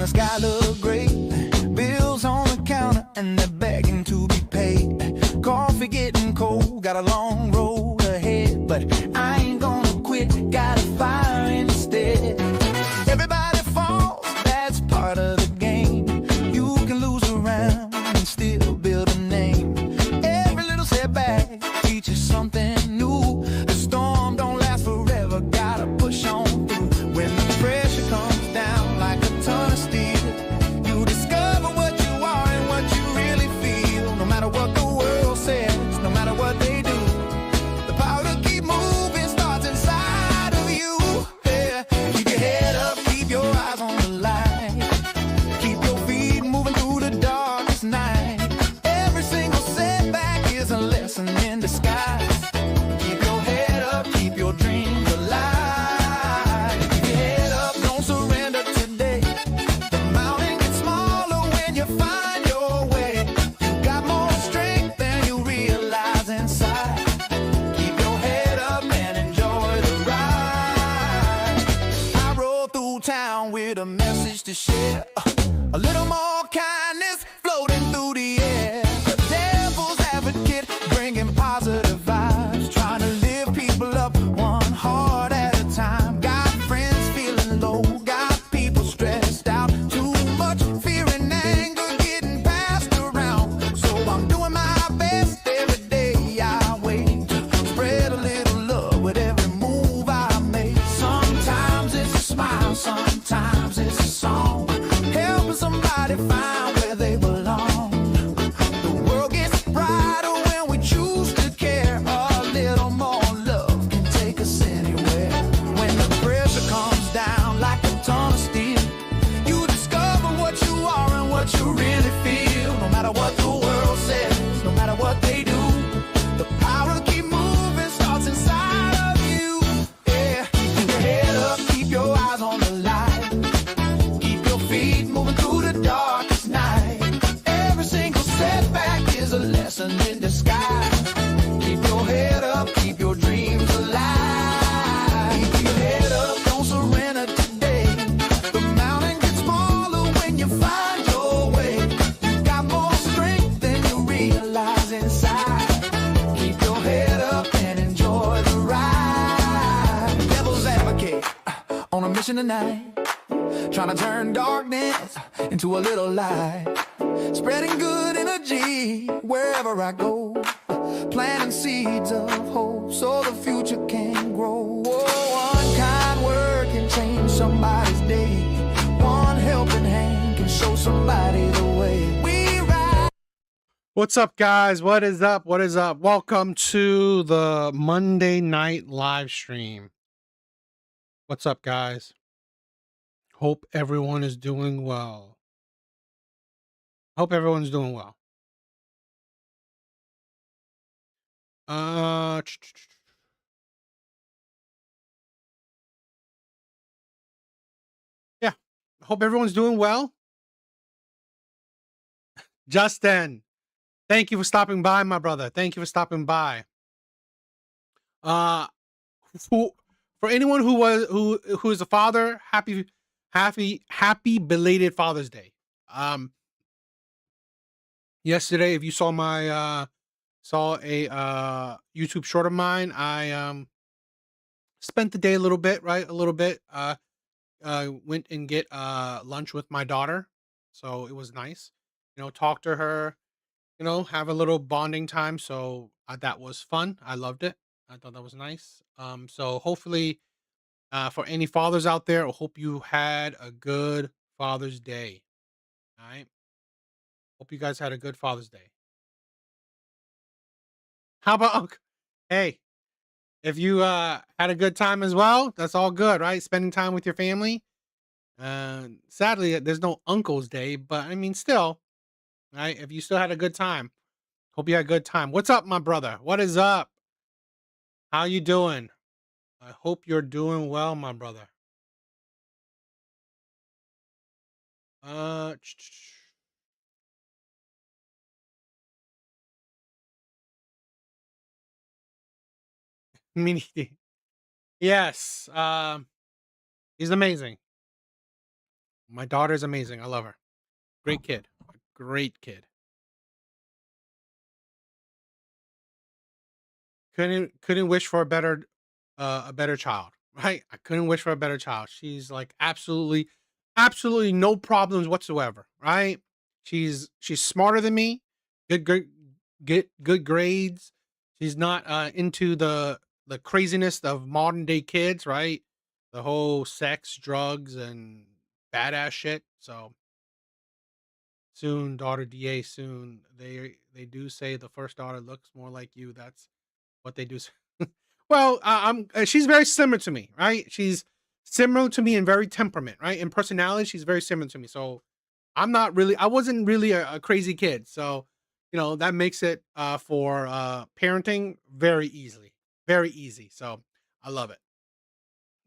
the sky look great. Bills on the counter and they're begging to be paid. Coffee getting cold, got a long road ahead, but I ain't gonna quit, got a fire instead. Everybody falls, that's part of the game. You can lose around and still build a name. Every little setback teaches something new. The storm don't last forever, gotta push on through. When the pressure comes down like a ton of steel, you discover what you are and what you really feel. No matter what the world says, no matter what they do, the power to keep moving starts inside of you. Yeah. Keep your head up, keep your eyes on the light. Keep your feet moving through the darkest night. Every single setback is a lesson in disguise. Keep your head up, keep your dreams alive. Keep your head up, don't surrender today. The mountain gets smaller when you find your way. You got more strength than you realize inside. Keep your head up and enjoy the ride. I roll through town with a message to share. A little more kindness floating through the air. The devil's advocate bringing positive vibes. Trying to lift people up one heart at a time. Got friends feeling low, got people stressed out. Too much fear and anger getting passed around. So I'm doing my best every day I wait. Spread a little love with every move I make. Sometimes it's a smile, sometimes it's a song. Helping somebody find where they belong. The world gets brighter when we choose to care. A little more love can take us anywhere. When the pressure comes down like a ton of steel, you discover what you are and what you really feel. No matter what the world says, no matter what they do, the power to keep moving starts inside of you. Yeah, keep your head up, keep your eyes on the light. Keep your feet moving through the darkest night. Every single setback is a lesson in disguise. Keep your head up, keep your dreams alive. Keep your head up, don't surrender today. The mountain gets smaller when you find your way. You got more strength than you realize inside. Keep your head up and enjoy the ride. Devil's advocate on a mission tonight. Trying to turn darkness into a little light. Spreading good energy wherever I go. Planting seeds of hope so the future can grow. Oh, one kind word can change somebody's day. One helping hand can show somebody the way. We ride. What's up, guys? What is up? What is up? Welcome to the Monday night live stream. What's up, guys? Hope everyone is doing well. Hope everyone's doing well. Yeah. Hope everyone's doing well. Justin, thank you for stopping by, my brother. Thank you for stopping by. For anyone who is a father, happy belated Father's Day. Yesterday, if you saw my YouTube short of mine, I spent the day a little bit, right? A little bit. Went and get lunch with my daughter, so it was nice. Talk to her. Have a little bonding time. So that was fun. I loved it. I thought that was nice. So hopefully, for any fathers out there, I hope you had a good Father's Day. All right. Hope you guys had a good Father's Day. How about Unc? Hey, if you had a good time as well, that's all good, right? Spending time with your family. Sadly, there's no Uncle's Day, but I mean, still, right? If you still had a good time, hope you had a good time. What's up, my brother? What is up? How you doing? I hope you're doing well, my brother. Me neither. Yes. He's amazing. My daughter's amazing. I love her. Great kid. A great kid. Couldn't wish for a better child, right? I couldn't wish for a better child. She's like absolutely no problems whatsoever, right? She's smarter than me. Good get good grades. She's not into the craziness of modern day kids, right? The whole sex, drugs, and badass shit. So soon, daughter DA. Soon they do say the first daughter looks more like you. That's what they do. Well, she's very similar to me, right? She's similar to me in very temperament, right? In personality, she's very similar to me. So I wasn't really a crazy kid. So, that makes it for parenting very easily, very easy. So I love it.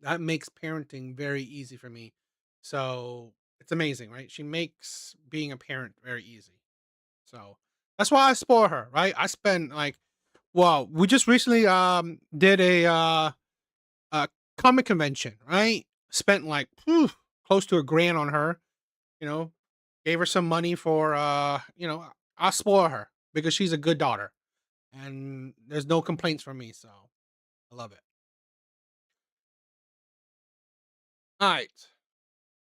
That makes parenting very easy for me. So it's amazing, right? She makes being a parent very easy. So that's why I spoil her, right? I spend like, well, we just recently did a comic convention, right? Spent like close to a grand on her, you know, gave her some money for I spoil her because she's a good daughter and there's no complaints from me, so I love it. All right,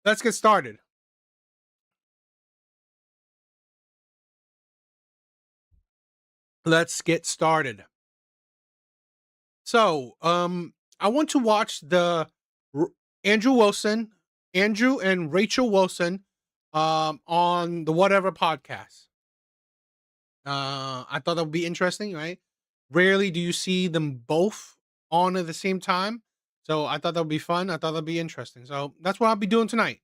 let's get started. Let's get started. So, I want to watch the R- Andrew Wilson, Andrew and Rachel Wilson, on the Whatever podcast. I thought that would be interesting, right? Rarely do you see them both on at the same time, so I thought that would be fun. I thought that'd be interesting. So that's what I'll be doing tonight.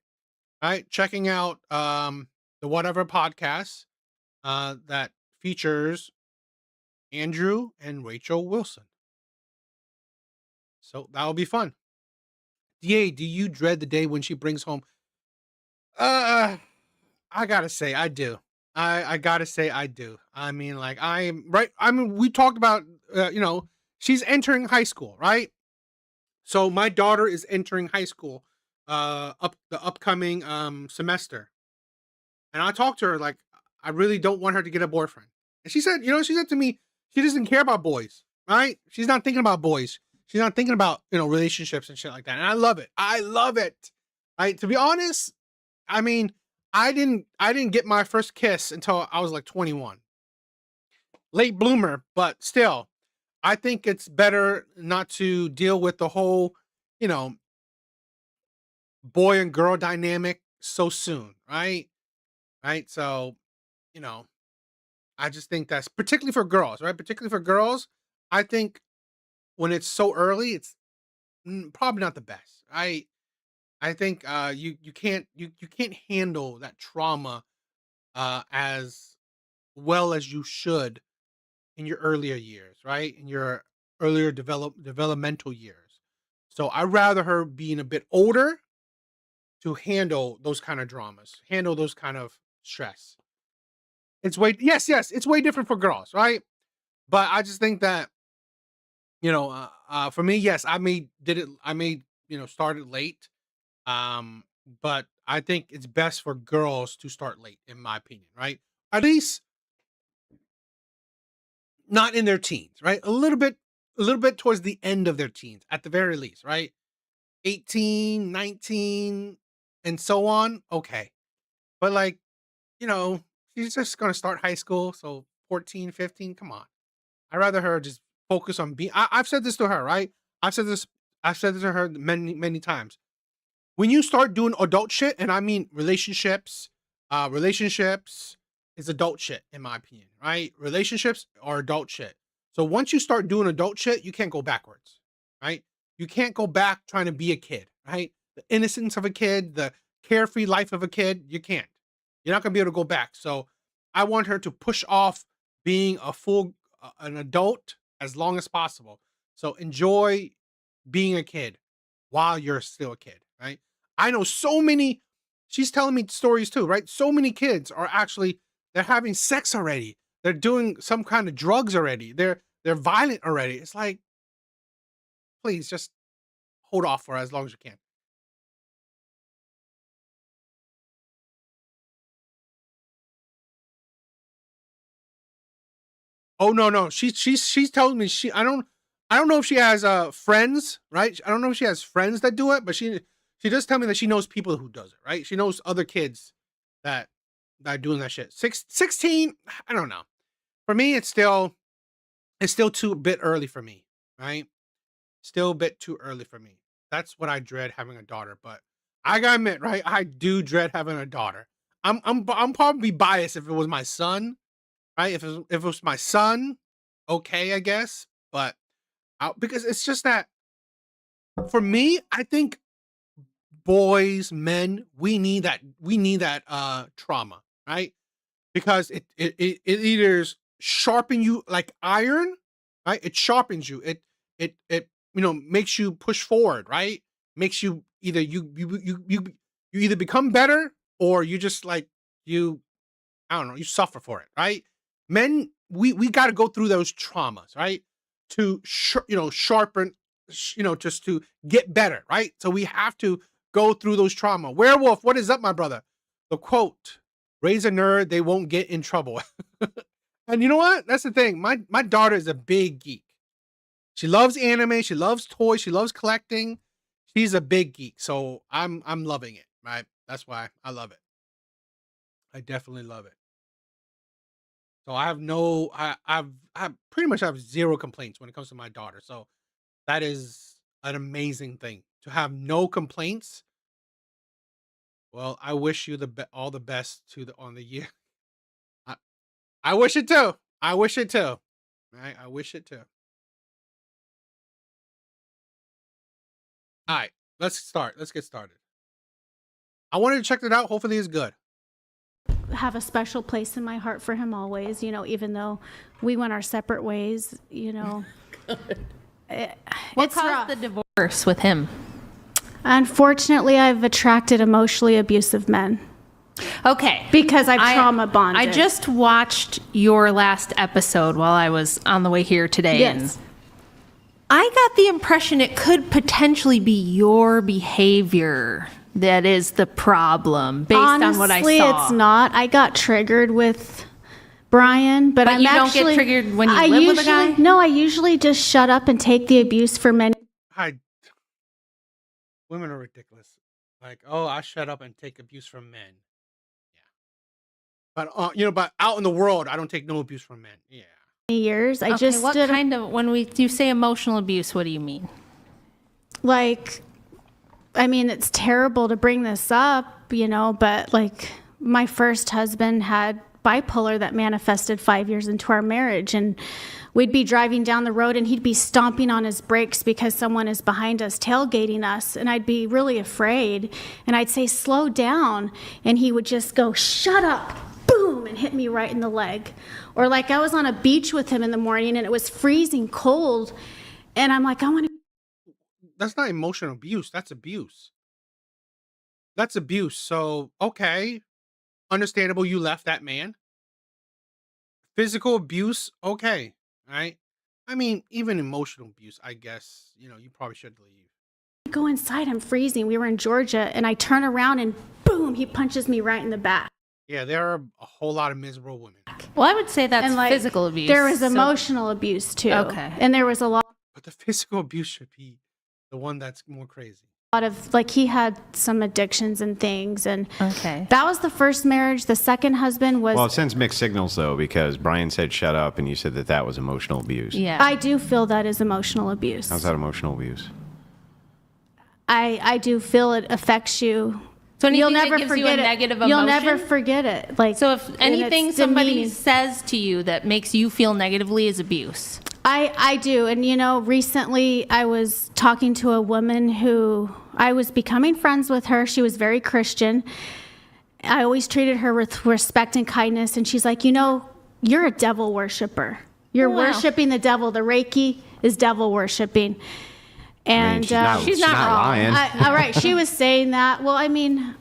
Right, checking out the Whatever podcast that features Andrew and Rachel Wilson. So that'll be fun. DA, do you dread the day when she brings home? Uh, I gotta say, I do. I gotta say, I do. I mean, like, I'm right. I mean, we talked about, she's entering high school, right? So my daughter is entering high school, up the upcoming semester, and I talked to her like, I really don't want her to get a boyfriend, and she said to me, she doesn't care about boys, right? She's not thinking about boys. She's not thinking about relationships and shit like that, and I love it. I love it. Right? To be honest, I mean, I didn't get my first kiss until I was like 21. Late bloomer, but still, I think it's better not to deal with the whole, you know, boy and girl dynamic so soon, right? Right? So, you know, I just think that's particularly for girls, right? Particularly for girls, I think when it's so early, it's probably not the best. I think you can't handle that trauma as well as you should in your earlier years, right? In your earlier developmental years. So I'd rather her being a bit older to handle those kind of dramas, handle those kind of stress. It's way yes, it's way different for girls, right? But I just think that for me, yes, I may started late, um, but I think it's best for girls to start late, in my opinion, right? At least not in their teens, right? A little bit towards the end of their teens, at the very least, right? 18, 19, and so on. Okay. But like, you know, she's just gonna start high school, so 14, 15. Come on. I'd rather her just focus on being I've said this to her, right? I've said this I've said this to her many, many times. When you start doing adult shit, and I mean relationships is adult shit in my opinion, right? Relationships are adult shit. So once you start doing adult shit, you can't go backwards, right? You can't go back trying to be a kid, right? The innocence of a kid, the carefree life of a kid, you can't. You're not gonna be able to go back. So I want her to push off being an adult as long as possible. So enjoy being a kid while you're still a kid, right? I know so many she's telling me stories too, right? So many kids are actually they're having sex already. They're doing some kind of drugs already. They're violent already. It's like, please just hold off for as long as you can. Oh, no, no. She's told me I don't know if she has friends, right? I don't know if she has friends that do it, but she does tell me that she knows people who does it, right? She knows other kids that that are doing that shit. 16, I don't know. For me, it's still too bit early for me, right? Still a bit too early for me. That's what I dread having a daughter, but I gotta admit, right? I do dread having a daughter. I'm probably biased if it was my son, right? If it was my son, okay, I guess. But because it's just that for me, I think boys, men, we need that trauma, right? Because it either sharpen you like iron, right? It sharpens you. It makes you push forward, right? Makes you either you either become better or you just like you I don't know, you suffer for it, right? Men, we got to go through those traumas, right? To sharpen, just to get better, right? So we have to go through those trauma. Werewolf, what is up, my brother? The quote: "Raise a nerd, they won't get in trouble." And you know what? That's the thing. My daughter is a big geek. She loves anime. She loves toys. She loves collecting. She's a big geek. So I'm loving it. Right. That's why I love it. I definitely love it. So I have no I pretty much have zero complaints when it comes to my daughter. So that is an amazing thing to have no complaints. Well, I wish you all the best to the on the year. I, I wish it too. I wish it too. Right? I wish it too. All right, let's start. Let's get started. I wanted to check it out. Hopefully, it's good. Have a special place in my heart for him always, even though we went our separate ways, What it's caused rough. the divorce with him? Unfortunately, I've attracted emotionally abusive men Okay. because I've trauma bonded. I just watched your last episode while I was on the way here today. Yes. And I got the impression it could potentially be your behavior that is the problem based on what I Honestly, saw. it's not. I got triggered with Brian, but I'm you don't actually, get triggered when you I live with a usually, guy? No, I usually just shut up and take the abuse for many. Hi, women are ridiculous. Like, oh, I shut up and take abuse from men. Yeah, but but out in the world, I don't take no abuse from men. Yeah. Years. I Okay, just what did kind of, when you say emotional abuse, what do you mean? like I mean, it's terrible to bring this up, but like my first husband had bipolar that manifested 5 years into our marriage, and we'd be driving down the road and he'd be stomping on his brakes because someone is behind us tailgating us, and I'd be really afraid, and I'd say slow down, and he would just go shut up, boom, and hit me right in the leg. Or like I was on a beach with him in the morning and it was freezing cold, and I'm like, I want to. That's not emotional abuse. That's abuse. That's abuse. So, okay, understandable. You left that man. Physical abuse, okay, right? I mean, even emotional abuse, I guess, you probably should leave. Go inside, I'm freezing. We were in Georgia, and I turn around and boom, he punches me right in the back. Yeah, there are a whole lot of miserable women, Well, I would say that's And like physical abuse. there was so- emotional abuse too. Okay. And there was a lot but the physical abuse should be the one that's more crazy. of like he had some addictions and things, and Okay. that was the first marriage. The second husband was. Well, it sends mixed signals, though, because Brian said shut up, and you said that was emotional abuse. Yeah. I do feel that is emotional abuse. How's that emotional abuse? I do feel it affects you. So anything You'll that never gives you forget a it. negative You'll never emotion? forget it. Like So if and anything it's somebody demeaning. says to you that makes you feel negatively is abuse. I do. And, recently I was talking to a woman who I was becoming friends with her. She was very Christian. I always treated her with respect and kindness. And she's like, you're a devil worshiper. You're Wow. worshiping the devil. The Reiki is devil worshiping. And she's not wrong. lying. all right. She was saying that. Well, I mean,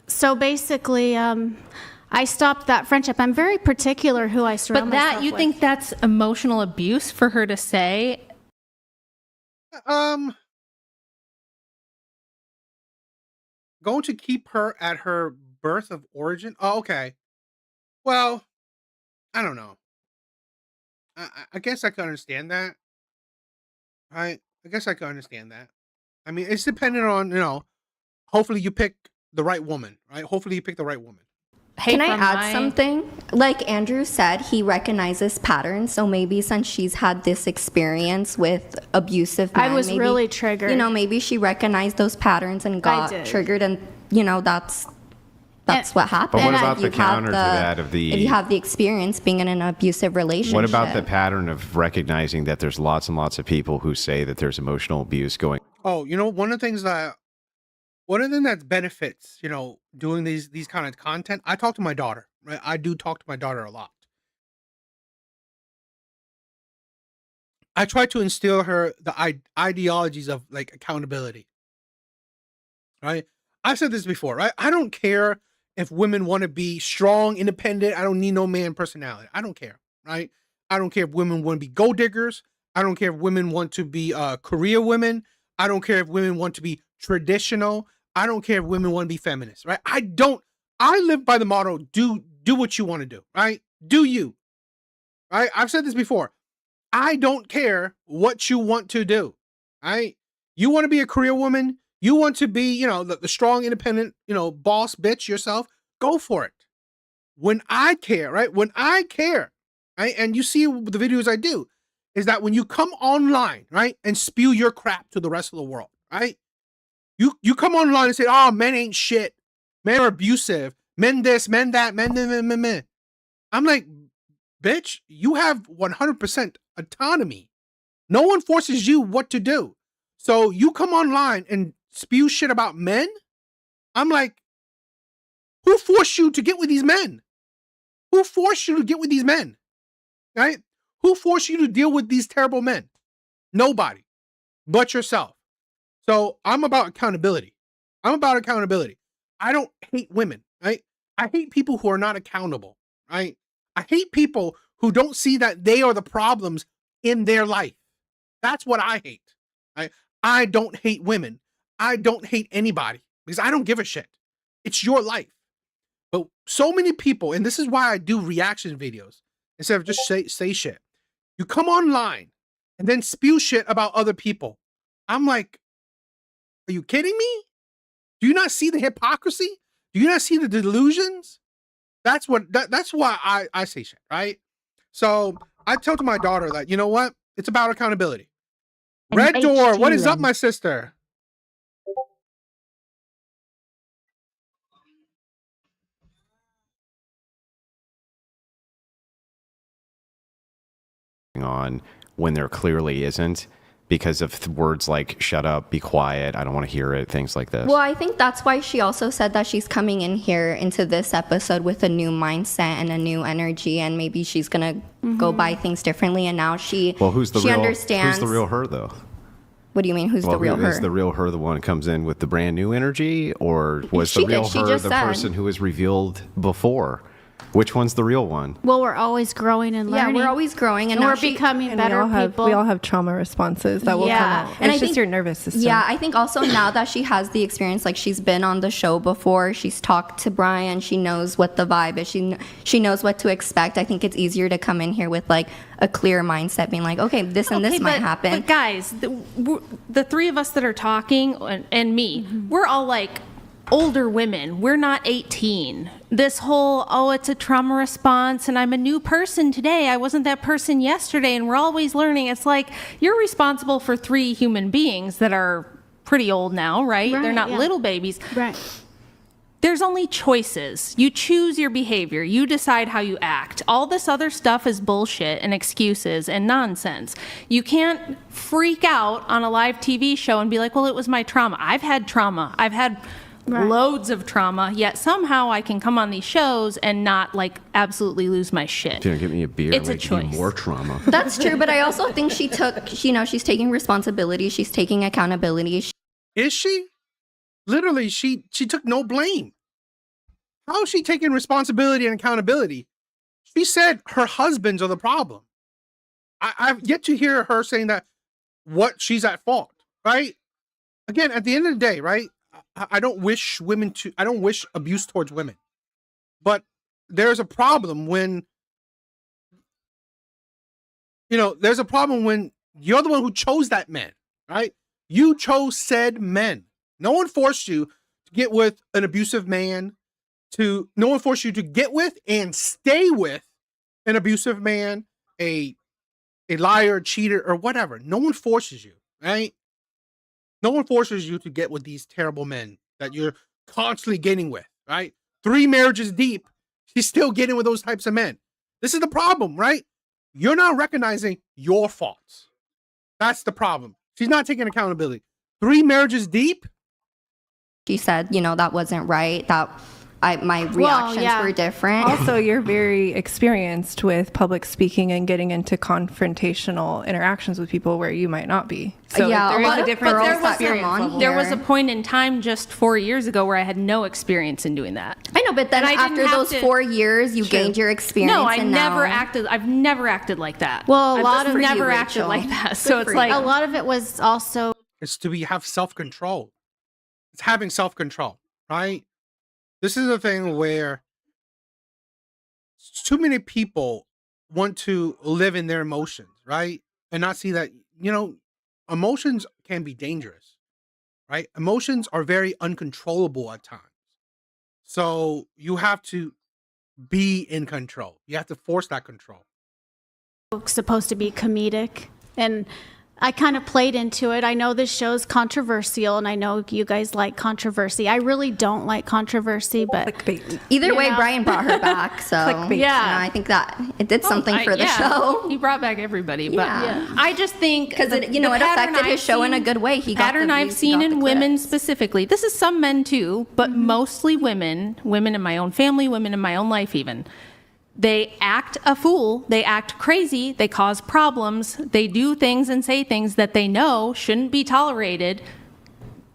so basically, I stopped that friendship. I'm very particular who I surround But that, myself you with. think that's emotional abuse for her to say? Going to keep her at her birth of origin. Oh, okay. Well, I don't know. I guess I can understand that. Right? I guess I can understand that. I mean, it's dependent on, hopefully you pick the right woman, right? Hopefully you pick the right woman. Hey, Can I from add my- something? Like Andrew said, he recognizes patterns. So maybe since she's had this experience with abusive men, I was maybe, really triggered. Maybe she recognized those patterns and got did. triggered, and that's And- what happens. But what if about the you've had counter to that of the- if you have the experience being in an abusive relationship? What about the pattern of recognizing that there's lots and lots of people who say that there's emotional abuse going? Oh, one of the things that benefits, doing these kind of content, I talk to my daughter, right? I do talk to my daughter a lot. I try to instill her the ideologies of like accountability, right? I've said this before, right? I don't care if women want to be strong, independent. I don't need no man personality. I don't care, right? I don't care if women want to be gold diggers. I don't care if women want to be career women. I don't care if women want to be traditional. I don't care if women want to be feminists, right? I live by the motto, do what you want to do, right? Do you, right? I've said this before. I don't care what you want to do, right? You want to be a career woman. You want to be, the strong, independent, boss bitch yourself. Go for it. When I care, right? When I care, right? And you see the videos I do, is that when you come online, right, and spew your crap to the rest of the world, right? You come online and say, oh, men ain't shit. Men are abusive. Men this, men that, men. I'm like, bitch, you have 100% autonomy. No one forces you what to do. So you come online and spew shit about men? I'm like, who forced you to get with these men? Who forced you to get with these men? Right? Who forced you to deal with these terrible men? Nobody but yourself. So I'm about accountability. I don't hate women, right? I hate people who are not accountable, right? I hate people who don't see that they are the problems in their life. That's what I hate, right? I don't hate women. I don't hate anybody because I don't give a shit. It's your life. But so many people, and this is why I do reaction videos instead of just say shit. You come online and then spew shit about other people. I'm like, are you kidding me? Do you not see the hypocrisy? Do you not see the delusions? That's why I say shit, right? So I tell to my daughter that, you know what? It's about accountability. Red Door, what is up, my sister? On when there clearly isn't because of words like shut up, be quiet, I don't want to hear it, things like this. Well, I think that's why she also said that she's coming in here into this episode with a new mindset and a new energy, and maybe she's gonna go by things differently. And now she Who's the understands. real her though? What do you mean? Who's the real her? Is the real her the one who comes in with the brand new energy, or was She the real did. She her just the said. person who was revealed before? Which one's the real one? Well, we're always growing and Yeah, learning. we're always growing, and and now we're she- becoming And better we people. all have trauma responses that will Yeah. come out. And And I it's just think- your nervous system. Yeah, I think also now that she has the experience, like she's been on the show before, she's talked to Brian, she knows what the vibe is, she knows what to expect. I think it's easier to come in here with like a clear mindset, being like, okay, this and this might happen. But guys, the three of us that are talking and me, we're all like older women. We're not 18. This whole, it's a trauma response and I'm a new person today. I wasn't that person yesterday and we're always learning. It's like you're responsible for 3 human beings that are pretty old now, right? They're Right, not yeah. little babies. Right. There's only choices. You choose your behavior. You decide how you act. All this other stuff is bullshit and excuses and nonsense. You can't freak out on a live TV show and be like, well, it was my trauma. I've had trauma. I've had loads of trauma, yet somehow I can come on these shows and not like absolutely lose my shit. If you don't give me a beer, It's a we give you choice. more trauma. That's true, but I also think she took, she's taking responsibility, she's taking accountability. Is she? Literally, she took no blame. How is she taking responsibility and accountability? She said her husbands are the problem. I've yet to hear her saying that she's at fault, right? Again, at the end of the day, right? I don't wish abuse towards women. But there's a problem when there's a problem when you're the one who chose that man, right? You chose said men. No one forced you to get with an abusive man. No one forced you to get with and stay with an abusive man, a liar, cheater, or whatever. No one forces you, right? No one forces you to get with these terrible men that you're constantly getting with, right? 3 marriages deep, she's still getting with those types of men. This is the problem, right? You're not recognizing your faults. That's the problem. She's not taking accountability. 3 marriages deep. She said, that wasn't right. That my reactions were different. Also, you're very experienced with public speaking and getting into confrontational interactions with people where you might not be. So Yeah, there a is lot a of different girls experience that come on level. here. There was a point in time just 4 years ago where I had no experience in doing that. I know, but then And I didn't after have those to- 4 years, you gained your experience. No, I've and never now- acted like that. Well, a I've lot just of- never Good for you, acted Rachel. like that. Good So for it's like you. A lot of it was also It's to have self-control. It's having self-control, right? This is a thing where too many people want to live in their emotions, right? And not see that, emotions can be dangerous, right? Emotions are very uncontrollable at times. So you have to be in control. You have to force that control. supposed to be comedic, and I kind of played into it. I know this show's controversial, and I know you guys like controversy. I really don't like controversy, but Clickbait. Either way, know. Brian brought her back, so Clickbait. Yeah. I think that it did something for the yeah, show. He brought back everybody, but Yeah. I just think Because the- it the pattern affected his I've show in a seen- good way. He got the pattern I've views, he seen got in the women clicks. specifically. This is some men too, but mostly women in my own family, women in my own life even. They act a fool, they act crazy, they cause problems, they do things and say things that they know shouldn't be tolerated,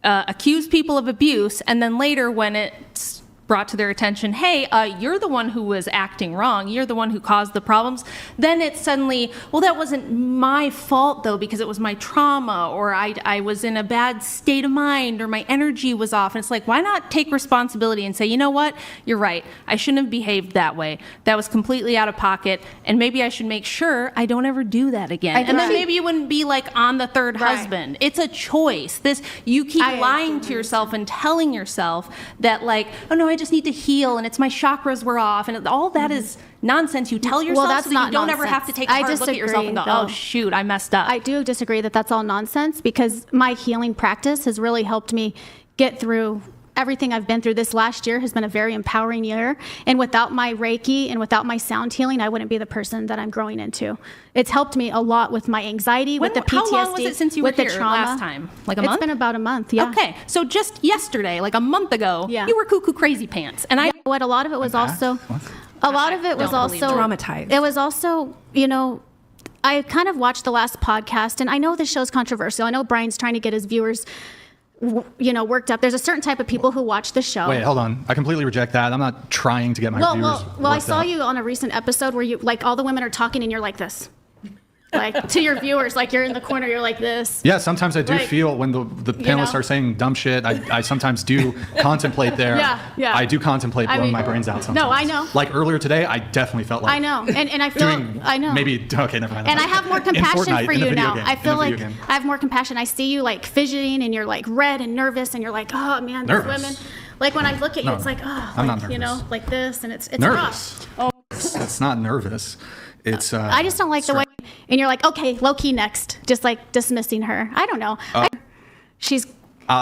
accuse people of abuse, and then later when it's brought to their attention, hey, you're the one who was acting wrong, you're the one who caused the problems, then it's suddenly, well, that wasn't my fault though, because it was my trauma, or I was in a bad state of mind, or my energy was off. And it's like, why not take responsibility and say, you know what, you're right, I shouldn't have behaved that way, that was completely out of pocket, and maybe I should make sure I don't ever do that again. And then maybe you wouldn't be like on the third husband. It's a choice. You keep I lying to yourself and telling yourself that, like, oh no, I just need to heal, and it's my chakras were off, and all that is nonsense. You tell yourself that's so that not you don't ever have to nonsense. take a I hard look at yourself and go, disagree, oh though. shoot, I messed up. I do disagree that that's all nonsense, because my healing practice has really helped me get through everything I've been through. This last year has been a very empowering year, and without my Reiki and without my sound healing, I wouldn't be the person that I'm growing into. It's helped me a lot with my anxiety, with the PTSD, how long was it since you were with the here trauma. last time? Like a month? It's been about a month, yeah. Okay, so just yesterday, like a month ago, Yeah. you were cuckoo crazy pants, and I What a lot of it was also, a lot of it was don't believe also Traumatized. It was also, I kind of watched the last podcast, and I know this show's controversial. I know Brian's trying to get his viewers, worked up. There's a certain type of people who watch the show. Wait, hold on. I completely reject that. I'm not trying to get my Well, viewers. I worked saw up. you on a recent episode where you, like, all the women are talking, and you're like this, like to your viewers, like you're in the corner, you're like this. Yeah, sometimes I do Like, feel when the panelists know? are saying dumb shit, I sometimes do contemplate there. Yeah. I do contemplate I blowing mean- my brains out sometimes. No, I know. Like earlier today, I definitely felt like I know, and I feel, doing I know. maybe, okay, never mind. And I have more In compassion Fortnite, for in a you video now. game, I in a feel like video game. I have more compassion. I see you like fidgeting, and you're like red and nervous, and you're like, oh man, these Nervous? women. Like when I look at you, No, it's like, oh, I'm like, not nervous. like this, and it's Nervous. rough. It's not nervous. It's I just don't like the way, and you're like, okay, low key next, just like dismissing her. I don't know. She's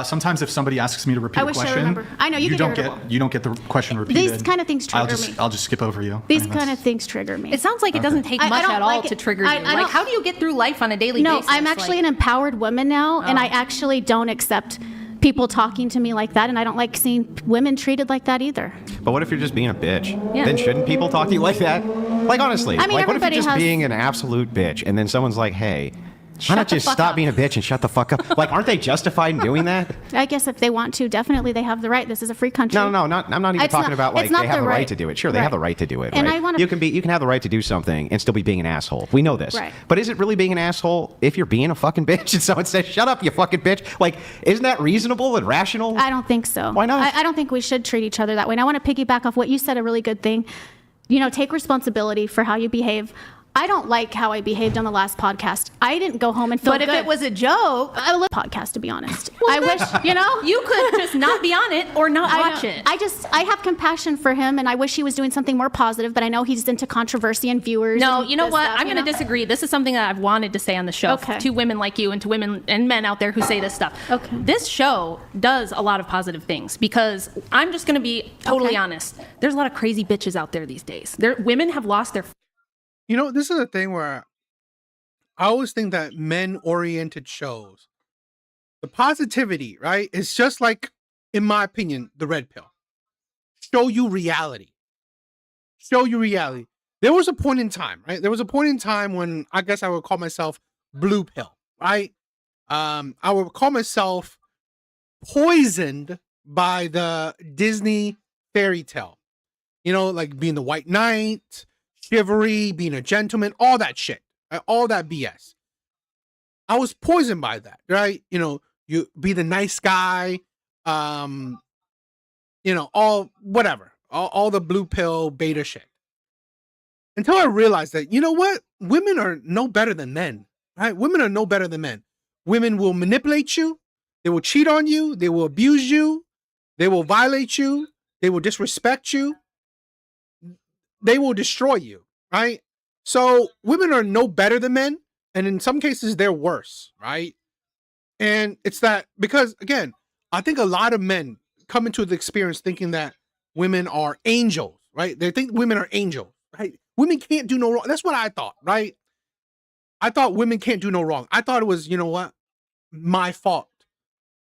sometimes if somebody asks me to repeat I a wish I question, remember. I know, you get don't irritable. get the question repeated. These kind of things trigger me. I'll just skip over you. These I mean, kind of things trigger me. it sounds like it doesn't take I much don't at all like it. to trigger you. I Like, don't- how do you get through life on a daily No, basis? I'm actually an empowered woman now, and I actually don't accept people talking to me like that, and I don't like seeing women treated like that either. But what if you're just being a bitch? Yeah. Then shouldn't people talk to you like that? Like, honestly, I mean, like, what if you're everybody just has- being an absolute bitch, and then someone's like, hey, why not the just fuck stop up. being a bitch and shut the fuck up? Like, aren't they justified in doing that? I guess if they want to, definitely they have the right. This is a free country. No, I'm not even It's talking not- about like it's not they have the the right right. to do it. Sure, they have the right to do it. And right? I wanna- you can have the right to do something and still be being an asshole. We know this. Right. But is it really being an asshole if you're being a fucking bitch and someone says, "Shut up, you fucking bitch"? Like, isn't that reasonable and rational? I don't think so. Why not? I don't think we should treat each other that way. And I want to piggyback off what you said, a really good thing. Take responsibility for how you behave. I don't like how I behaved on the last podcast. I didn't go home and feel But good. if it was a joke, I love podcast, to be honest. I wish, you could just not be on it or not watch it. I have compassion for him, and I wish he was doing something more positive, but I know he's into controversy and viewers. No, and you know this what? stuff, I'm going to disagree. This is something that I've wanted to say on the show to women like you and to women and men out there who say this stuff. Okay. This show does a lot of positive things because I'm just going to be totally honest. There's a lot of crazy bitches out there these days. Women have lost their... This is a thing where I always think that men-oriented shows, the positivity, right, is just like, in my opinion, the Red Pill. Show you reality. Show you reality. There was a point in time, right? There was a point in time when I guess I would call myself Blue Pill, right? I would call myself poisoned by the Disney fairy tale. Like being the White Knight, chivalry, being a gentleman, all that shit, right? All that BS. I was poisoned by that, right? You be the nice guy, all whatever, all the blue pill beta shit. Until I realized that, what? Women are no better than men, right? Women are no better than men. Women will manipulate you. They will cheat on you. They will abuse you. They will violate you. They will disrespect you. They will destroy you, right? So women are no better than men, and in some cases they're worse, right? And it's that because, again, I think a lot of men come into the experience thinking that women are angels, right? They think women are angels, right? Women can't do no wrong. That's what I thought, right? I thought women can't do no wrong. I thought it was, my fault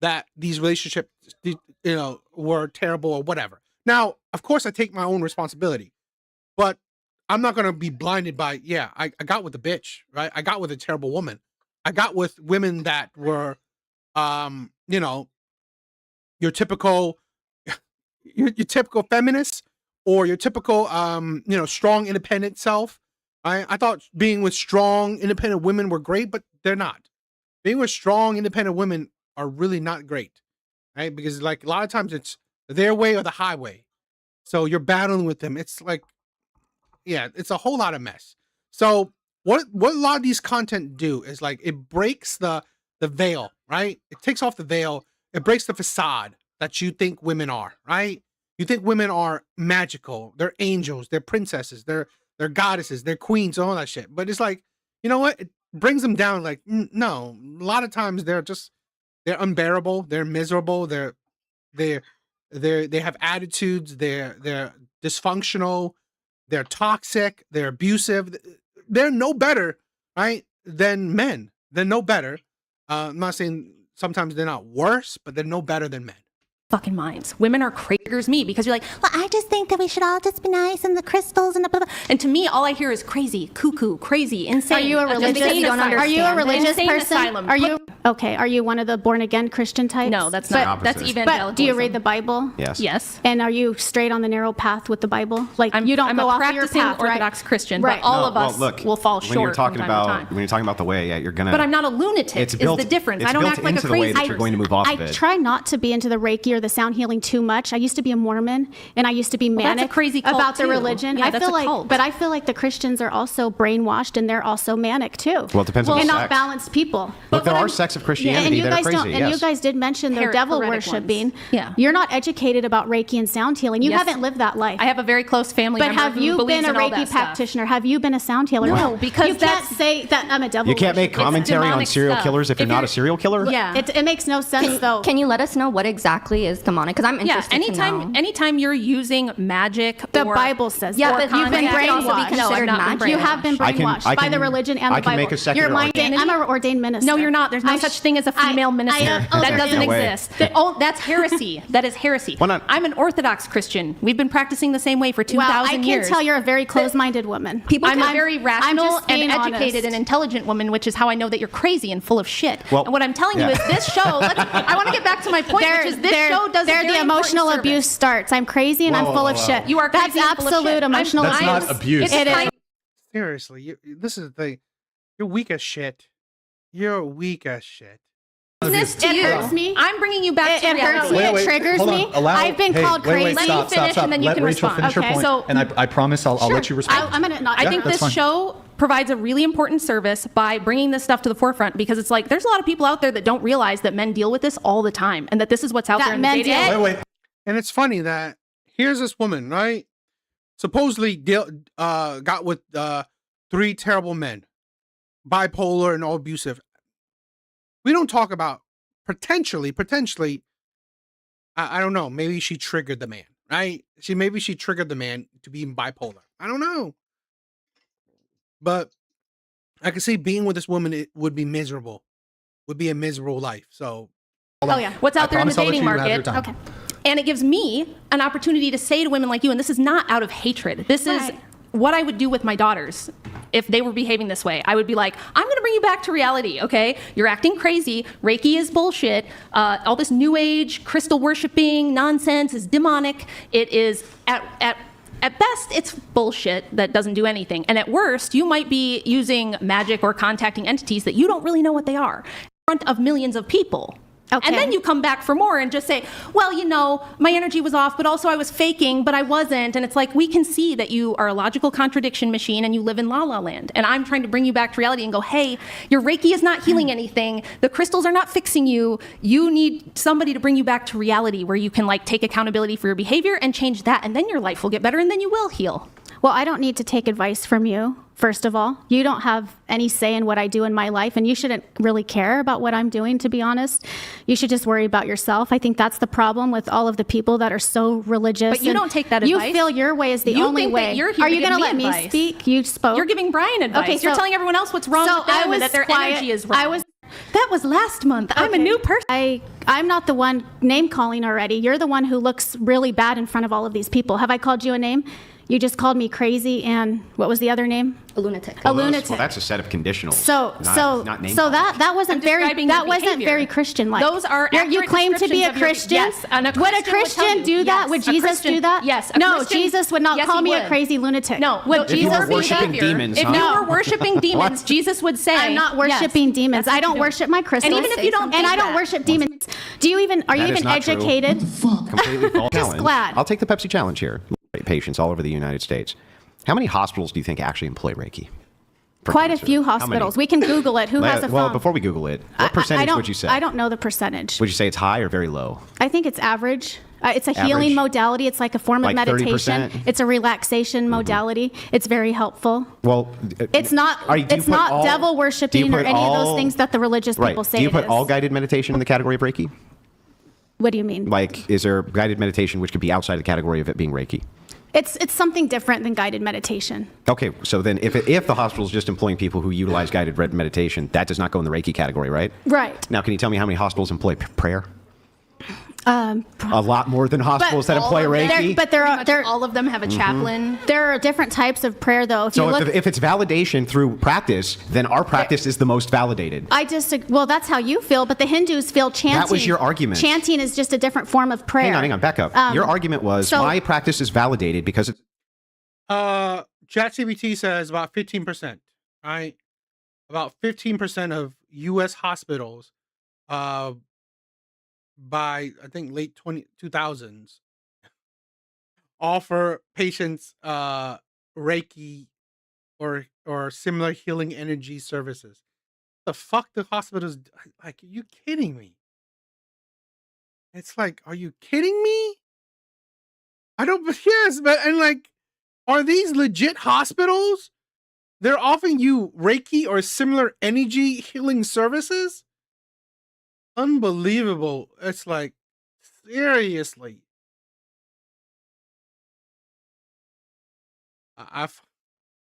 that these relationships, were terrible or whatever. Now, of course, I take my own responsibility. But I'm not going to be blinded by, I got with a bitch, right? I got with a terrible woman. I got with women that were, your typical feminist or your typical, strong, independent self. I thought being with strong, independent women were great, but they're not. Being with strong, independent women are really not great, right? Because like a lot of times it's their way or the highway. So you're battling with them. It's like, it's a whole lot of mess. So what a lot of these content do is like it breaks the veil, right? It takes off the veil. It breaks the facade that you think women are, right? You think women are magical. They're angels. They're princesses. They're goddesses. They're queens. All that shit. But it's like, you know what? It brings them down. Like no, a lot of times they're unbearable. They're miserable. They have attitudes. They're dysfunctional. They're toxic. They're abusive. They're no better, right, than men. They're no better. I'm not saying sometimes they're not worse, but they're no better than men. Fucking minds. Women are crazy me because you're like, well, I just think that we should all just be nice and the crystals and the blah, blah. And to me, all I hear is crazy, cuckoo, crazy, insane. Are you a religious? Are you a religious person? Asylum. Are you okay? Are you one of the born again Christian types? No, that's not. That's evangelical. But do you read the Bible? Yes. Yes. And are you straight on the narrow path with the Bible? Like I'm go off of your practicing path, Orthodox right? Christian, Right. but all of us will fall short. When you're talking from time to time. when you're talking about the way, you're gonna. But I'm not a lunatic. It's is built, the difference. It's I don't built act like a into the way crazy that you're going to move off of it. I try not to be into the Reiki or the sound healing too much. I used to be a Mormon, and I used to be that's a manic crazy cult about the too. religion. Yeah, I that's feel a like, cult. but I feel like the Christians are also brainwashed, and they're also manic too. Well, it depends on the and not sect. balanced people. Look, there are sects of Christianity and you that guys are crazy. and you guys did mention the devil worshiping. Yeah. You're not educated about Reiki and sound healing. You Yes. haven't lived that life. I have a very close family But member have who you believes been a in all Reiki that stuff. practitioner? Have you been a sound healer? No, because you can't that's- say that I'm a devil You can't make worshiper. commentary on demonic serial stuff. killers if you're not a serial killer. Yeah. It makes no sense though. Can you let us know what exactly is demonic? Because I'm interested to know. anytime you're using magic The or Bible says Yeah, that. but you've been You've been brainwashed. brainwashed. No, I've considered not been magic. You have been I can- brainwashed I by can- the religion and I the can Bible. make a secular argument. I'm an ordained minister. No, you're not. There's no such thing as a female minister. That doesn't No way. exist. That's heresy. That is heresy. Why not? I'm an Orthodox Christian. We've been practicing the same way for 2,000 Well, I can years. tell you're a very closed-minded woman. I'm a very rational just and being educated honest. and intelligent woman, which is how I know that you're crazy and full of shit. Well, and what I'm telling you yeah. is this show, I want to get back to my point, which is this show does a There very the emotional important abuse service. starts. I'm crazy and I'm full of shit. You are That's crazy and full of absolute shit. emotional That's abuse. not abuse. It is. Seriously, this is the thing. You're weak as shit. You're weak as shit. This to It you. hurts me. I'm bringing you back to It hurts reality. me. It triggers hold on. me. Allow- I've been hey, called wait, crazy. Let stop, me finish stop. and then you Let can Rachel respond. finish her Okay. point, So- and I promise I'll let you respond. I'm gonna not. I Yeah, think that's this fine. show provides a really important service by bringing this stuff to the forefront, because it's like there's a lot of people out there that don't realize that men deal with this all the time and that this is what's out there in the day-to-day. Wait. And it's funny that here's this woman, right? Supposedly got with 3 terrible men, bipolar and all abusive. We don't talk about potentially, I don't know, maybe she triggered the man, right? Maybe she triggered the man to be bipolar. I don't know. But I can see being with this woman, it would be miserable. Would be a miserable life. So Oh yeah, what's out there in the promise I'll let dating you have market. your time. Okay. And it gives me an opportunity to say to women like you, and this is not out of hatred. This is Right. what I would do with my daughters if they were behaving this way. I would be like, I'm going to bring you back to reality, okay? You're acting crazy. Reiki is bullshit. All this new age crystal worshiping nonsense is demonic. It is at best, it's bullshit that doesn't do anything. And at worst, you might be using magic or contacting entities that you don't really know what they are in front of millions of people. Okay. And then you come back for more and just say, well, you know, my energy was off, but also I was faking, but I wasn't. And it's like, we can see that you are a logical contradiction machine and you live in la la land. And I'm trying to bring you back to reality and go, hey, your Reiki is not healing anything. The crystals are not fixing you. You need somebody to bring you back to reality where you can like take accountability for your behavior and change that. And then your life will get better and then you will heal. Well, I don't need to take advice from you, first of all. You don't have any say in what I do in my life, and you shouldn't really care about what I'm doing, to be honest. You should just worry about yourself. I think that's the problem with all of the people that are so religious. But you and don't take that you advice. feel your way is the You only think that way. you're here Are to you give going to me let advice. me speak? You spoke. You're giving Brian advice. Okay, You're so- telling everyone else what's wrong so with them I and was that their quiet. energy is wrong. I was- That was last month. I'm a Okay. new person. I'm not the one name calling already. You're the one who looks really bad in front of all of these people. Have I called you a name? You just called me crazy, and what was the other name? A lunatic. A lunatic. Well, that's a set of conditionals. So not name that wasn't I'm very describing that your wasn't behavior. very Christian-like. Those are You accurate claim to be a descriptions of your- Christian. yes, and a Would a Christian would tell Christian you. do that? Yes, Would a Jesus Christian- do that? yes, a No, Christian- Jesus would not yes, call he me a would. crazy lunatic. No, would if Jesus you were do worshiping that? demons, If huh? you No. were worshiping demons, What? Jesus would say, I'm not worshiping yes, demons. that's I don't what you worship my crystals. And even if you don't and think I don't that. worship demons. Do you even are you That is even not true. educated? Completely false challenge. glad. I'll take the Pepsi challenge here. Patients all over the United States. How many hospitals do you think actually employ Reiki? for Quite a cancer? few How many? hospitals. We can Google it. Who has a phone? Well, before we Google it, what percentage would you say? I don't know the percentage. Would you say it's high or very low? I think it's average. It's a Average? healing modality. It's like a form of Like meditation. 30%? It's a relaxation modality. It's very helpful. Well, It's not. do you It's put not all- devil do you worshiping or put any of all- those things that the religious right. people say. Do you it put is. all guided meditation in the category of Reiki? What do you mean? Like, is there guided meditation which could be outside the category of it being Reiki? It's something different than guided meditation. Okay, so then if the hospital is just employing people who utilize guided meditation, that does not go in the Reiki category, right? Right. Now, can you tell me how many hospitals employ prayer? A lot more than hospitals that employ Reiki. But there are all of them have a chaplain. there are different types of prayer though. If you so look, if it's validation through practice, then our practice is the most validated. well, that's how you feel, but the Hindus feel chanting. That was your argument. Chanting is just a different form of prayer. Hang on, back up. Your argument was so- my practice is validated because it's ChatGPT says about 15%, right? About 15% of U.S. hospitals, by I think late 2000s, offer patients Reiki or similar healing energy services. The fuck the hospitals like? Are you kidding me? It's like, are you kidding me? I don't. Yes, but and like. Are these legit hospitals? They're offering you Reiki or similar energy healing services? Unbelievable. It's like, seriously.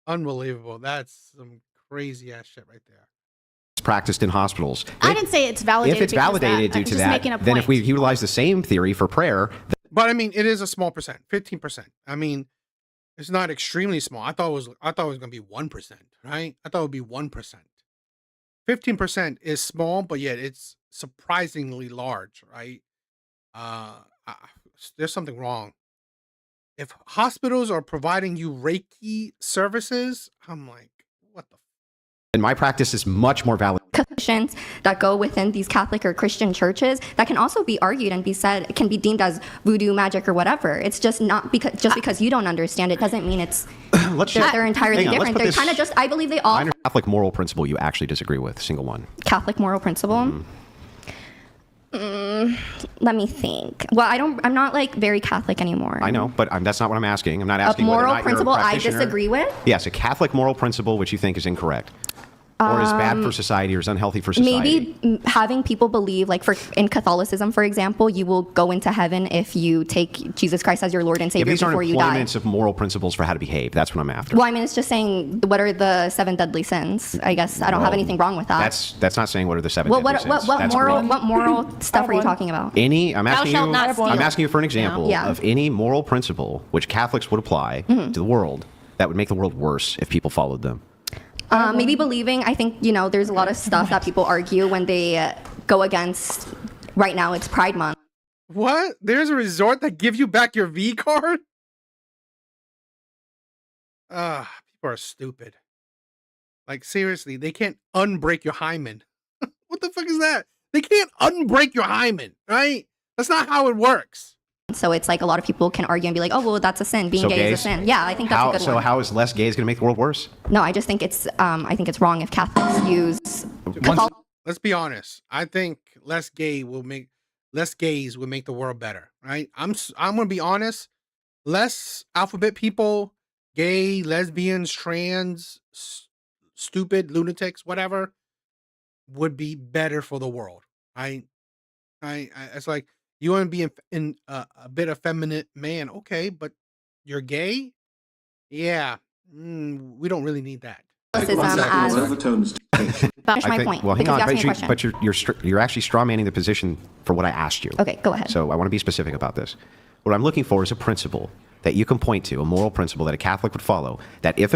Unbelievable. That's some crazy ass shit right there. practiced in hospitals. I didn't say it's validated. If it's because of validated that. due I'm to just that, making a then if point. we utilize the same theory for prayer, But I mean, it is a small percent, 15%. I mean, it's not extremely small. I thought it was going to be 1%, right? I thought it would be 1%. 15% is small, but yet it's surprisingly large, right? There's something wrong. If hospitals are providing you Reiki services, I'm like, what the? and my practice is much more valid. Conditions that go within these Catholic or Christian churches that can also be argued and be said it can be deemed as voodoo magic or whatever. It's just not because you don't understand it doesn't mean it's They're entirely hang on, let's different. put They're this- kind of just, I believe they all Minor Catholic moral principle you actually disagree with, single one. Catholic moral principle. Let me think. Well, I'm not like very Catholic anymore. I know, but that's not what I'm asking. I'm not A asking whether or moral not you're a principle I practitioner. disagree with? Yes, a Catholic moral principle which you think is incorrect. Or is bad for society or is unhealthy for society. Maybe having people believe, like in Catholicism, for example, you will go into heaven if you take Jesus Christ as your Lord and If Savior these aren't before you die. employments of moral principles for how to behave, that's what I'm after. Well, I mean, it's just saying what are the 7 deadly sins. I guess I don't have anything wrong with that. That's not saying what are the 7 Well, deadly what sins. That's moral real. what moral stuff are you talking about? I'm asking shalt you. not steal. I'm asking you for an example Yeah. of any moral principle which Catholics would apply to the world that would make the world worse if people followed them. Maybe believing. I think there's a lot of stuff that people argue when they go against. Right now, it's Pride Month. What? There's a resort that gives you back your V card? People are stupid. Like, seriously, they can't unbreak your hymen. What the fuck is that? They can't unbreak your hymen, right? That's not how it works. So it's like a lot of people can argue and be like, oh, well, that's a sin. Being So gay is a gays? sin. Yeah, I think that's a good So one. how is less gays going to make the world worse? No, I just think it's wrong if Catholics use Let's be honest. I think less gays will make the world better, right? I'm gonna be honest. Less alphabet people, gay, lesbians, trans, stupid, lunatics, whatever, would be better for the world. It's like you want to be in a bit effeminate man, okay, but you're gay, yeah. We don't really need that. Catholicism as. Finish my point. Well, hang because on, you asked me a question. but you're actually straw manning the position for what I asked you. Okay, go ahead. So I want to be specific about this. What I'm looking for is a principle that you can point to, a moral principle that a Catholic would follow, that if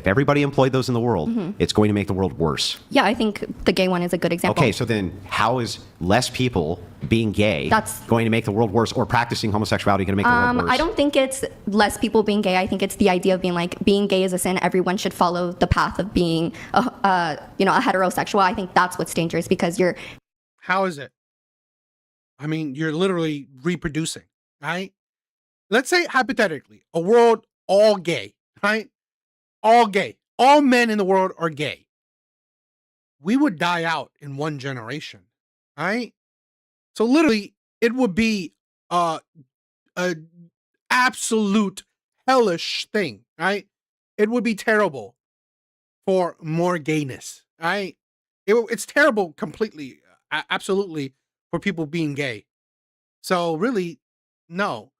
everybody employed those in the world, it's going to make the world worse. Yeah, I think the gay one is a good example. Okay, so then how is less people being gay going to make the world worse, or practicing homosexuality going to make the world worse? I don't think it's less people being gay. I think it's the idea of being gay is a sin. Everyone should follow the path of being a heterosexual. I think that's what's dangerous because you're. How is it? I mean, you're literally reproducing, right? Let's say hypothetically, a world all gay, right? All gay. All men in the world are gay. We would die out in one generation, right? So literally, it would be a absolute hellish thing, right? It would be terrible for more gayness, right? It's terrible completely, absolutely, for people being gay. So really, no.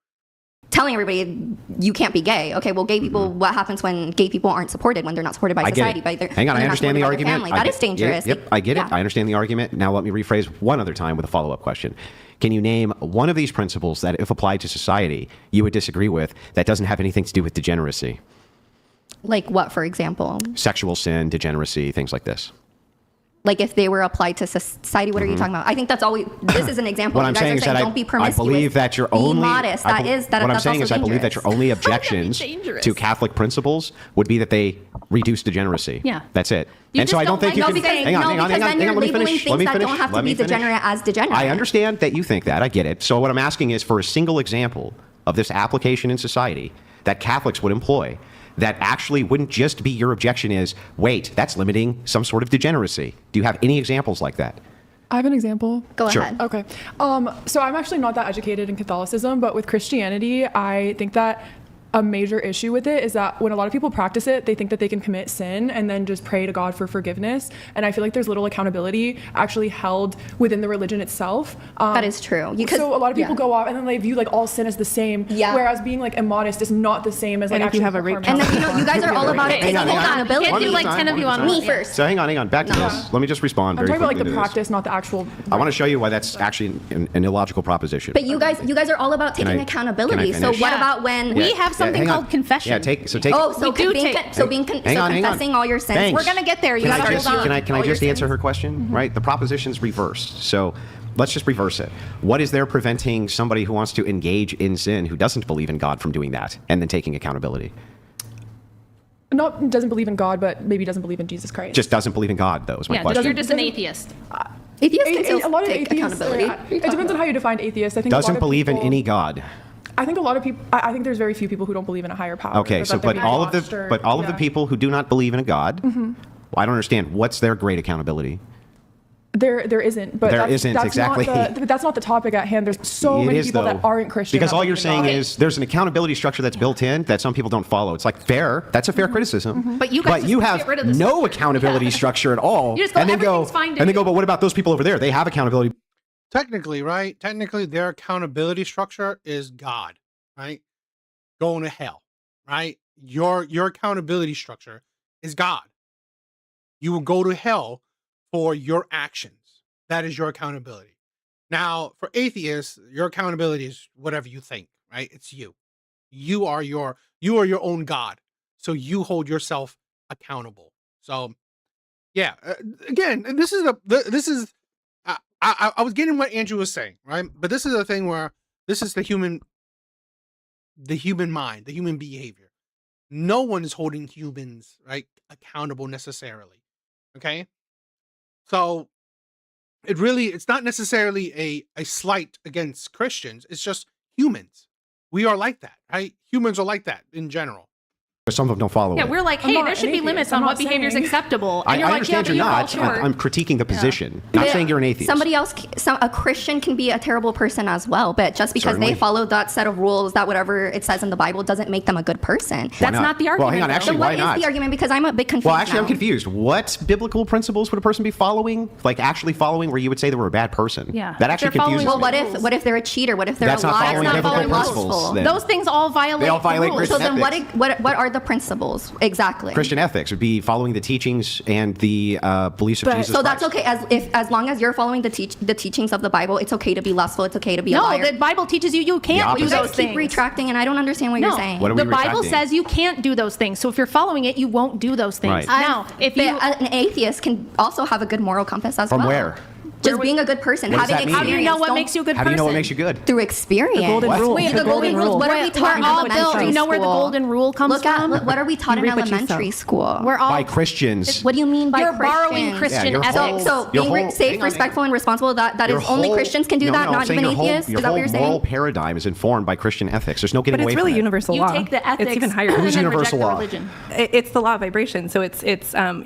Telling everybody you can't be gay. Okay, well, gay people. What happens when gay people aren't supported? When they're not supported by society? Hang on, I understand the argument. That is dangerous. Yep, I get it. I understand the argument. Now let me rephrase one other time with a follow-up question. Can you name one of these principles that, if applied to society, you would disagree with that doesn't have anything to do with degeneracy? Like what, for example? Sexual sin, degeneracy, things like this. Like if they were applied to society, what are you talking about? I think that's all this is an example. What I'm saying is that don't be promiscuous. I believe that you're only. Be modest. What I'm saying is I believe that your only objections to Catholic principles would be that they reduce degeneracy. Yeah. That's it. You And so just I don't don't think you like can. those things. Hang on, No, hang on, because hang on, then hang on. you're Let me labeling finish. things Let me that finish. don't have to Let me be finish. degenerate as degenerate. I understand that you think that. I get it. So what I'm asking is for a single example of this application in society that Catholics would employ that actually wouldn't just be your objection is, wait, that's limiting some sort of degeneracy. Do you have any examples like that? I have an example. Go Sure. ahead. Okay. So I'm actually not that educated in Catholicism, but with Christianity, I think that a major issue with it is that when a lot of people practice it, they think that they can commit sin and then just pray to God for forgiveness. And I feel like there's little accountability actually held within the religion itself. That is true. So a lot of people go off and then they view like all sin as the same. Yeah. Whereas being like immodest is not the same as like And if you actually have a rape harming And then you guys are all about it taking Hang on. accountability. Can't do like 10 of you on Me one. first. So hang on. Back to this. Let me just respond I'm very talking about like quickly the to this. practice, not the actual. I want to show you why that's actually an illogical proposition. But you guys are all about Can taking I accountability. So finish? what Yeah. about when We have something hang on. called confession. Yeah, take. Oh, so We do being take- Hang on. confessing all your sins. Thanks. We're gonna get there. You Can I gotta just, hold on. can I All just your answer sins. her question? Right, the proposition's reversed. So let's just reverse it. What is there preventing somebody who wants to engage in sin, who doesn't believe in God, from doing that and then taking accountability? Not doesn't believe in God, but maybe doesn't believe in Jesus Christ. Just doesn't believe in God, though, is my Yeah, question. you're just an atheist. Atheists can A still lot of take atheists, accountability. it depends on how you define atheist. I think a lot Doesn't of believe in people- any God. I think a lot of people. I think there's very few people who don't believe in a higher power. Okay, so they're but being all of watched the or- but all of the yeah. people who do not believe in a God, well, I don't understand. What's their great accountability? There isn't. But There that's, isn't, that's exactly. That's not the topic at hand. There's so It many is, people though. that aren't Christian. Because that all you're believe in saying God. is there's an accountability structure that's built in that some people don't follow. It's like fair. That's a fair criticism. But you guys just you get have rid of the no structure. accountability Yeah. structure at all. You just go, and then "Everything's fine, and then dude." go, but what about those people over there? They have accountability. Technically, right? Technically, their accountability structure is God, right? Going to hell, right? Your accountability structure is God. You will go to hell for your actions. That is your accountability. Now, for atheists, your accountability is whatever you think, right? It's you. You are your own God. So you hold yourself accountable. So, yeah. Again, this is I was getting what Andrew was saying, right? But this is the thing where this is the human mind, the human behavior. No one is holding humans, right, accountable necessarily. Okay? So it's not necessarily a slight against Christians. It's just humans. We are like that, right? Humans are like that in general. Some of them don't follow Yeah, it. we're like, I'm hey, not there an should be atheist. limits I'm on not what behavior is saying- acceptable. And I you're like, yeah, understand but you're you fall not. short. I'm critiquing the position. Not But saying you're an atheist. Somebody else, a Christian can be a terrible person as well. But just because Certainly. they follow that set of rules, that whatever it says in the Bible, doesn't make them a good person. That's not the argument. Well, hang on. though. Actually, So why what is not? the argument? Because I'm a bit confused. Well, actually, I'm now. confused. What biblical principles would a person be following? Like actually following where you would say they were a bad person? Yeah. That actually They're following confuses Well, me. what if they're a cheater? What if they're That's a not liar? following Not biblical following principles, lustful? then. Those things all violate They all violate the rules. So Christian then, ethics. what are the principles exactly? Christian ethics would be following the teachings and the beliefs of Jesus So that's Christ. okay as long as you're following the teachings of the Bible. It's okay to be lustful. It's okay to be a No, liar. the Bible teaches you can't The do you those guys keep things. retracting, and I don't understand what No, you're saying. What are we the Bible retracting? says you can't do those things. So if you're following it, you won't do those things. Right. Now, if But you an atheist can also have a good moral compass as From well. where? Just being a good person, What does having that mean? how do you experience. know what Don't- makes you a good How do person? you know what makes you good? through experience? golden What? rule. Wait, the golden rules. What are we taught in all elementary do you know where the school? golden rule comes Look at from? what are we taught You in reap what you elementary sow. school? We're all By Christians. What do you mean by You're Christians? borrowing Christian your ethics. whole- So your being whole- safe, hang on, respectful, and responsible, that Your is only whole- Christians can do no, that, no, not I'm saying even your whole- atheists? Your Is that what whole you're moral saying? paradigm is informed by Christian ethics. There's no getting But away it's really from it. universal You law. take the ethics It's even higher. and Who's then universal reject law? the religion. It's the law of vibration. So it's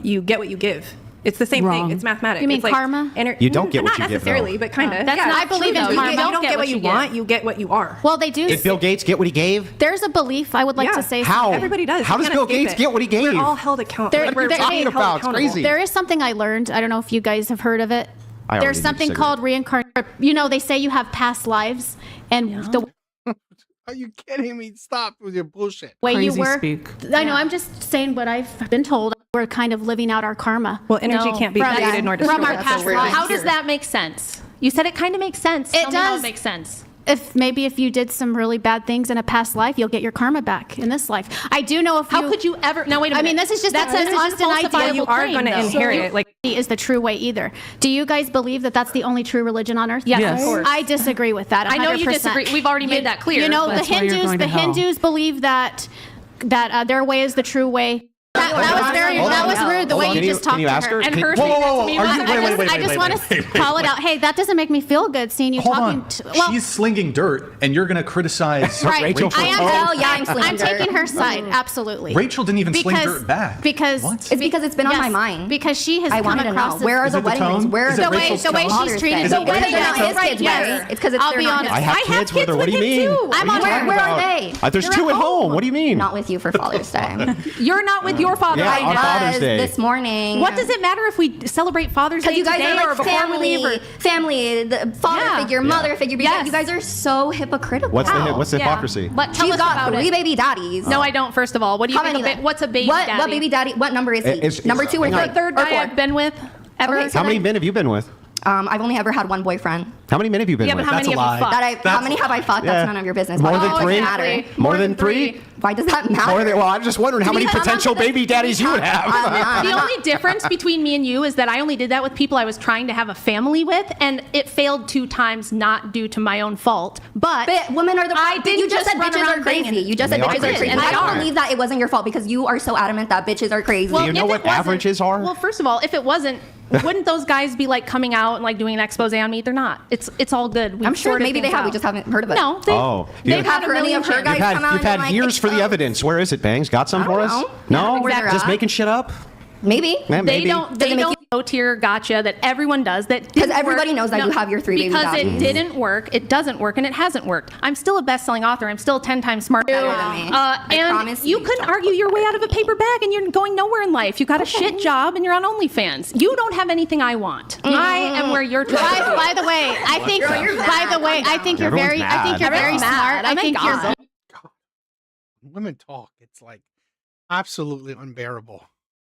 you get what you give. It's the same Wrong. thing. It's mathematics. You mean It's like karma? You don't get what not you give, necessarily, though. but kind of. That's not I believe true, in though. karma. You don't get what you want. You get what you are. well, they do. Did Bill Gates get what he gave? There's a belief I would like Yeah. to say. How? Everybody does. How You does can't Bill escape Gates it. get what he gave? We're all held accountable. There- Like, we're there- all talking held about? It's accountable. crazy. There is something I learned. I don't know if you guys have heard of it. I already There's need a something cigarette. called reincarnation. You know, they say you have past lives, and the Are you kidding me? Stop with your bullshit. way you Crazy were. speak. I know. I'm just saying what I've been told. We're kind of living out our karma. Well, energy No, can't be from- created nor from destroyed. our That's past what we're lives. How here. does that make sense? You said it kind of makes sense. It Tell me how does. it makes sense. If you did some really bad things in a past life, you'll get your karma back in this life. I do know if How could you ever? Now wait a I minute. mean, this is just that's this is just an idea. unfalsifiable You are claim, going to though. inherit. Like is the true way either. Do you guys believe that that's the only true religion on earth? Yes, of course. I disagree with that. 100%. I know you disagree. We've already made that clear, You know, but- the That's why you're Hindus, going to hell. Hindus believe that their way is the true way. That was very Hold that on. was rude the way Can you just talked Can you to ask her? And Can- her Whoa, saying whoa, that to whoa, me are was- you- I just want to call it out. Hey, that doesn't make me feel good seeing you Hold talking on. to. Well, She's slinging dirt, and you're going to criticize right. Rachel I am. Oh, yeah, I'm slinging I'm dirt. taking her side. Absolutely. Rachel didn't even sling dirt back. Because What? It's because it's been on yes, my mind. Because she has I come wanted to across know. as- Where are Is the it the wedding rings? tone? Where Is are it the way Rachel's the way tone? she's Father's treated Day? Is the it wedding Rachel's not tone? his right, kids' yes. wedding. It's because it's I'll they're be not honest. his I have I have kids with her. kids What do you with him, mean? too. I'm on Where her. are they? There's two at home. What do you mean? Not with you for Father's Day. You're not with your father Yeah, right on now. Father's Day. This morning. What does it matter if we celebrate Father's Day Because you guys today are or like before we leave? family, the father Yeah. figure, mother figure. Because Yes. You guys are so hypocritical. What's How? the Yeah. hypocrisy? But tell She's us got about 3 it. baby daddies. No, I don't. First of all, what do you How think? many? What's a baby what, daddy? What baby daddy? What number is he? Is- number 2 or hang on. 3? The third or guy 4? I've been with ever. Okay, so How many then- men have you been with? I've only ever had one boyfriend. How many men have you been Yeah, but with? how That's many a have you lie. fucked? How many have I fucked? Yeah. That's none of your business. More Why than does it three? matter? More than three? Why does that matter? More than, well, I'm just wondering how many Because I'm not potential gonna- baby daddies you would have. The only difference between me and you is that I only did that with people I was trying to have a family with, and it failed 2 times, not due to my own fault. But Women are the. I didn't You just just said run bitches around are crazy. banging. You just said They are bitches are crazy. crazy. And I they don't are. believe that it wasn't your fault because you are so adamant that bitches are crazy. Do you know if what it wasn't- averages are? Well, first of all, if it wasn't wouldn't those guys be like coming out and like doing an expose on me? They're not. It's all good. We've I'm sure sorted maybe they things have. We out. just haven't heard of it. No, they've had a heard any million of her chances. guys come out You've and had like, years for the expose. evidence. Where is it, Bangs? Got some for us? know. No? Yeah, where they're Just at. making shit up? Maybe. Yeah, maybe. They don't low tier gotcha that everyone does that Because everybody knows that you have your 3 baby because daddies. it didn't work, it doesn't work, and it hasn't worked. I'm still a best-selling author. I'm still 10 times smarter Better than me. I and promise you you. couldn't argue your way out of a paper bag, and you're going nowhere in life. You got a shit job, and you're on OnlyFans. You don't have anything I want. I am where you're trying to By the way, I think. Girl, you're By the mad. way, I think you're Everyone's very. I think mad. you're very Everyone's smart. mad. I Oh my think you're. God. Women talk. It's like absolutely unbearable.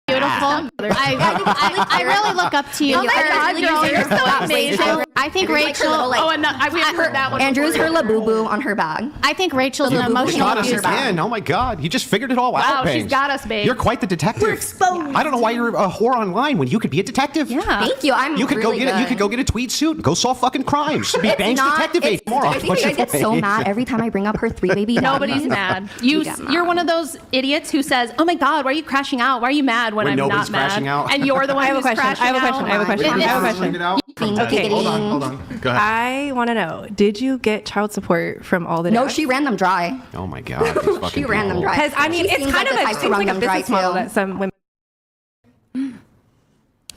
Beautiful. I really look up to you. Oh my God, girl, you're so amazing. I think Andrew's like her Rachel. little, like- Oh, and we haven't heard that one. Andrew's her labubu on her bag. I think Rachel's an Look, emotional Got us abuser. again. Oh my God. You just figured it all out, Wow, she's Bangs. got us, babe. You're quite the detective. We're exposed. I don't know why you're a whore online when you could be a detective. Yeah. Thank you. I'm You could really go get good. You could go get a tweed suit and go solve fucking crimes. Be Bangs detective it's, tomorrow. I think you guys get so mad every time I bring up her 3 baby daddies. Nobody's mad. You get You're mad. one of those idiots who says, "Oh my God, why are you crashing out? Why are you mad when When I'm nobody's not mad?" crashing out. And you're the one I have a who's question. crashing I have a out. question. I have a question. I have a question. Okay, Hold on. Go ahead. I want to know, did you get child support from all the No, dads? she ran them dry. Oh my God. these fucking She ran them people. dry. Because, I mean, She it's seems kind like of the a, type it to seems run like a them dry, business model too. that some women...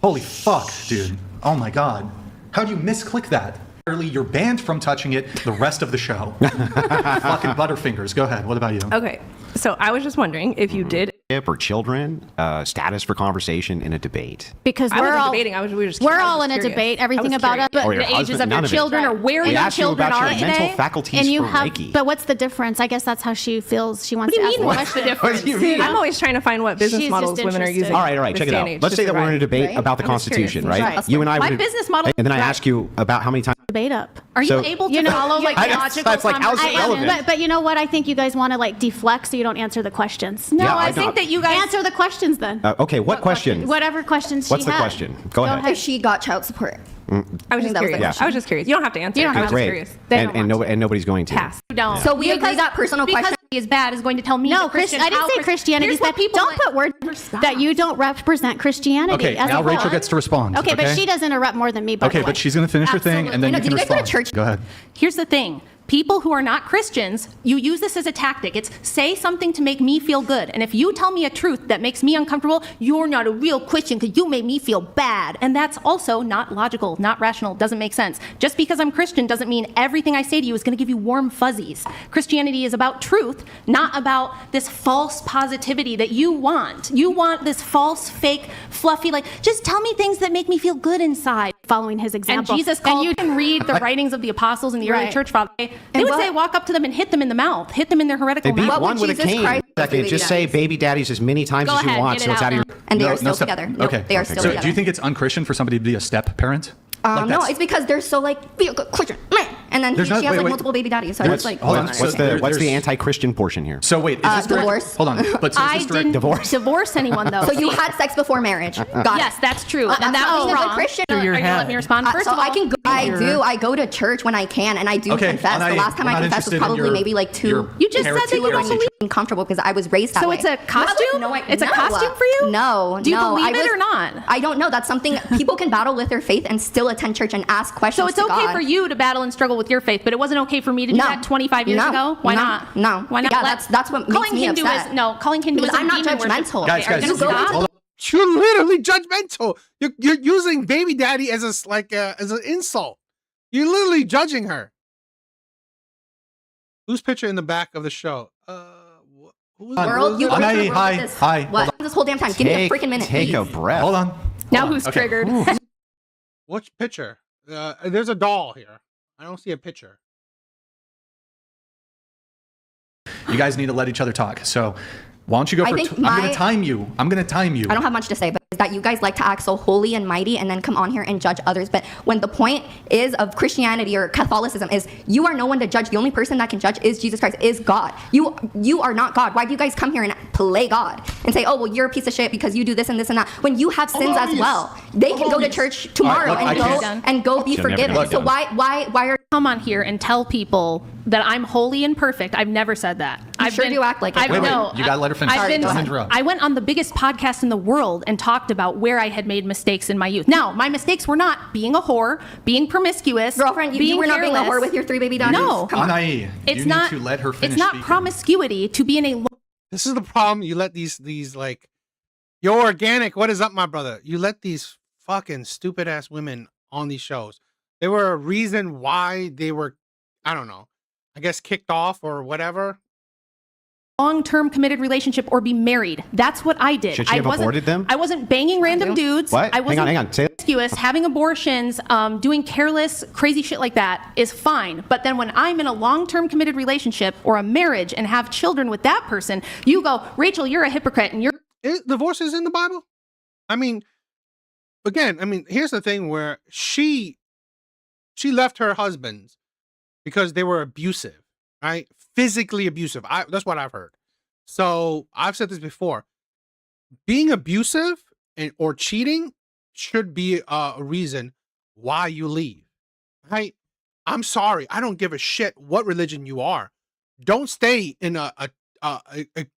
Holy fuck, dude. Oh my God. How do you misclick that? Literally, you're banned from touching it the rest of the show. Fucking Butterfingers. Go ahead. What about you? Okay, so I was just wondering if you did... Or children, status for conversation in a debate. Because I we're wasn't all debating. We were just we're curious. all I was in a curious. debate. I Everything was about curious. it. Or your The ages husband, of none your of it. children or where We your asked you children about are your mental today. faculties And you for have, Reiki. but what's the difference? I guess that's how she feels. She wants What do to you ask mean? the What's the question. difference? What do you mean? I'm always trying to find what business She's models just women are interested. using. All right, check this it day out. and age Let's to say that we're in a survive. debate Right? about the I'm just curious. Constitution, right? Right. You and I My would, business model- and then I ask you about how many times. Debate up. Are you So- able to You know, follow like I- logical that's like, how's it conversations? relevant? But you know what? I think you guys want to like deflect so you don't answer the questions. No, Yeah, I I think don't- that you guys Answer the questions then. Okay, what question? Whatever questions What's she the had. question? Go ahead. If she got child support. I was think just that was the curious. question. I was just curious. You don't have to answer. You don't I have was to. just Great. curious. They don't want And nobody's going to. Pass. You don't. So we agree that personal because question. is bad is going to tell me No, that Christian, I didn't how say Christianity is Here's what bad. people Don't put words that you don't represent Christianity. Okay, as now a Rachel whole. gets to respond. Okay, but she does interrupt more than me. By Okay, the way. but she's going to finish her thing, and then Absolutely. you can Do you guys go to respond. church? Go ahead. Here's the thing. People who are not Christians, you use this as a tactic. It's say something to make me feel good. And if you tell me a truth that makes me uncomfortable, you're not a real Christian because you made me feel bad. And that's also not logical, not rational, doesn't make sense. Just because I'm Christian doesn't mean everything I say to you is going to give you warm fuzzies. Christianity is about truth, not about this false positivity that you want. You want this false, fake, fluffy, like, just tell me things that make me feel good inside. following his And example. Jesus called, you can read the writings of the apostles and the early Right. church fathers. They would what- say, walk up to them and hit them in the mouth, hit them in their heretical They beat mouth. What one would with a Jesus cane. Christ do Second, to just baby say daddies? baby daddies as many times Go as you ahead, want, get so it it's out out of your. now. And they are still step- together. Nope, Okay. they are still So together. do you think it's unchristian for somebody to be a step parent? Like No, that's- it's because they're so like, be a good Christian. Meh. And then There's she not- has wait, like wait. multiple baby daddies. So Hold it's like, on. What's So the there's- anti-Christian portion here? So wait, is this direct? divorce. Hold on. But so is I this direct? didn't Divorce? divorce anyone, though. so you had sex before marriage. Got Yes, it. that's true. That's and that not was being a good wrong. Christian. Are you going to let me respond? First so of all, I can go, I go to church when I can, and I do Okay, confess. I'm The not- last time I'm I not confessed was interested in probably your- maybe like two. your You just said that heresy you don't heresy believe- Uncomfortable because I was raised that So way. it's a costume? It's a no. costume for you? No. Do you no, believe I it was- or not? I don't know. That's something people can battle with their faith and still attend church and ask questions. So it's to okay God. for you to battle and struggle with your faith, but it wasn't okay for me to do that 25 years No. ago? Why No. not? No. Why not? Yeah, that's what makes calling me Hinduism, upset. No, calling Hinduism Because I'm not demon worship. judgmental. Guys, Okay, are you guys, gonna stop? hold on. You're literally judgmental. You're using baby daddy as as an insult. You're literally judging her. Whose picture in the back of the show? Who is World, you Hi, picture the world hi, with this. hi, hold What? This whole damn time. Give me a freaking minute, Take please. a breath. Hold on. Now Hold on. who's Okay. triggered? Which picture? There's a doll here. I don't see a picture. You guys need to let each other talk. So why don't you go I for think I'm going my- to time you. I'm going to time you. I don't have much to say, but is that you guys like to act so holy and mighty and then come on here and judge others. But when the point is of Christianity or Catholicism is you are no one to judge. The only person that can judge is Jesus Christ, is God. You are not God. Why do you guys come here and play God and say, oh, well, you're a piece of shit because you do this and this and that, when you have sins as well? They can go to church tomorrow All right, look, I and go be You're never forgiven. gonna So get done. why are Come on here and tell people that I'm holy and perfect. I've never said that. sure do act like it. Wait, no, you gotta let her finish. I've been, Don't interrupt. I went on the biggest podcast in the world and talked about where I had made mistakes in my youth. Now, my mistakes were not being a whore, being promiscuous, Girlfriend, you being were not being a careless. whore with your 3 baby daughters. No. Come on. Anai, It's you not. need to let her finish It's not speaking. promiscuity to be in a. This is the problem. You let these like, you're organic. What is up, my brother? You let these fucking stupid ass women on these shows. They were a reason why they were, I don't know, I guess kicked off or whatever. Long-term committed relationship or be married. That's what I did. Should she have aborted them? I wasn't banging random dudes. What? I wasn't Hang on. Say that. promiscuous. Having abortions, doing careless, crazy shit like that is fine. But then when I'm in a long-term committed relationship or a marriage and have children with that person, you go, Rachel, you're a hypocrite and you're. Divorce is in the Bible. I mean, again, here's the thing where she left her husbands because they were abusive, right? Physically abusive. That's what I've heard. So I've said this before. Being abusive or cheating should be a reason why you leave, right? I'm sorry. I don't give a shit what religion you are. Don't stay in a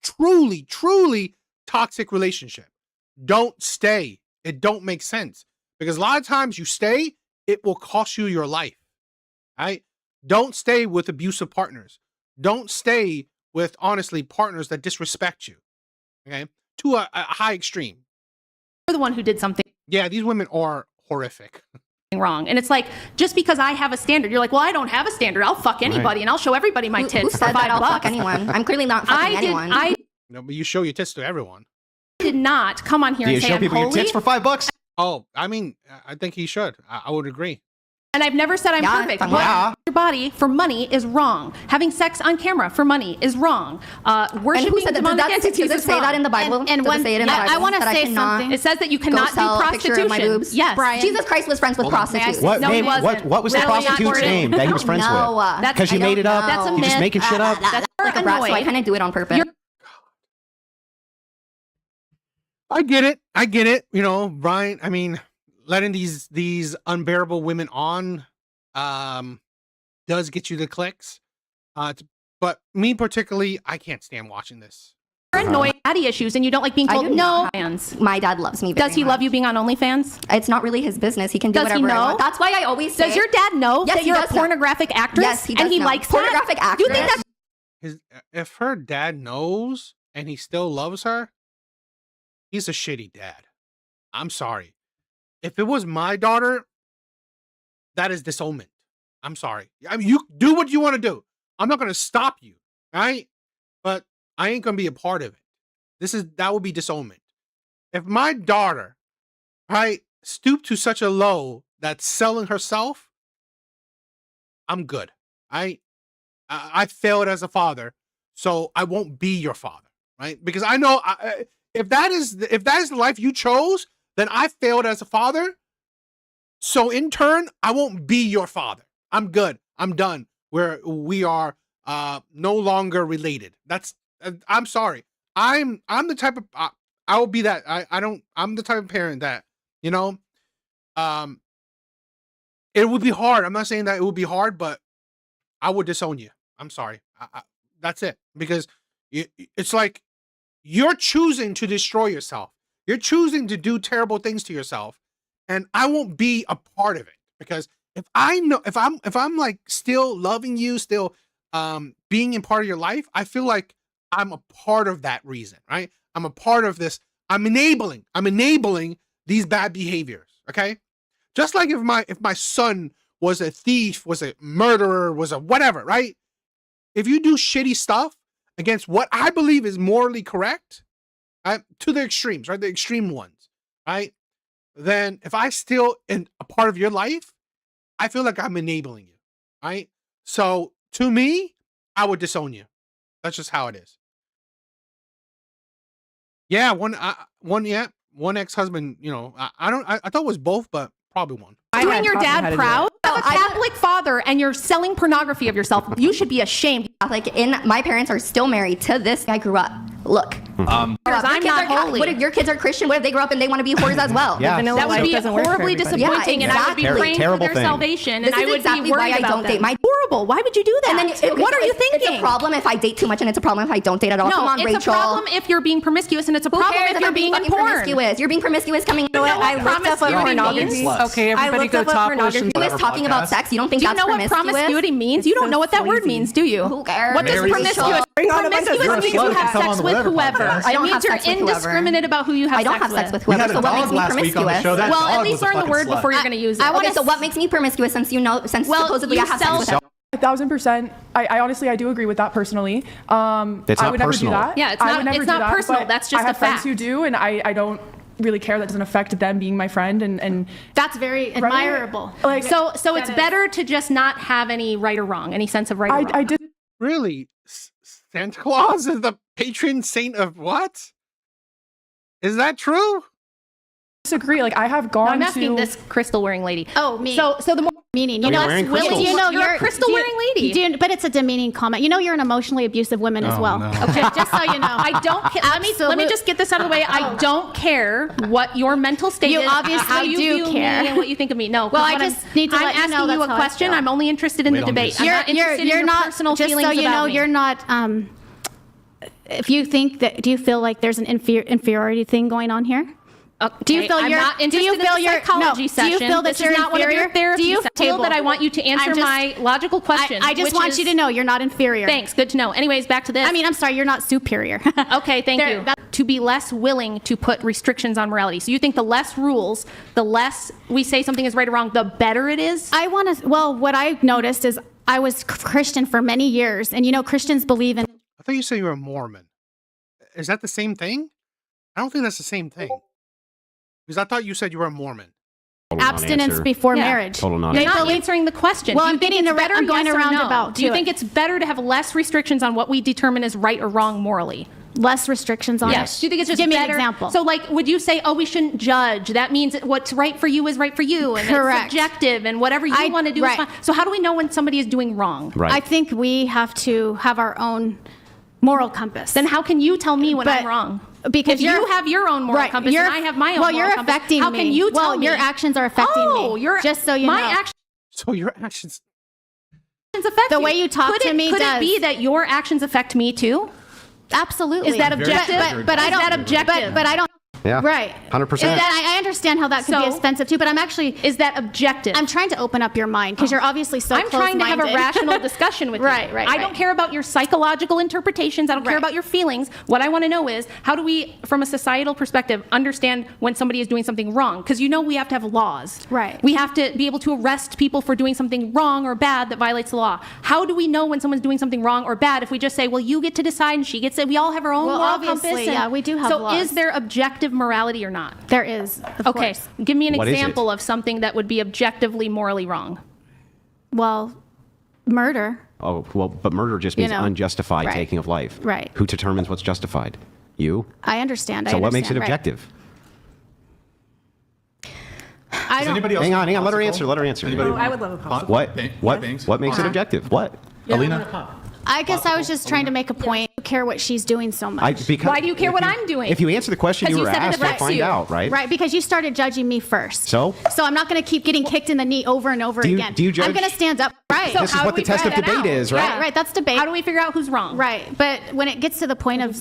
truly, truly toxic relationship. Don't stay. It don't make sense. Because a lot of times you stay, it will cost you your life, right? Don't stay with abusive partners. Don't stay with, honestly, partners that disrespect you, okay? To a high extreme. the one who did something Yeah, these women are horrific. wrong. And it's like, just because I have a standard, you're like, well, I don't have a standard. I'll fuck anybody and I'll show everybody my tits Who for said that I'll $5. fuck anyone? I'm clearly not fucking anyone. I No, but you show your tits to everyone. did not come on here Do you and say show I'm people your holy. tits for $5? Oh, I think he should. I would agree. And I've never said I'm Yeah, perfect. fine. What Yeah. your body for money is wrong. Having sex on camera for money is wrong. and Worshiping who said that? demonic Does entities it is say wrong. that in the Bible? And Does one- it say it in the yeah, Bible? I wanna that I say cannot something. It says that you go cannot do sell a picture of my prostitution. boobs? Yes. Brian. Jesus Christ was friends with Hold on. prostitutes. What, No, he name, wasn't. what was the Really not prostitute's Gordon. name that he was friends No, with? that's- Because you I made it don't up? That's a You're just myth. making shit up? That's like a brat, so I annoyed. kind of do it on purpose. You're- I get it. You know, Brian, letting these unbearable women on does get you the clicks. But me particularly, I can't stand watching this. You're annoyed at daddy issues and you don't like being I told do no. not. Fans. My dad loves me very Does he love much. you being on OnlyFans? It's not really his business. He can do Does he whatever I know? want. That's why I always say. Does your dad know Yes, that he you're a does know. pornographic actress? Yes, he does and he know. likes Pornographic that? Do you think actress? that's If her dad knows and he still loves her, he's a shitty dad. I'm sorry. If it was my daughter, that is disownment. I'm sorry. You do what you want to do. I'm not going to stop you, right? But I ain't going to be a part of it. That would be disownment. If my daughter, right, stooped to such a low that's selling herself, I'm good. I failed as a father, so I won't be your father, right? Because I know if that is the life you chose, then I failed as a father. So in turn, I won't be your father. I'm good. I'm done. We are no longer related. I'm sorry. I'm the type of I will be that. I'm the type of parent that, it would be hard. I'm not saying that it would be hard, but I would disown you. I'm sorry. That's it. Because it's like you're choosing to destroy yourself. You're choosing to do terrible things to yourself, and I won't be a part of it. Because if I'm like still loving you, still being in part of your life, I feel like I'm a part of that reason, right? I'm a part of this. I'm enabling these bad behaviors. Okay, just like if my son was a thief, was a murderer, was a whatever, right? If you do shitty stuff against what I believe is morally correct, right, to the extremes, right, the extreme ones, right, then if I still in a part of your life, I feel like I'm enabling you, right? So to me, I would disown you. That's just how it is. Yeah, one ex-husband. I thought it was both, but probably one. doing your taught me how dad to do proud? it. You have a Catholic father and you're selling pornography of yourself. You should be ashamed. Like, my parents are still married to this. I grew up. Look. I'm not holy. What if your kids are Christian? What if they grow up and they want to be whores as well? Yeah. Vanilla That would life be doesn't work for horribly everybody. disappointing, Yeah, and I would be exactly. praying for Terrible their thing. salvation, This and I is would exactly be worried why I about don't them. date my Horrible horrible. Why would you do that? And then what are you thinking? It's a problem if I date too much, and it's a problem if I don't date at all. No, Come on, it's Rachel. a problem if you're being promiscuous, and it's a Who problem cares if you're I'm being in fucking porn. promiscuous? You're being promiscuous coming. You know what? I looked up what pornography. Okay, I everybody looked go up what topless pornography and- Promiscuous talking about sex. You don't think Do you that's know what promiscuous? promiscuity means? You don't know what that word means, do you? Who cares? What does Mary's promiscuous? Bring on a bunch of Promiscuous means you slut. have Come sex on with whatever whoever. podcast. I don't It have means you're sex with whoever. indiscriminate about who you have I don't sex have sex with We whoever. had So a what makes dog me last week on the promiscuous? show. That Well, at dog least was a learn the fucking word slut. before you're going to use it. Okay, so what makes me promiscuous since Well, supposedly you I have sex sell with them? 1,000%. I honestly, I do agree with that personally. It's I not would never personal. do that. Yeah, it's I not- would never it's do not that, personal. but That's just I have a friends fact. who do, and I don't really care. That doesn't affect them being my friend. And That's very admirable. like, So it's better to just not have any right or wrong, any sense of right or wrong. I did. Really? Santa Claus is the patron saint of what? Is that true? Disagree. Like I have gone No, I'm asking to this crystal wearing lady. Oh, me. So the more Meaning, Are you you know, wearing willing. crystals? You know, You're a crystal wearing lady. But it's a demeaning comment. You know, you're an emotionally abusive woman as Oh, well. no. Okay, just so you know. I don't care. Let me just get this out of the way. I don't care what your mental state You is. obviously how you do view care. me and what you think of me. No. 'cause Well, I what just need to I'm let you know asking you that's a how I question. feel. I'm only interested in the Wait on debate. this. I'm not interested in your personal just feelings so you about know, me. you're not. If you think that, do you feel like there's an inferiority thing going on here? Do you feel I'm you're? not Do interested you in feel the you're? psychology No. session. Do you feel that This you're is not one of your inferior? therapy Do you feel that I want you to answer my logical question? I just want you to know you're not inferior. Thanks. Good to know. Anyways, back to this. I mean, I'm sorry, you're not superior. Okay, thank you. To be less willing to put restrictions on morality. So you think the less rules, the less we say something is right or wrong, the better it is? I want to. Well, what I noticed is I was Christian for many years, and you know, Christians believe in. I thought you said you were a Mormon. Is that the same thing? I don't think that's the same thing. Because I thought you said you were a Mormon. Total Abstinence non-answer. before Yeah. marriage. Total You're non-answer. not answering the question. Well, Do you I'm think getting it's the. better, I'm going yes or around no? about. Do you to think it. it's better to have less restrictions on what we determine is right or wrong morally? less restrictions on Yes. it? Do you think it's just Give me better? an example. So, like, would you say, oh, we shouldn't judge? That means what's right for you is right for you, and Correct. it's subjective, and whatever you want to do right. is fine. So, how do we know when somebody is doing wrong? Right. I think we have to have our own moral compass. Then how can you tell me when But- I'm wrong? Because if you have your own moral compass and I have my own well, moral you're compass, affecting how me. can you tell well, me? your actions are affecting Oh, me. your just so you my know. actions So your actions. affect The you. way you talk Could to it, me could does. it be that your actions affect me too? Absolutely. Is that objective? But I Is don't. that objective? But I don't. Yeah. Right. 100%. Is that, I understand how that could be So- offensive too, but I'm actually. Is that objective? I'm trying to open up your mind because you're obviously so I'm trying to have a closed-minded. rational discussion with you. Right, right, I right. don't care about your psychological interpretations. I don't care Right. about your feelings. What I want to know is how do we, from a societal perspective, understand when somebody is doing something wrong? Because we have to have laws. Right. We have to be able to arrest people for doing something wrong or bad that violates the law. How do we know when someone's doing something wrong or bad if we just say, well, you get to decide and she gets to, we all have our own Well, moral obviously, compass? yeah, we do have so laws. is there objective morality or not? There is. Of Okay, course. give me an What is it? example of something that would be objectively morally wrong. Well, murder. Oh, well, but murder just means know, unjustified right. taking of life. Right. Who determines what's justified? You? I understand. So what makes it right. objective? I Does don't. anybody else Hang want on. Let her popsicle? answer. Let her answer. Anybody Oh, I want would love a popsicle. What? What bangs? What makes it Uh-huh. objective? What? Alina? I guess I was just trying to make a point. I don't care what she's doing so much. Because Why do you care if what I'm doing? If you answer the question 'Cause you you were said it asked, we'll affects find you. out, right? Right, because you started judging me first. So? So I'm not going to keep getting kicked in the knee over and over Do you- again. do you judge- I'm going to stand up. Right. This is how what do the we test of figure that debate out? is, right? Right, that's debate. How do we figure out who's wrong? Right, but when it gets to the point of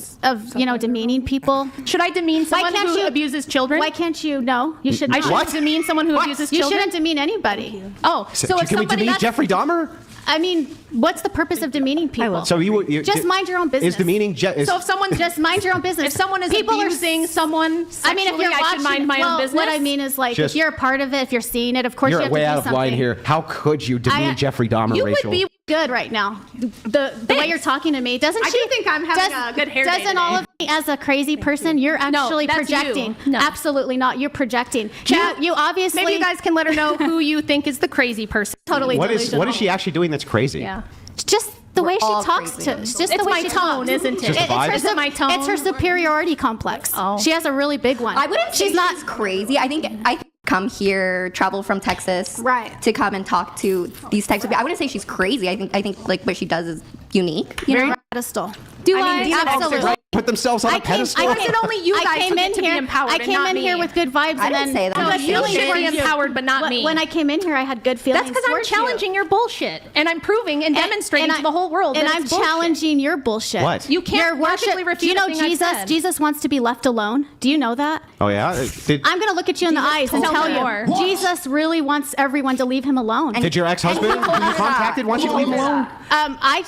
demeaning people, Should I demean someone can't who you- abuses children? why can't you? No, you should. I not. shouldn't demean someone who abuses You children? shouldn't demean anybody. Oh, so if Can we somebody demean Jeffrey Dahmer? I mean, what's the purpose of demeaning people? So you just mind your own business. Is demeaning so if someone Just mind your own business. if someone is People are abusing someone I mean, if sexually, you're I watching, should mind my well, own business. what I mean is, like, Just- if you're a part of it, if you're seeing it, of course you You're have way to do out of something. line here. How could you demean Jeffrey Dahmer, You Rachel? would be good right now. The way you're talking to me, doesn't I she? do think I'm having a good hair day Doesn't all today. of me as a crazy person? You're actually that's you. projecting. No. Absolutely not. You're projecting. Chat, you obviously. Maybe you guys can let her know who you think is the crazy person. totally What delusional. is she actually doing that's crazy? Yeah. Just the way she all talks crazy. to. Just It's the way my she tone, talks. isn't it? Just the vibe? Is it my tone? It's her superiority complex. Oh. She has a really big one. I wouldn't say She's not. she's crazy. I think I come here, travel from Texas, Right. to come and talk to these types of people. I wouldn't say she's crazy. I think like what she does is unique. You Very know? pedestal. Do I I? mean, do you know- Absolutely. put themselves on a pedestal. I said only you guys came get in to be here. empowered I and came not in me. here with good vibes, I and didn't then say that. good You feelings should be towards you. empowered, but not me. When I came in here, I had good feelings. That's because I'm towards you. challenging your bullshit, and I'm proving and demonstrating to the whole world and that I'm it's bullshit. challenging your bullshit. What? You can't Your worship. logically refute Do you know a thing I Jesus? said. Jesus wants to be left alone. Do you know that? Oh yeah. I'm going to look at you in the eyes and told tell me you, more. Jesus really wants everyone to leave him alone. Did your ex-husband who you contacted want you to leave him alone?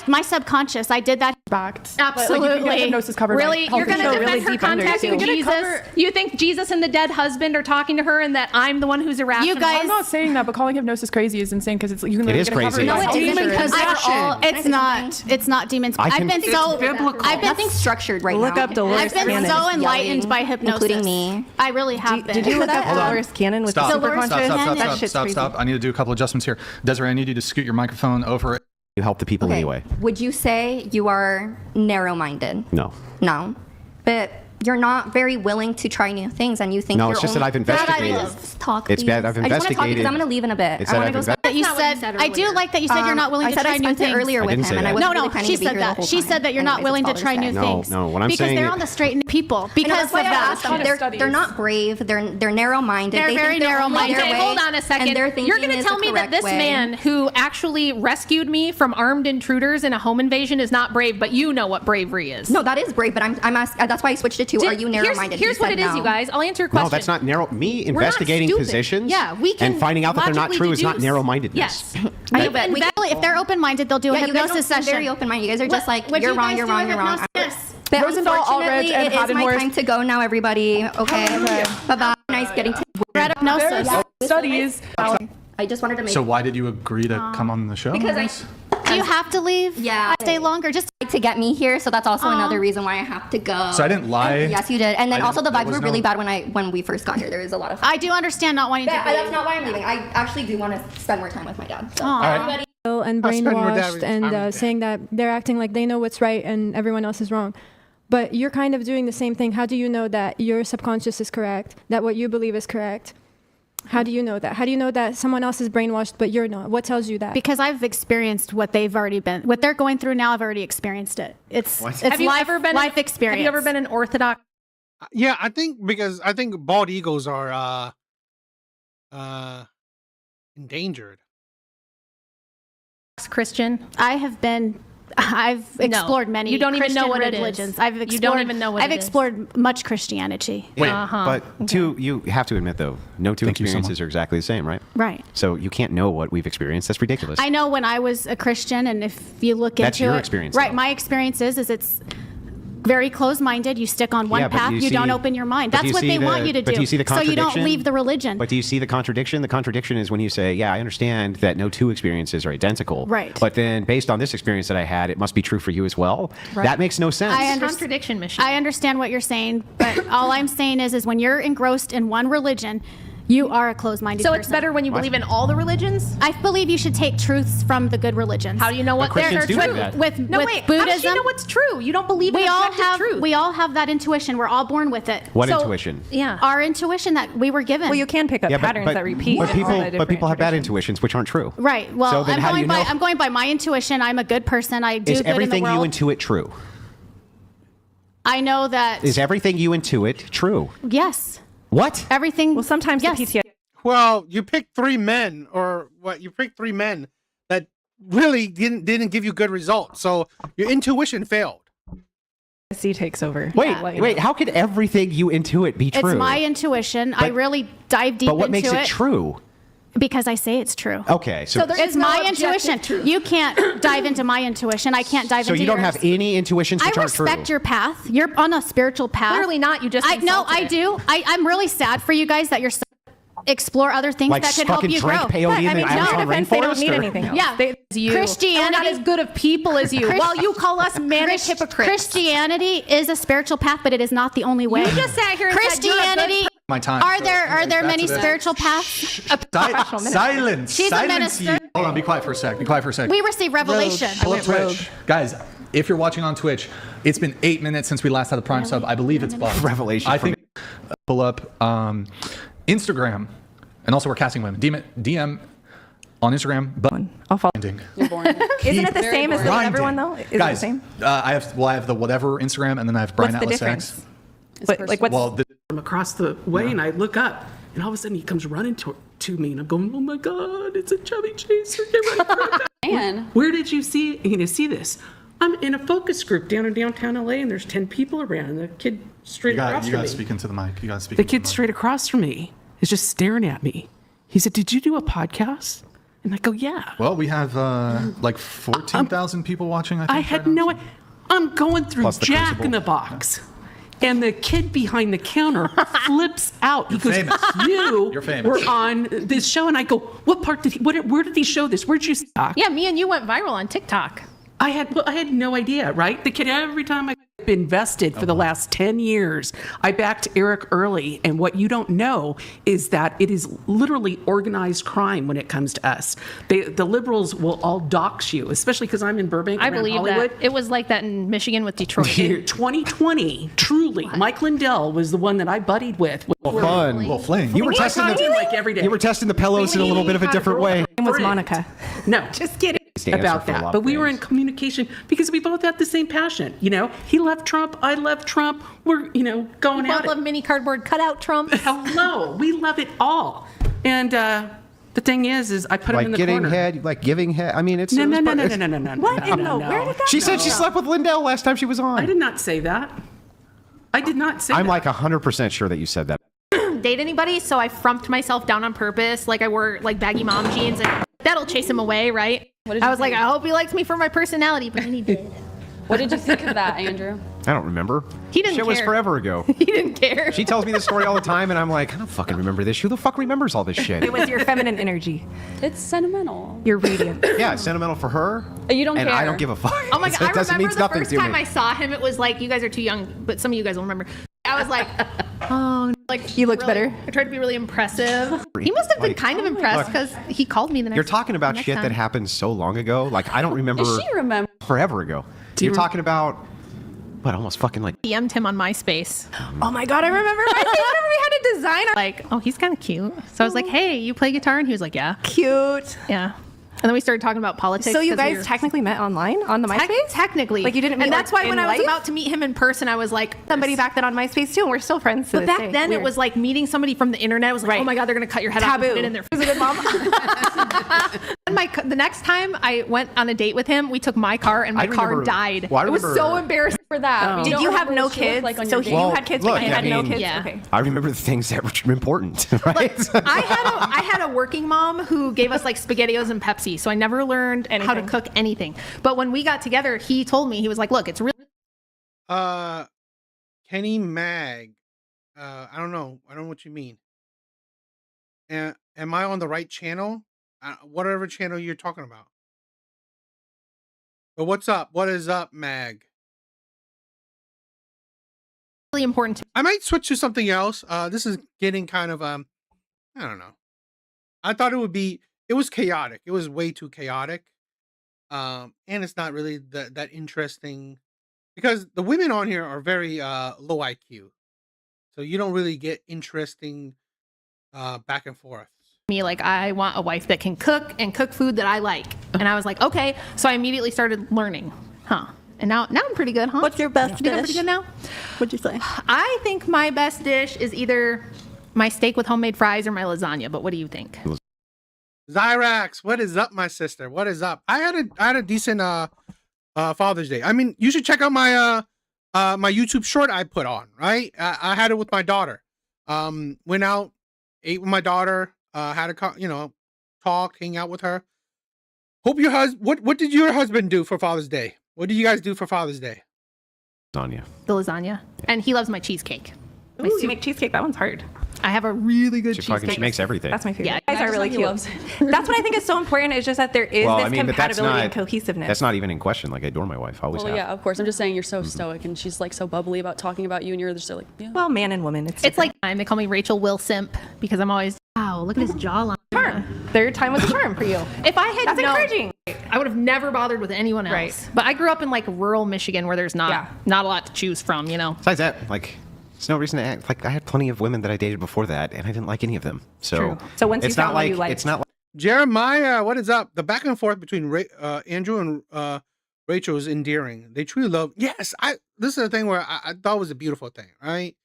My subconscious, I did that. Fact. Absolutely. Like, you can get hypnosis covered. Really? by You're going to health defend insurance. her deep under, contacting too. Jesus? You think Jesus and the dead husband are talking to her and that I'm the one who's irrational? You guys- I'm not saying that, but calling hypnosis crazy is insane because it's you can It literally is get it covered crazy. by No, health it's insurance. demon possession. It's not. It's not demons. I I've can- been It's so biblical. I've been Nothing's structured right Look now. up Dolores I've been Cannon. so enlightened Yelling, by hypnosis, including me. I really have been. Did you look up Hold on. Dolores Cannon with Stop. the Dolores superconscious? Cannon. That shit's crazy. Stop. I need to do a couple adjustments here. Desiree, I need you to scoot your microphone over. You help the people Okay. anyway. Would you say you are narrow-minded? No. No. But you're not very willing to try new things, and you think No, you're it's just that only- I've investigated. Just talk, It's please. bad. I've I just want to talk because investigated. I'm going to leave in a bit. It's I that want I've to go. invest- That you That's not what you said. said I do earlier. like that you said you're not willing I to said try I new spent things. it earlier I with didn't say him, and I that. wasn't No, really no, trying she to be said here the that. whole She time. said that you're not Anyways, willing to that's all try I'll new just say. things. No, what I'm because saying they're is- on the straight and people. Because of That's why I that. asked them. They're not brave. They're narrow-minded. They're They very think they're only narrow-minded. their Okay, way, hold on a second. and their You're thinking going to is tell the me that correct this way. man who actually rescued me from armed intruders in a home invasion is not brave, but you know what bravery is. No, that is brave, but I'm asking. That's why I switched it to. Are you narrow-minded? Here's You what said it is, no. you guys. I'll answer your question. No, that's not narrow. Me We're not investigating stupid. positions Yeah, we can and finding out that they're not logically true is not deduce. narrow-mindedness. Yes. I know, but we If they're open-minded, they'll do a Yeah, you guys hypnosis don't seem session. very open-minded. You guys are just like, Would you're you wrong, guys you're do a wrong, you're wrong. hypnosis? But Rosendahl, unfortunately, Aldrich, and it is my Haddonworth. time to go now, everybody. Okay. Bye-bye. Nice getting to Hypnosis. Studies. I just wanted to make So why did you agree to come on the show? because Do you have to leave? Yeah. Stay longer. Just to get me here, so that's also another reason why I have to go. So I didn't lie. Yes, you did. And then I also the didn't- there vibes was were really no- bad when we first got here. There was a lot of. I do understand not wanting to Yeah, be. that's not why I'm leaving. I actually do want to spend more time with my dad. So. Aw. And I'll spend more time brainwashed with- and I'm- saying that they're acting like they know what's right and everyone else is wrong. But you're kind of doing the same thing. How do you know that your subconscious is correct, that what you believe is correct? How do you know that? How do you know that someone else is brainwashed but you're not? What tells you that? Because I've experienced what they've already been, what they're going through now. I've already experienced it. It's Have you life, ever been life experience. Have you ever been an Orthodox? Yeah, I think bald eagles are endangered. Christian? I've explored many. you don't even know Christian what it is. religions. I've explored, You don't even know what I've it is. explored much Christianity. Wait, Uh-huh. but you have to admit though, no two Thank you so experiences much. are exactly the same, right? Right. So you can't know what we've experienced. That's ridiculous. I know when I was a Christian, and if you look into That's your it, experience, right? though. My experience is it's very closed-minded. You stick on one Yeah, but path. You don't see- open your mind. but do That's you what see they the- want you to but do. do you see the So you don't contradiction? leave the religion. But do you see the contradiction? The contradiction is when you say, yeah, I understand that no two experiences are identical. Right. But then based on this experience that I had, it must be true for you as well. Right. That makes no sense. Contradiction machine. I understand what you're saying, but all I'm saying is when you're engrossed in one religion, you are a closed-minded So person. it's better when you believe in all the religions? I believe you should take truths from the good religions. How do you know what But Christians they're do true? that. With No, with wait. Buddhism, How does you know what's true? You don't believe in objective truth. we all have that intuition. We're all born with it. What So- intuition? Yeah. Our intuition that we were given. Well, you can pick up Yeah, patterns that repeat. But in all the people different have bad traditions. intuitions, which aren't true. Right. Well, So then I'm how do going you by know- I'm going by my intuition. I'm a good person. I do Is good in the everything you world. intuit true? I know that. Is everything you intuit true? Yes. What? Everything. Well, sometimes yes. the PTSD. Well, you picked three men, or what? You picked three men that really didn't give you good results. So your intuition failed. takes over. Wait. How could everything you intuit be true? It's my intuition. I But- really dive deep But what into makes it true? Because I say it's true. Okay, so It's my intuition. You can't dive into my intuition. I can't dive so into you don't yours. have any intuitions I which aren't true. respect your path. You're on a spiritual path. Clearly not. You just No, insulted I it. do. I'm really sad for you guys that you're so explore other things Like that could help fucking you drink grow. peyote in the Amazon defense, they don't rainforest, need or- anything else. Yeah. You. Christianity- And we're not as good of people as you. While you call us manic hypocrites. Christianity is a spiritual path, but it is not the only way. You just sat here and said you're a good Christianity. My time. Are So, there back many to this. spiritual paths? Silence. She's a Silence. minister. You. Hold on. Be quiet for a sec. We receive revelation. Pull up Twitch. Guys, if you're watching on Twitch, it's been 8 minutes since we last had the Prime sub. I believe it's bugged. Revelation I from think pull up Instagram, and also we're casting women. DM on Instagram. But I'll follow. You're boring. Isn't it the same as grinding. everyone though? Is Guys, it the same? I have the whatever Instagram, and then I have Brian What's the Atlas X. difference? It's Like what's Well, From across the way, and I look up, and all of a sudden he comes running to me, and I'm going, "Oh my God, it's a chubby chaser! Get ready for it." Man. Where did you see this? I'm in a focus group down in downtown LA, and there's 10 people around. The kid straight across you from got me. to speak into the mic. You got to speak. The into kid straight across from me is just staring at me. He said, "Did you do a podcast?" And I go, "Yeah." Well, we have like 14,000 people watching. I think. I had right now. no. I'm going through Plus the Jack Crucible. in the Box. And the kid behind the counter flips out. He goes, famous. "You You're famous. were on this show." And I go, "What part did he, where did he show this? Where'd you see it?" Yeah, me and you went viral on TikTok. I had no idea, right? The kid, every time I've invested for the last 10 years, I backed Eric early. And what you don't know is that it is literally organized crime when it comes to us. The liberals will all dox you, especially because I'm in Burbank, I around believe Hollywood. that. It was like that in Michigan with Detroit. Year 2020, truly. Mike Lindell was the one that I buddied with. Fun. Well, fling. You were testing talking the like every day. you were testing the pillows in a little bit of a different way. It was Friend. Monica. No, just kidding Stands about for a lot that. of But we were in things. communication because we both had the same passion. You know, he loved Trump, I loved Trump. We're, going Both at love it. mini cardboard cutout Trump. Hello, we love it all. And the thing is I put him Like in the getting corner. head, like giving head. I mean, it's No. What? No. Where did that She said she slept with Lindell last time she was on. I did not say that. I did not say I'm that. like 100% sure that you said that. Date anybody, so I frumped myself down on purpose. Like I wore like baggy mom jeans, and that'll chase him away, right? did I you was like, think? I hope he likes me for my personality, but then he did. What did you think of that, Andrew? I don't remember. He didn't Shit was care. forever ago. He didn't care. She tells me this story all the time, and I'm like, I don't fucking remember this. Who the fuck remembers all this shit? It was your feminine energy. It's sentimental. You're radiant. Yeah, it's sentimental for her. You don't and care. I don't give a fuck. Oh my So god! it I doesn't remember mean the nothing first to time me. I saw him. It was like, you guys are too young, but some of you guys will remember. I was like, oh, like You looked really- better. I tried to be really impressive. He must have been Like- kind of impressed because he called me the next. You're talking about next shit time. that happened so long ago. Like, I don't remember Does she remember? forever ago. You're talking about, what, almost fucking like, DM'd him on MySpace. Oh my god, I remember my whenever we had a designer. Like, oh, he's kind of cute. So I was like, hey, you play guitar? And he was like, yeah, Cute. yeah. And then we started talking about politics. So you 'cause we guys were- technically met online on the MySpace? Technically. Like you didn't meet, and that's like, why when in I was life? about to meet him in person, I was like, Somebody back then on MySpace too, and we're still friends to But this back day. then, it Weird. was like meeting somebody from the internet. It was like, Right. oh my god, they're gonna cut your head off and Taboo. put it in their. Who's a good mom? And the next time I went on a date with him, we took my car, and my I car remember- died. well, I it was remember- so embarrassing. For that. Oh. Did don't you have remember no what she looked kids? like on So your you date? Well, had kids, look, but you I had no mean- kids? Yeah. Okay. I remember the things that were important, right? I had a working mom who gave us like SpaghettiOs and Pepsi, so I never learned how to Anything. cook anything. But when we got together, he told me, he was like, look, it's really Kenny Mag. I don't know. I don't know what you mean. Am I on the right channel? Whatever channel you're talking about. But what's up? What is up, Mag? important to I might switch to something else. This is getting kind of I don't know. I thought it was chaotic. It was way too chaotic. And it's not really that interesting because the women on here are very low IQ. So you don't really get interesting back and forth. me, like, I want a wife that can cook and cook food that I like. And I was like, okay. So I immediately started learning. And now I'm pretty good, huh? What's your best You think I'm dish? pretty good now? What'd you say? I think my best dish is either my steak with homemade fries or my lasagna. But what do you think? Zyrax, what is up, my sister? What is up? I had a decent Father's Day. I mean, you should check out my my YouTube short I put on, right? I had it with my daughter. Went out, ate with my daughter, had a talk, hang out with her. Hope your husband what did your husband do for Father's Day? What did you guys do for Father's Day? Lasagna. The lasagna. And he loves my cheesecake. Ooh, you make cheesecake. That one's hard. I have a really good She makes everything. That's my favorite. Yeah, You guys are really cute. That's what I think is so important. Is just that there is this but that's compatibility and cohesiveness. That's not even in question. Like, I adore my wife. I always Well, have. yeah, of course. I'm just saying you're so stoic, and she's like so bubbly about talking about you, and you're just like, yeah. Well, man and woman. It's like they call me Rachel Will Simp because I'm always, wow, look at his jawline. charm. Third time was a charm for you. If I had That's known, encouraging. I would have never bothered with anyone else. Right. But I grew up in like rural Michigan where there's not a lot to choose from, you know. Besides that, like, there's no reason to act like I had plenty of women that I dated before that, and I didn't like any of them. So, True. So once you it's not found one like you liked. it's not like Jeremiah, what is up? The back and forth between Andrew and Rachel is endearing. They truly love. Yes, this is a thing where I thought was a beautiful thing, right?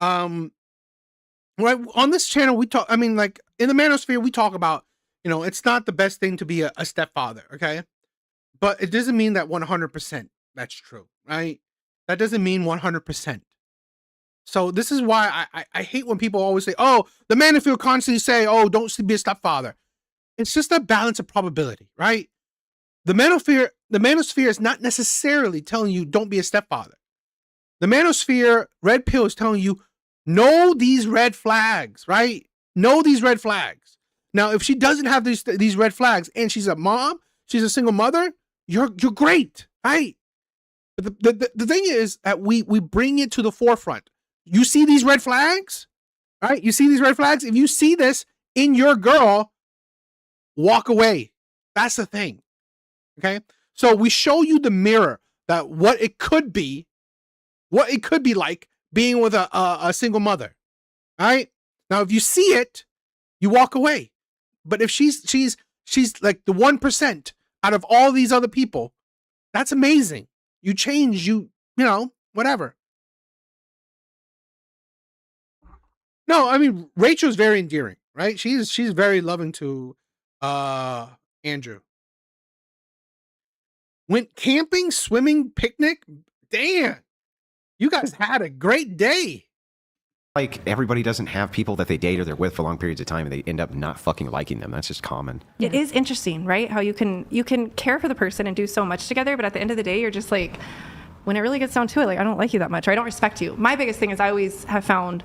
Right on this channel we talk. I mean, like in the manosphere, we talk about it's not the best thing to be a stepfather, okay? But it doesn't mean that 100% that's true, right? That doesn't mean 100%. So this is why I hate when people always say, "Oh, the manosphere constantly say, oh, don't be a stepfather." It's just a balance of probability, right? The manosphere is not necessarily telling you don't be a stepfather. The manosphere, red pill, is telling you know these red flags, right? Know these red flags. Now, if she doesn't have these red flags and she's a mom, she's a single mother, you're great, right? But the thing is that we bring it to the forefront. You see these red flags, right? You see these red flags. If you see this in your girl, walk away. That's the thing. Okay. So we show you the mirror that what it could be like being with a single mother. All right. Now, if you see it, you walk away. But if she's like the 1% out of all these other people, that's amazing. You change, whatever. No, I mean, Rachel's very endearing, right? She's very loving to Andrew. Went camping, swimming, picnic. Damn. You guys had a great day. Like, everybody doesn't have people that they date or they're with for long periods of time and they end up not fucking liking them. That's just common. It is interesting, right? How you can care for the person and do so much together, but at the end of the day, you're just like, when it really gets down to it, like, I don't like you that much, or I don't respect you. My biggest thing is I always have found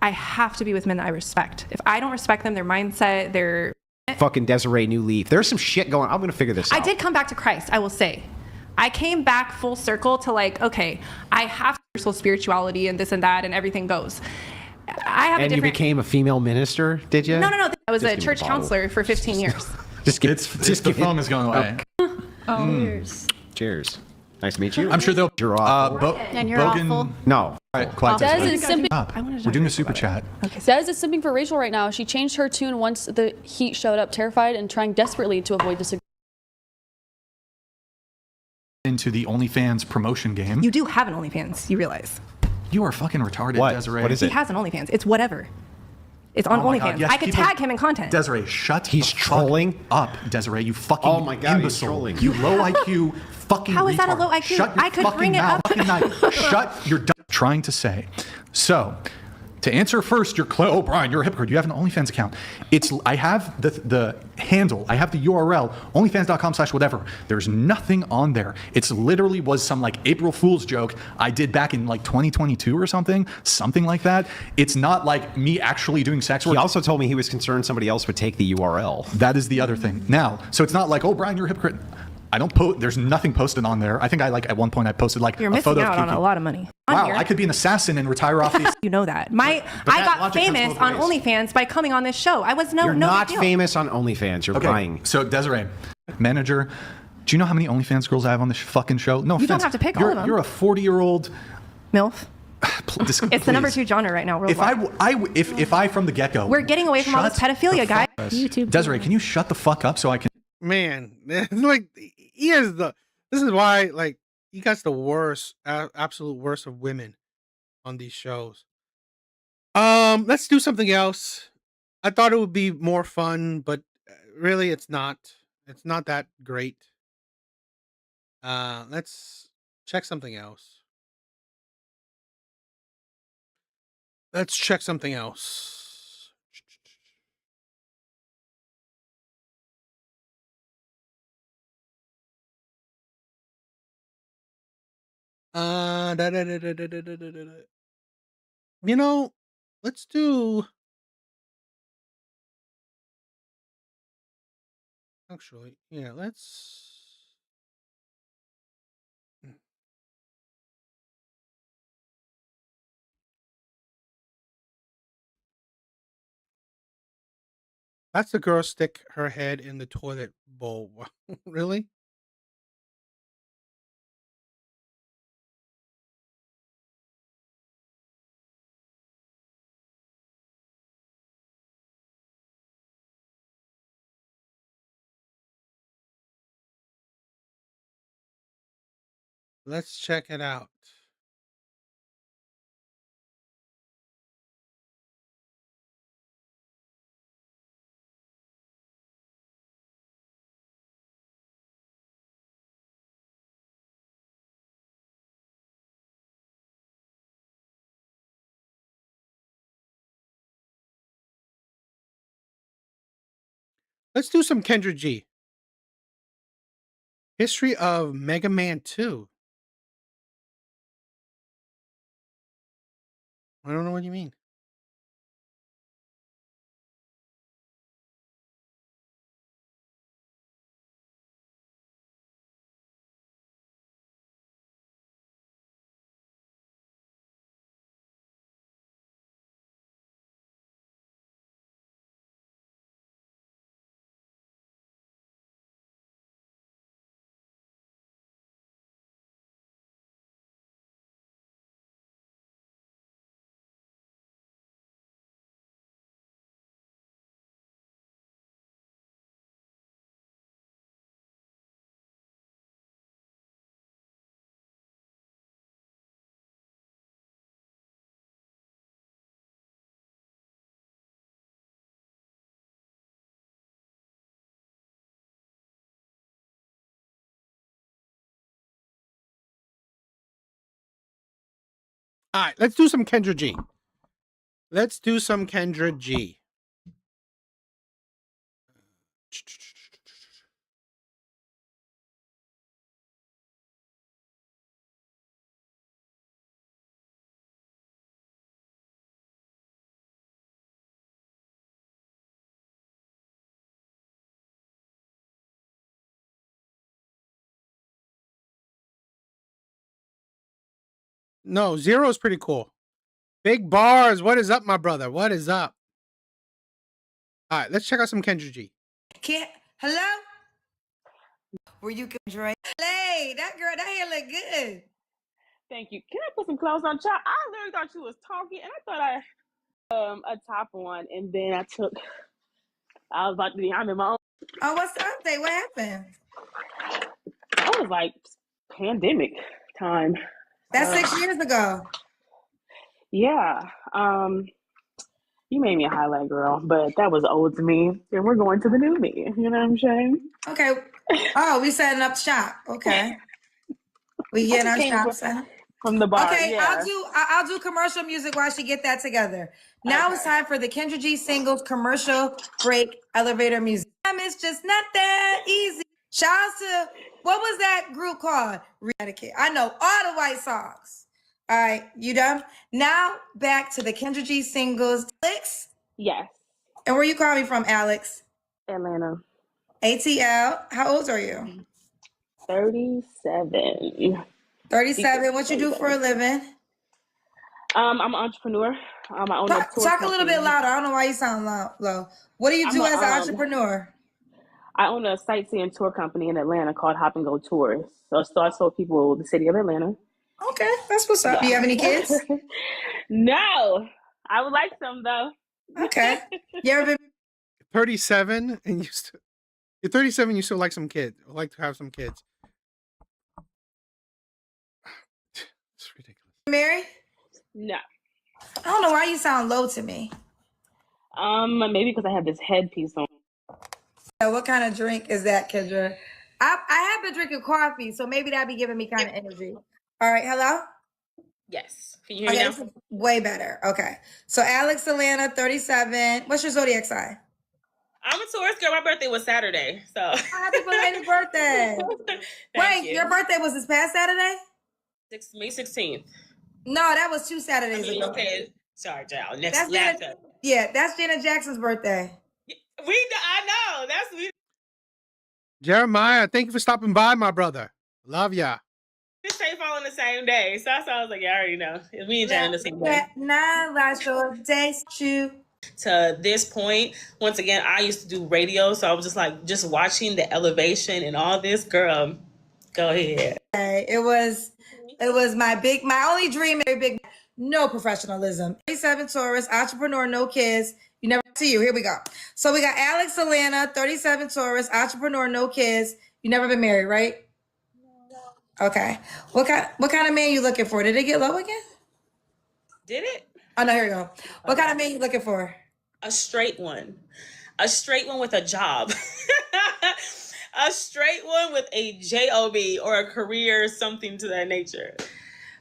I have to be with men that I respect. If I don't respect them, their mindset, their... Fucking Desiree New Leaf. There's some shit going on. I'm going to figure this out. I did come back to Christ, I will say. I came back full circle to like, okay, I have spirituality and this and that and everything goes. I have you became a female minister, did you? No. I was a church counselor for 15 years. The phone is going away. Cheers. Cheers. Nice to meet you. I'm sure they'll. You're off. And you're awful. No. All right, quiet. Des is simping. We're doing a super chat. Des is simping for Rachel right now. She changed her tune once the heat showed up, terrified and trying desperately to avoid disagreement. Into the OnlyFans promotion game. You do have an OnlyFans, you realize. You are fucking retarded, What? Desiree. What is He it? has an OnlyFans. It's whatever. It's on Oh my God, OnlyFans. yes, I could people- tag him in content. Desiree, shut He's the trolling? fuck up, Desiree. You fucking Oh my God, he's imbecile. trolling. You low IQ fucking How is that a retard. low IQ? Shut your I could fucking bring it mouth. up. Fucking mouth. Shut your trying to say. So, to answer first, oh, Brian, you're a hypocrite. You have an OnlyFans account. I have the handle. I have the URL, onlyfans.com/whatever. There's nothing on there. It's literally was some like April Fool's joke I did back in like 2022 or something like that. It's not like me actually doing sex work. He also told me he was concerned somebody else would take the URL. That is the other thing. Now, so it's not like, oh, Brian, you're a hypocrite. I don't post. There's nothing posted on there. I think at one point I posted like You're a missing photo out of on Kiki. a lot of money. Wow, I could be an assassin and retire off these. You know that. I that got logic cuts famous both on ways. OnlyFans by coming on this show. I was You're no not big deal. famous on OnlyFans. You're lying. So Desiree, manager, do you know how many OnlyFans girls I have on this fucking show? No You don't offense. have to pick all of them. You're a 40-year-old. MILF. It's the number 2 genre right now. If I from the get-go. We're getting away from all this shut pedophilia, the guys. fuck- YouTube. Desiree, can you shut the fuck up so I can? Man, like this is why like he got the worst, absolute worst of women on these shows. Let's do something else. I thought it would be more fun, but really it's not. It's not that great. Let's check something else. Let's check something else. You know, let's do. Actually, yeah, let's. That's the girl stick her head in the toilet bowl. Really? Let's check it out. Let's do some Kendra G. History of Mega Man 2. I don't know what you mean. All right, let's do some Kendra G. Let's do some Kendra G. No, Zero is pretty cool. Big bars. What is up, my brother? What is up? All right, let's check out some Kendra G. Hello? Were you Kendra? Hey, that girl, that hair look good. Thank you. Can I put some clothes on, child? I literally thought you was talking, and I thought I a top on, and then I was about to be. I'm in my own. Oh, what's the update? What happened? That was like pandemic time. That's 6 years ago. Yeah. You made me a highlight girl, but that was old to me, and we're going to the new me. You know what I'm saying? Okay. Oh, we setting up shop. Okay. We getting our shop set up. From the bar. Okay, yeah. I'll do commercial music while she get that together. Now it's time for the Kendra G singles commercial break elevator music. It's just not that easy. Shout out to what was that group called? Etiquette. I know all the white songs. All right, you done? Now back to the Kendra G singles. Alex? Yes. And where you calling from, Alex? Atlanta. ATL. How old are you? 37. 37. What you do for a living? I'm an entrepreneur. I own a tour talk a little bit louder. I don't know why you sound low. What do you do as an entrepreneur? I own a sightseeing tour company in Atlanta called Hop and Go Tours. So I told people the city of Atlanta. Okay, that's what's up. Do you have any kids? No. I would like some though. Okay. You ever been 37 and you're 37, you still like some kids. Like to have some kids. It's ridiculous. married? No. I don't know why you sound low to me. Maybe because I have this headpiece on. So what kind of drink is that, Kendra? I have been drinking coffee, so maybe that'd be giving me kind of energy. All right, hello? Yes. Can you hear me now? Way better. Okay. So Alex Atlanta, 37. What's your zodiac sign? I'm a Taurus girl. My birthday was Saturday. So happy belated birthday. Wait, your birthday was this past Saturday? May 16th. No, that was 2 Saturdays ago. Okay. Sorry, child. That's Janet Jackson's birthday. I know. That's we. Jeremiah, thank you for stopping by, my brother. Love ya. This ain't fall on the same day. So I was like, I already know. It's me and Janet the same day. To this point, once again, I used to do radio. So I was just watching the elevation and all this. Girl, go ahead. Okay. It was my only dream, very big, no professionalism. 37 Taurus, entrepreneur, no kids. You never see you. Here we go. So we got Alex Atlanta, 37 Taurus, entrepreneur, no kids. You never been married, right? Okay. What kind of man you looking for? Did it get low again? Did it? Oh no, here we go. What kind of man you looking for? A straight one. A straight one with a job. A straight one with a job or a career, something to that nature.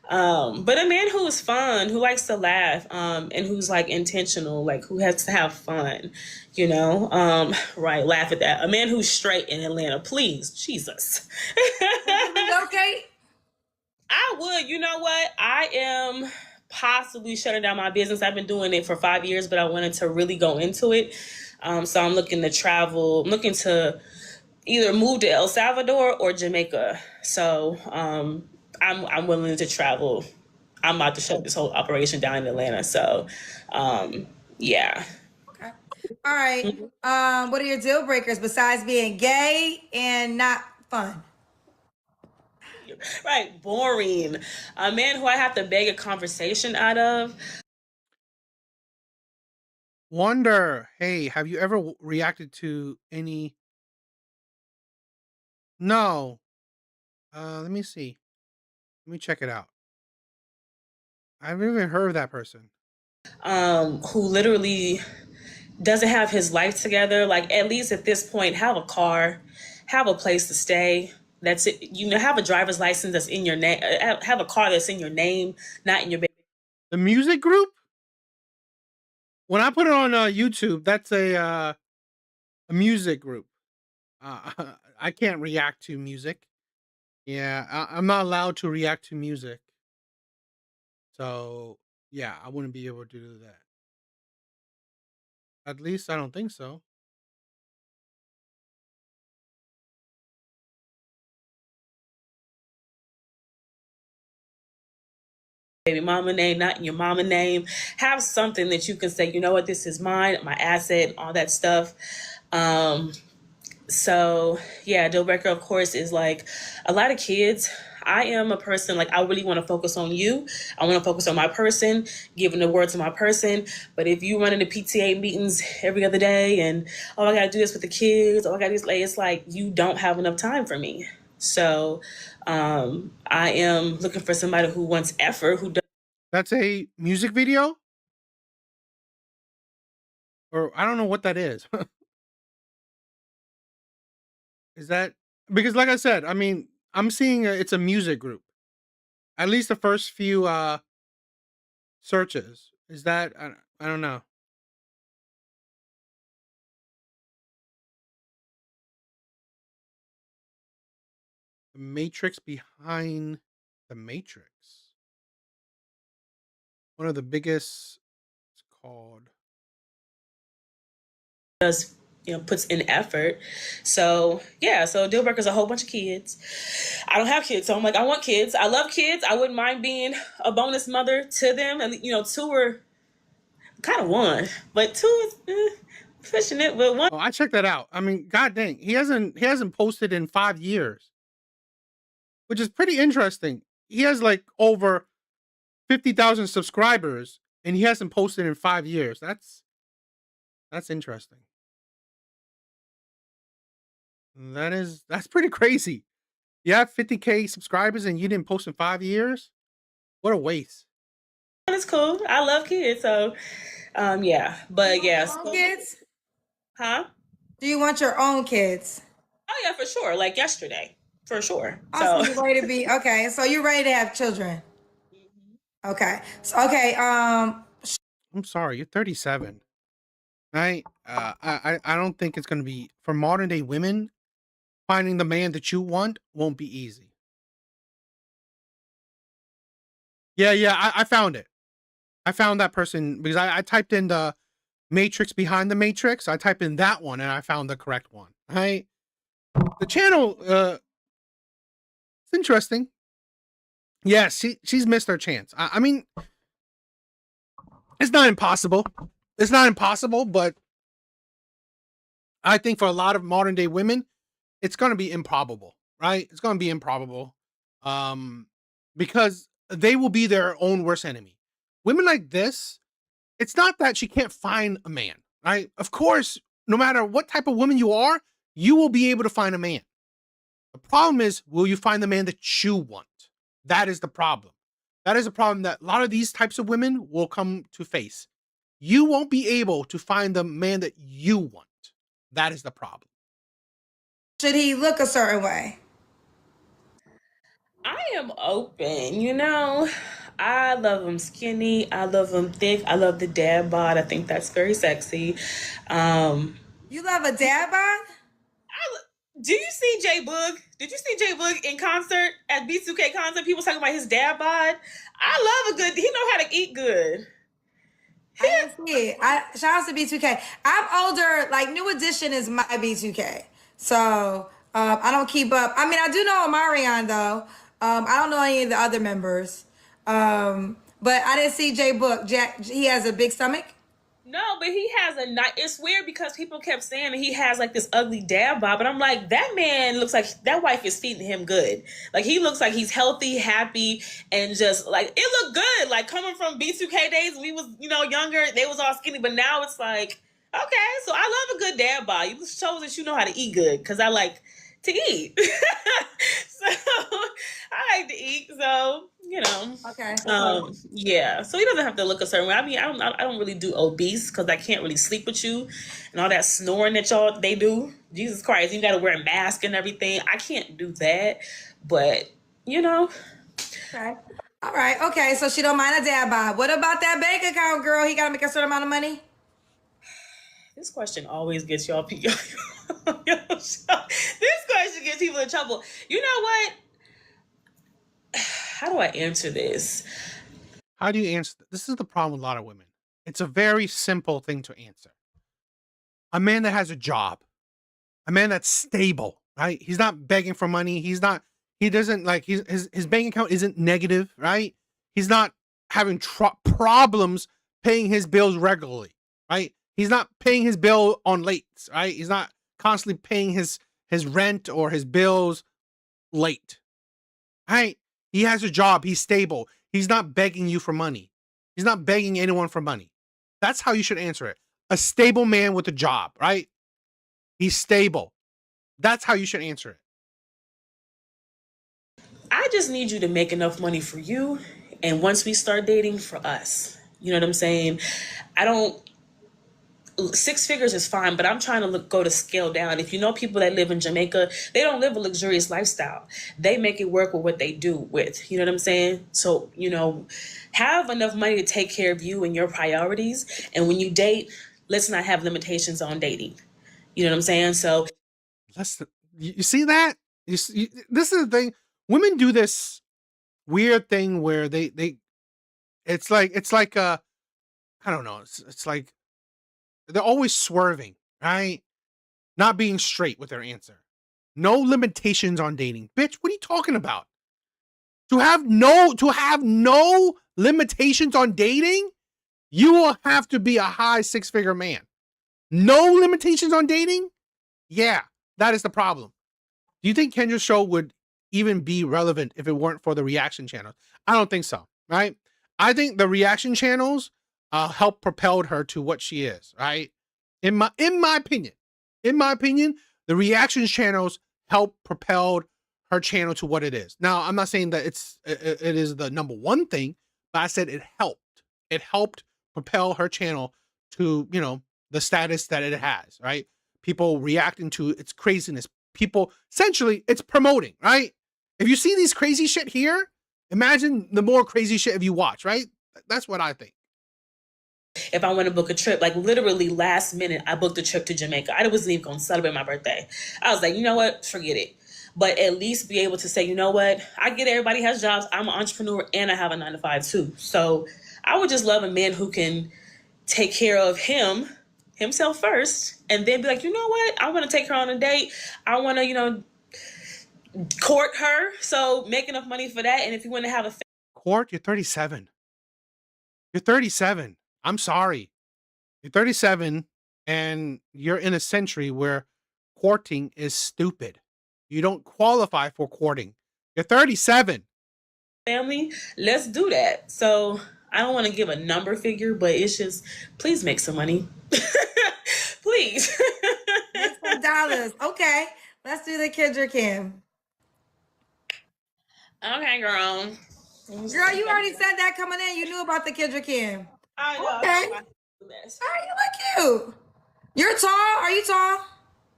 But a man who is fun, who likes to laugh, and who's like intentional, like who has to have fun, you know? Right, laugh at that. A man who's straight in Atlanta, please, Jesus. Okay. I would. You know what? I am possibly shutting down my business. I've been doing it for 5 years, but I wanted to really go into it. So I'm looking to travel. I'm looking to either move to El Salvador or Jamaica. So I'm willing to travel. I'm about to shut this whole operation down in Atlanta. So yeah. Okay. All right. What are your deal breakers besides being gay and not fun? Right, boring. A man who I have to beg a conversation out of. Wonder, hey, have you ever reacted to any? No. Let me see. Let me check it out. I haven't even heard of that person. Who literally doesn't have his life together. Like, at least at this point, have a car, have a place to stay. That's it. You know, have a driver's license that's in your name. Have a car that's in your name, not in your. The music group? When I put it on YouTube, that's a music group. I can't react to music. Yeah, I'm not allowed to react to music. So, yeah, I wouldn't be able to do that. At least I don't think so. Baby mama name, not in your mama name. Have something that you can say, you know what, this is mine, my asset, all that stuff. So yeah, deal breaker, of course, is like a lot of kids. I am a person, like, I really want to focus on you. I want to focus on my person, giving the word to my person. But if you run into PTA meetings every other day and, oh, I got to do this with the kids, oh, I got to do this, it's like you don't have enough time for me. So I am looking for somebody who wants effort, who does. That's a music video? Or I don't know what that is. Is that because, like I said, I mean, I'm seeing it's a music group. At least the first few searches. Is that I don't know. The Matrix behind the Matrix. One of the biggest. It's called. Does, you know, puts in effort. So yeah, so deal breaker is a whole bunch of kids. I don't have kids, so I'm like, I want kids. I love kids. I wouldn't mind being a bonus mother to them. And you know, 2 are kind of 1, but 2 is pushing it. But 1. Oh, I checked that out. I mean, god dang, he hasn't posted in 5 years, which is pretty interesting. He has like over 50,000 subscribers, and he hasn't posted in 5 years. That's interesting. That's pretty crazy. You have 50K subscribers and you didn't post in 5 years? What a waste. It's cool. I love kids, so yeah. But yeah. So, kids? Huh? Do you want your own kids? Oh yeah, for sure. Like yesterday. For sure. Awesome. You're ready to be okay. So you're ready to have children. Okay. So okay. I'm sorry, you're 37. I don't think it's gonna be for modern day women. Finding the man that you want won't be easy. Yeah, I found it. I found that person because I typed in the Matrix behind the Matrix. I typed in that one and I found the correct one. Right? The channel, it's interesting. Yes, she's missed her chance. I mean, it's not impossible. It's not impossible, but I think for a lot of modern day women, it's going to be improbable, right? It's going to be improbable, because they will be their own worst enemy. Women like this, it's not that she can't find a man, right? Of course, no matter what type of woman you are, you will be able to find a man. The problem is, will you find the man that you want? That is the problem. That is a problem that a lot of these types of women will come to face. You won't be able to find the man that you want. That is the problem. Should he look a certain way? I am open, you know. I love him skinny. I love him thick. I love the dad bod. I think that's very sexy. You love a dad bod? Do you see J Boog? Did you see J Boog in concert at B2K concert? People talking about his dad bod. I love a good. He know how to eat good. I didn't see it. Shout out to B2K. I'm older. Like New Edition is my B2K, so I don't keep up. I mean, I do know Omarion though. I don't know any of the other members, but I didn't see J Book. Jack, he has a big stomach. No, but he has a nice. It's weird because people kept saying that he has like this ugly dad bod, but I'm like, that man looks like that wife is feeding him good. Like he looks like he's healthy, happy, and just like it looked good. Like coming from B2K days, we was younger, they was all skinny, but now it's like okay. So I love a good dad bod. You shows that you know how to eat good because I like to eat. So I like to eat. So Okay. Yeah. So he doesn't have to look a certain way. I mean, I don't really do obese because I can't really sleep with you and all that snoring that they do. Jesus Christ, you got to wear a mask and everything. I can't do that, but Okay. All right. Okay. So she don't mind a dad bod. What about that bank account, girl? He got to make a certain amount of money. This question always gets y'all. This question gets people in trouble. You know what? How do I answer this? How do you answer? This is the problem with a lot of women. It's a very simple thing to answer. A man that has a job, a man that's stable, right? He's not begging for money. He doesn't like, his bank account isn't negative, right? He's not having problems paying his bills regularly, right? He's not paying his bill on late, right? He's not constantly paying his rent or his bills late, right? He has a job. He's stable. He's not begging you for money. He's not begging anyone for money. That's how you should answer it. A stable man with a job, right? He's stable. That's how you should answer it. I just need you to make enough money for you. And once we start dating, for us. You know what I'm saying? Six figures is fine, but I'm trying to go to scale down. If you know people that live in Jamaica, they don't live a luxurious lifestyle. They make it work with what they do with. You know what I'm saying? So, have enough money to take care of you and your priorities. And when you date, let's not have limitations on dating. You know what I'm saying? So, you see that? This is the thing. Women do this weird thing where it's like I don't know. It's like they're always swerving, right? Not being straight with their answer. No limitations on dating. Bitch, what are you talking about? To have no limitations on dating, you will have to be a high six-figure man. No limitations on dating? Yeah, that is the problem. Do you think Kendra's show would even be relevant if it weren't for the reaction channels? I don't think so, right? I think the reaction channels helped propelled her to what she is, right? In my opinion, the reactions channels helped propelled her channel to what it is. Now, I'm not saying that it is the number one thing, but I said it helped. It helped propel her channel to, the status that it has, right? People reacting to its craziness. People, essentially, it's promoting, right? If you see these crazy shit here, imagine the more crazy shit if you watch, right? That's what I think. If I want to book a trip, like literally last minute, I booked a trip to Jamaica. I wasn't even going to celebrate my birthday. I was like, you know what? Forget it. But at least be able to say, you know what? I get everybody has jobs. I'm an entrepreneur and I have a 9-to-5 too. So I would just love a man who can take care of himself first, and then be like, you know what? I want to take her on a date. I want to, court her. So make enough money for that. And if you want to have a court, you're 37. You're 37. I'm sorry. You're 37 and you're in a century where courting is stupid. You don't qualify for courting. You're 37. family, let's do that. So I don't want to give a number figure, but it's just, please make some money. Please. Make some dollars. Okay. Let's do the Kendra Kim. Okay, girl. Girl, you already said that coming in. You knew about the Kendra Kim. I know. Okay. All right, you look cute. You're tall. Are you tall?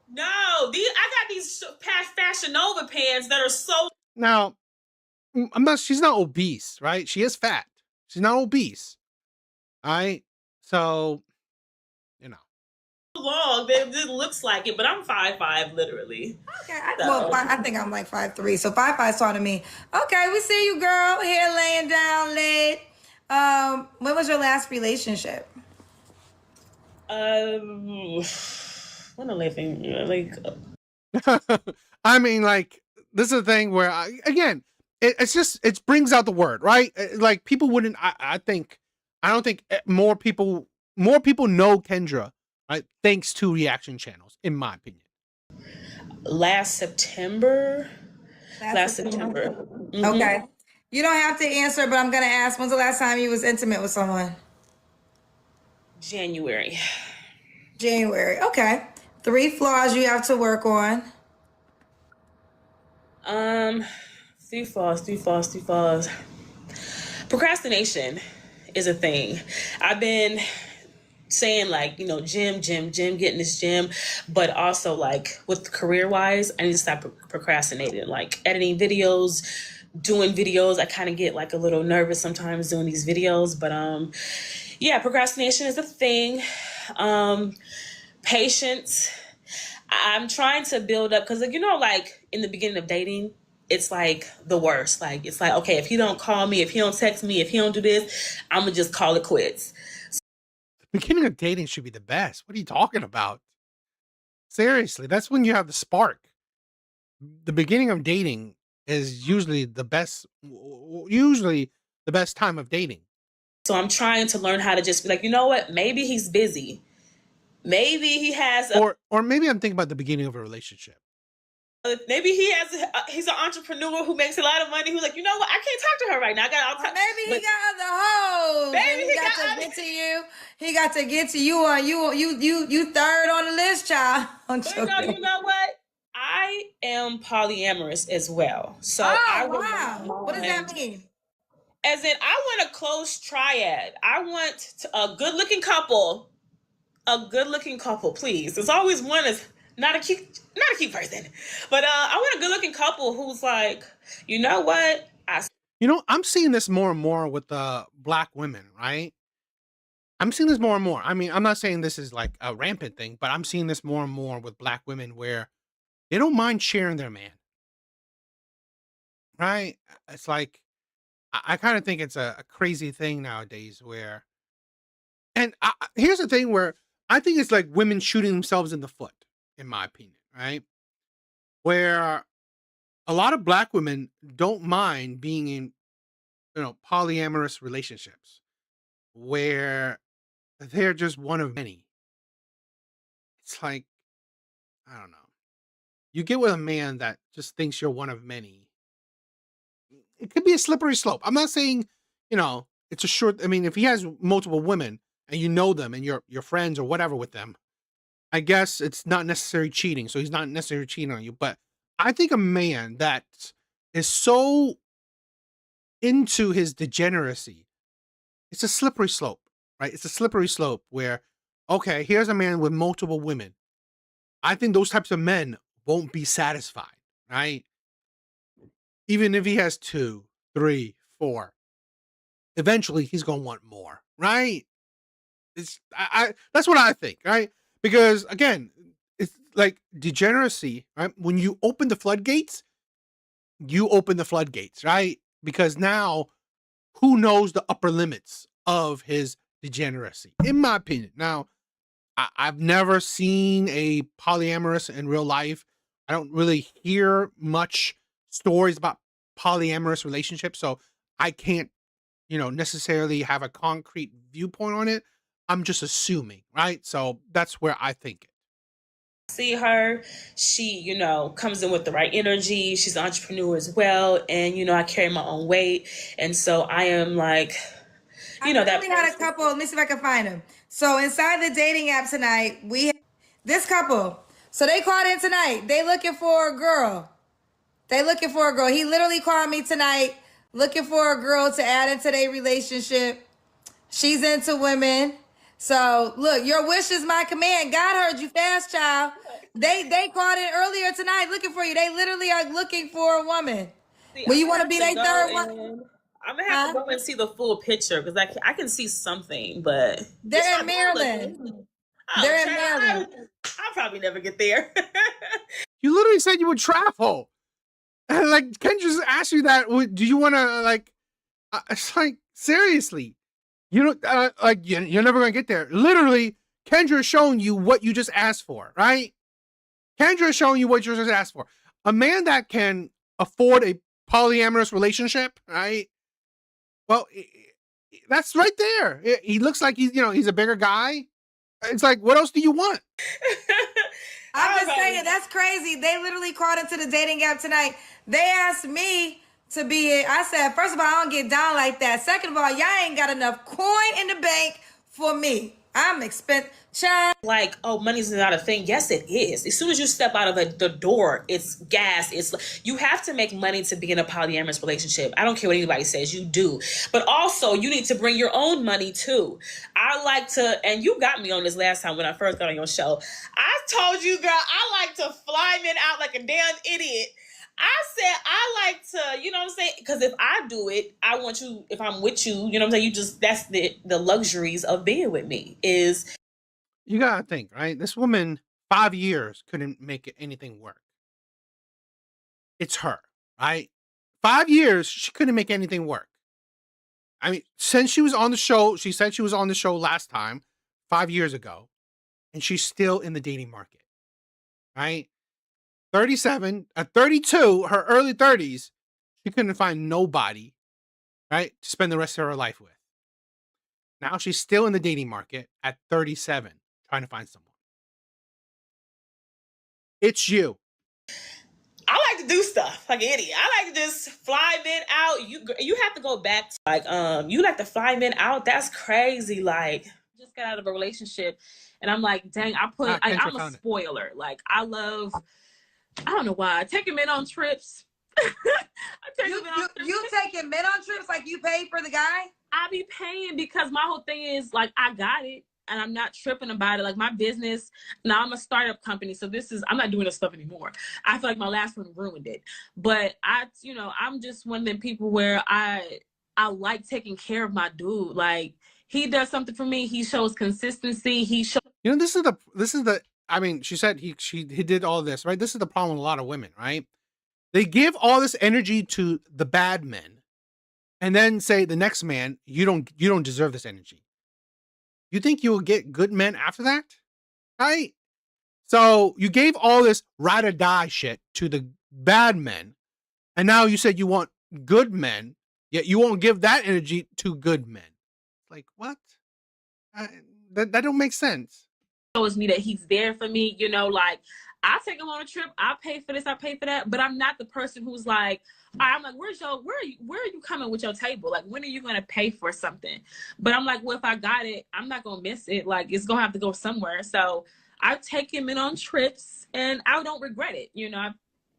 No, I got these Fashion Nova pants that are so. Now, she's not obese, right? She is fat. She's not obese. All right. So, you know. long. It looks like it, but I'm 5'5", literally. Okay, I think I'm like 5'3", so 5'5" is tall to me. Okay, we see you, girl. Hair laying down, laid. When was your last relationship? When a living like. I mean, like, this is a thing where it brings out the word, right? Like, people wouldn't. I don't think more people know Kendra, right? Thanks to reaction channels, in my opinion. Last September. Mm-hmm. Okay. You don't have to answer, but I'm gonna ask. When's the last time you was intimate with someone? January. Okay. 3 flaws you have to work on. 3 flaws. Procrastination is a thing. I've been saying, like, gym, get in this gym, but also, like, with career-wise, I need to stop procrastinating, like editing videos, doing videos. I kind of get like a little nervous sometimes doing these videos, but yeah, procrastination is a thing. Patience. I'm trying to build up, because, like, in the beginning of dating, it's like the worst. Like, it's like, okay, if he don't call me, if he don't text me, if he don't do this, I'm gonna just call it quits. The beginning of dating should be the best. What are you talking about? Seriously, that's when you have the spark. The beginning of dating is usually the best time of dating. So I'm trying to learn how to just be like, you know what? Maybe he's busy. Maybe he has or maybe I'm thinking about the beginning of a relationship. Maybe he's an entrepreneur who makes a lot of money, who's like, you know what? I can't talk to her right now. Maybe he got other hoes. Maybe he got to get to you. He got to get to you. You third on the list, child. But you know what? I am polyamorous as well. So wow. What does that mean? As in, I want a close triad. I want a good-looking couple. Please. There's always one that's not a cute person, but I want a good-looking couple who's like, you know what? I'm seeing this more and more with Black women, right? I'm seeing this more and more. I mean, I'm not saying this is like a rampant thing, but I'm seeing this more and more with Black women where they don't mind sharing their man, right? It's like, I kind of think it's a crazy thing nowadays where, and here's the thing where I think it's like women shooting themselves in the foot, in my opinion, right? Where a lot of Black women don't mind being in, polyamorous relationships where they're just one of many. It's like, I don't know. You get with a man that just thinks you're one of many. It could be a slippery slope. I'm not saying, it's a short, I mean, if he has multiple women and you know them and you're friends or whatever with them, I guess it's not necessarily cheating. So he's not necessarily cheating on you. But I think a man that is so into his degeneracy, it's a slippery slope, right? It's a slippery slope where, okay, here's a man with multiple women. I think those types of men won't be satisfied, right? Even if he has 2, 3, 4, eventually he's going to want more, right? That's what I think, right? Because again, it's like degeneracy, right? When you open the floodgates, right? Because now who knows the upper limits of his degeneracy, in my opinion. Now, I've never seen a polyamorous in real life. I don't really hear much stories about polyamorous relationships, so I can't, necessarily have a concrete viewpoint on it. I'm just assuming, right? So that's where I think it. See her, she, comes in with the right energy. She's an entrepreneur as well. And, I carry my own weight. And so I am like, I really had a couple. Let me see if I can find them. So inside the dating app tonight, we have this couple. So they called in tonight. They looking for a girl. They looking for a girl. He literally called me tonight looking for a girl to add into their relationship. She's into women. So look, your wish is my command. God heard you fast, child. They called in earlier tonight looking for you. They literally are looking for a woman. See, Well, I'm you gonna want to have be to their go third one? and I'm gonna have to go and see the full picture because I can see something, but They're in Maryland. Oh, They're in child, Maryland. I'll probably never get there. You literally said you would travel. And like Kendra just asked you that. Do you want to like? It's like seriously, you know, like you're never gonna get there. Literally, Kendra is showing you what you just asked for, right? Kendra is showing you what you just asked for. A man that can afford a polyamorous relationship, right? Well, that's right there. He looks like he's a bigger guy. It's like, what else do you want? I'm just saying, that's crazy. They literally called into the dating app tonight. They asked me to be it. I said, first of all, I don't get down like that. Second of all, y'all ain't got enough coin in the bank for me. I'm expensive. Like, oh, money's not a thing. Yes, it is. As soon as you step out of the door, it's gas. You have to make money to be in a polyamorous relationship. I don't care what anybody says, you do. But also, you need to bring your own money too. I like to, and you got me on this last time when I first got on your show. I told you, girl, I like to fly men out like a damn idiot. I said I like to, you know what I'm saying? Because if I do it, I want you, if I'm with you, you know what I'm saying? That's the luxuries of being with me is. You gotta think, right? This woman, 5 years, couldn't make anything work. It's her, right? 5 years, she couldn't make anything work. I mean, since she was on the show, she said she was on the show last time, 5 years ago, and she's still in the dating market, right? 37, at 32, her early 30s, she couldn't find nobody, right, to spend the rest of her life with. Now she's still in the dating market at 37, trying to find someone. It's you. I like to do stuff like an idiot. I like to just fly men out. You have to go back to like you like to fly men out. That's crazy. Like just got out of a relationship, and I'm like, dang, I'm a spoiler. Like I don't know why. Taking men on trips. You taking men on trips like you paid for the guy? I be paying because my whole thing is like I got it. And I'm not tripping about it. Like my business, now I'm a startup company. So I'm not doing this stuff anymore. I feel like my last one ruined it. But I'm just one of them people where I like taking care of my dude. Like he does something for me. He shows consistency. This is the, I mean, she said he did all this, right? This is the problem with a lot of women, right? They give all this energy to the bad men and then say the next man, you don't deserve this energy. You think you will get good men after that? Right? So you gave all this ride or die shit to the bad men. And now you said you want good men, yet you won't give that energy to good men. Like, what? That don't make sense. Shows me that he's there for me. Like I take him on a trip. I pay for this. I pay for that. But I'm not the person who's like, I'm like, where are you coming with your table? Like, when are you going to pay for something? But I'm like, well, if I got it, I'm not going to miss it. Like, it's going to have to go somewhere. So I take him in on trips and I don't regret it.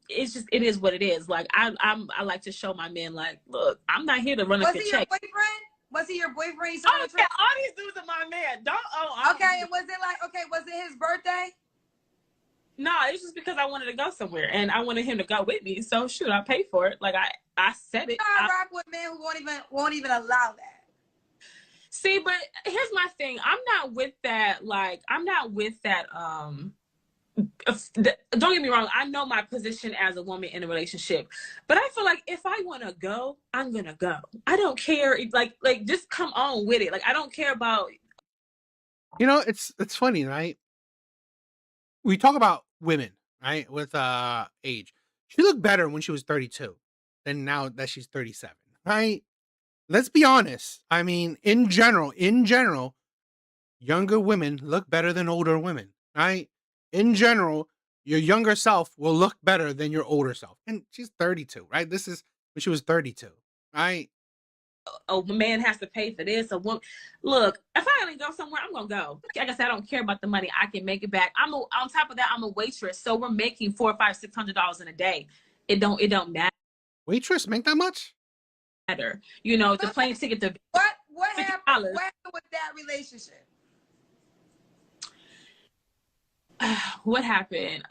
It's just, it is what it is. Like, I like to show my men, like, look, I'm not here to run up your check. Was he your boyfriend? Oh, yeah, all these dudes are my man. Okay, and was it his birthday? No, it's just because I wanted to go somewhere and I wanted him to go with me. So shoot, I paid for it. Like I said it. I rock with men who won't even allow that. See, but here's my thing. I'm not with that. Don't get me wrong. I know my position as a woman in a relationship, but I feel like if I want to go, I'm gonna go. I don't care. Like just come on with it. Like I don't care about. It's funny, right? We talk about women, right? With age. She looked better when she was 32 than now that she's 37, right? Let's be honest. I mean, in general, younger women look better than older women, right? In general, your younger self will look better than your older self. And she's 32, right? This is when she was 32, right? A man has to pay for this. A woman, look, if I gotta go somewhere, I'm gonna go. Like I said, I don't care about the money. I can make it back. On top of that, I'm a waitress, so we're making $400, $500, $600 in a day. it don't Waitress make that much? matter. You know, the plane ticket to What $50. happened? What happened with that relationship? What happened?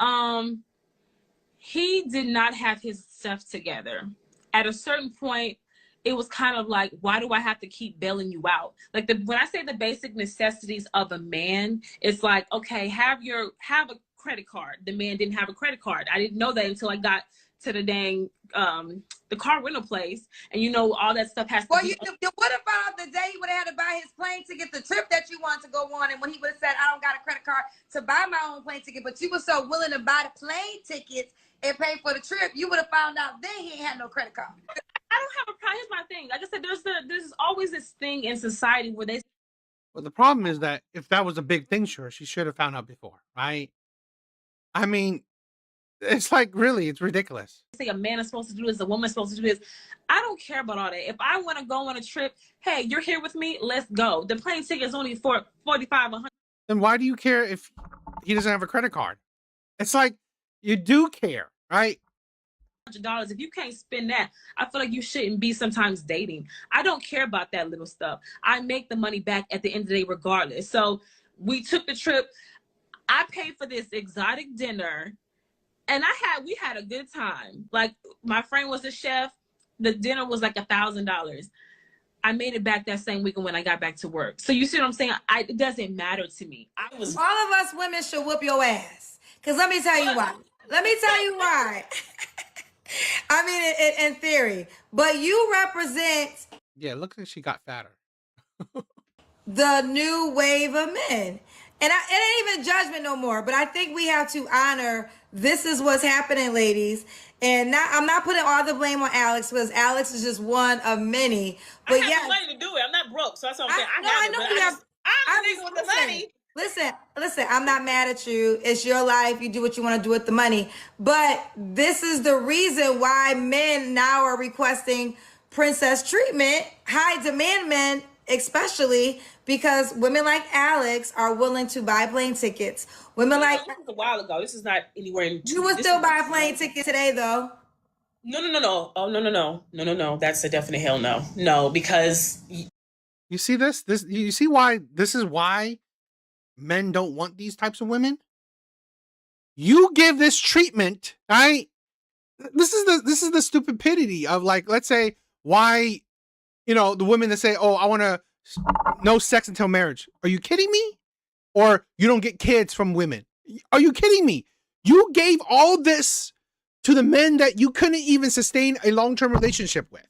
He did not have his stuff together. At a certain point, it was kind of like, why do I have to keep bailing you out? Like when I say the basic necessities of a man, it's like, okay, have a credit card. The man didn't have a credit card. I didn't know that until I got to the dang the car rental place, and you know all that stuff has to be. You would have found out the day he would have had to buy his plane ticket, the trip that you wanted to go on, and when he would have said, I don't got a credit card to buy my own plane ticket, but you were so willing to buy the plane tickets and pay for the trip, you would have found out then he ain't had no credit card. I don't have a problem. Here's my thing. Like I said, there's always this thing in society where they. Well, the problem is that if that was a big thing, sure, she should have found out before, right? I mean, it's like, really, it's ridiculous. Say a man is supposed to do this, a woman is supposed to do this. I don't care about all that. If I want to go on a trip, hey, you're here with me, let's go. The plane ticket is only for $45, $100. Then why do you care if he doesn't have a credit card? It's like, you do care, right? $100. If you can't spend that, I feel like you shouldn't be sometimes dating. I don't care about that little stuff. I make the money back at the end of the day regardless. So we took the trip. I paid for this exotic dinner. And we had a good time. Like, my friend was a chef. The dinner was like $1,000. I made it back that same weekend when I got back to work. So you see what I'm saying? It doesn't matter to me. All of us women should whoop your ass. Because let me tell you why. I mean, in theory. But you represent... Yeah, it looks like she got fatter. The new wave of men. And it ain't even judgment no more, but I think we have to honor this is what's happening, ladies. And I'm not putting all the blame on Alex, because Alex is just one of many. But I have the money to do it. I'm not broke, so that's what I'm saying. I know you have. I'm the nigga with the money. Listen, I'm not mad at you. It's your life. You do what you want to do with the money. But this is the reason why men now are requesting princess treatment, high demand men, especially because women like Alex are willing to buy plane tickets. Women like... This was a while ago. This is not anywhere in... You would still buy a plane ticket today, though. No. Oh, no. That's a definite hell no. No, because... You see this? You see why this is why men don't want these types of women? You give this treatment, right? This is the stupidity of, like, let's say, why, the women that say, oh, I want to no sex until marriage. Are you kidding me? Or you don't get kids from women. Are you kidding me? You gave all this to the men that you couldn't even sustain a long-term relationship with.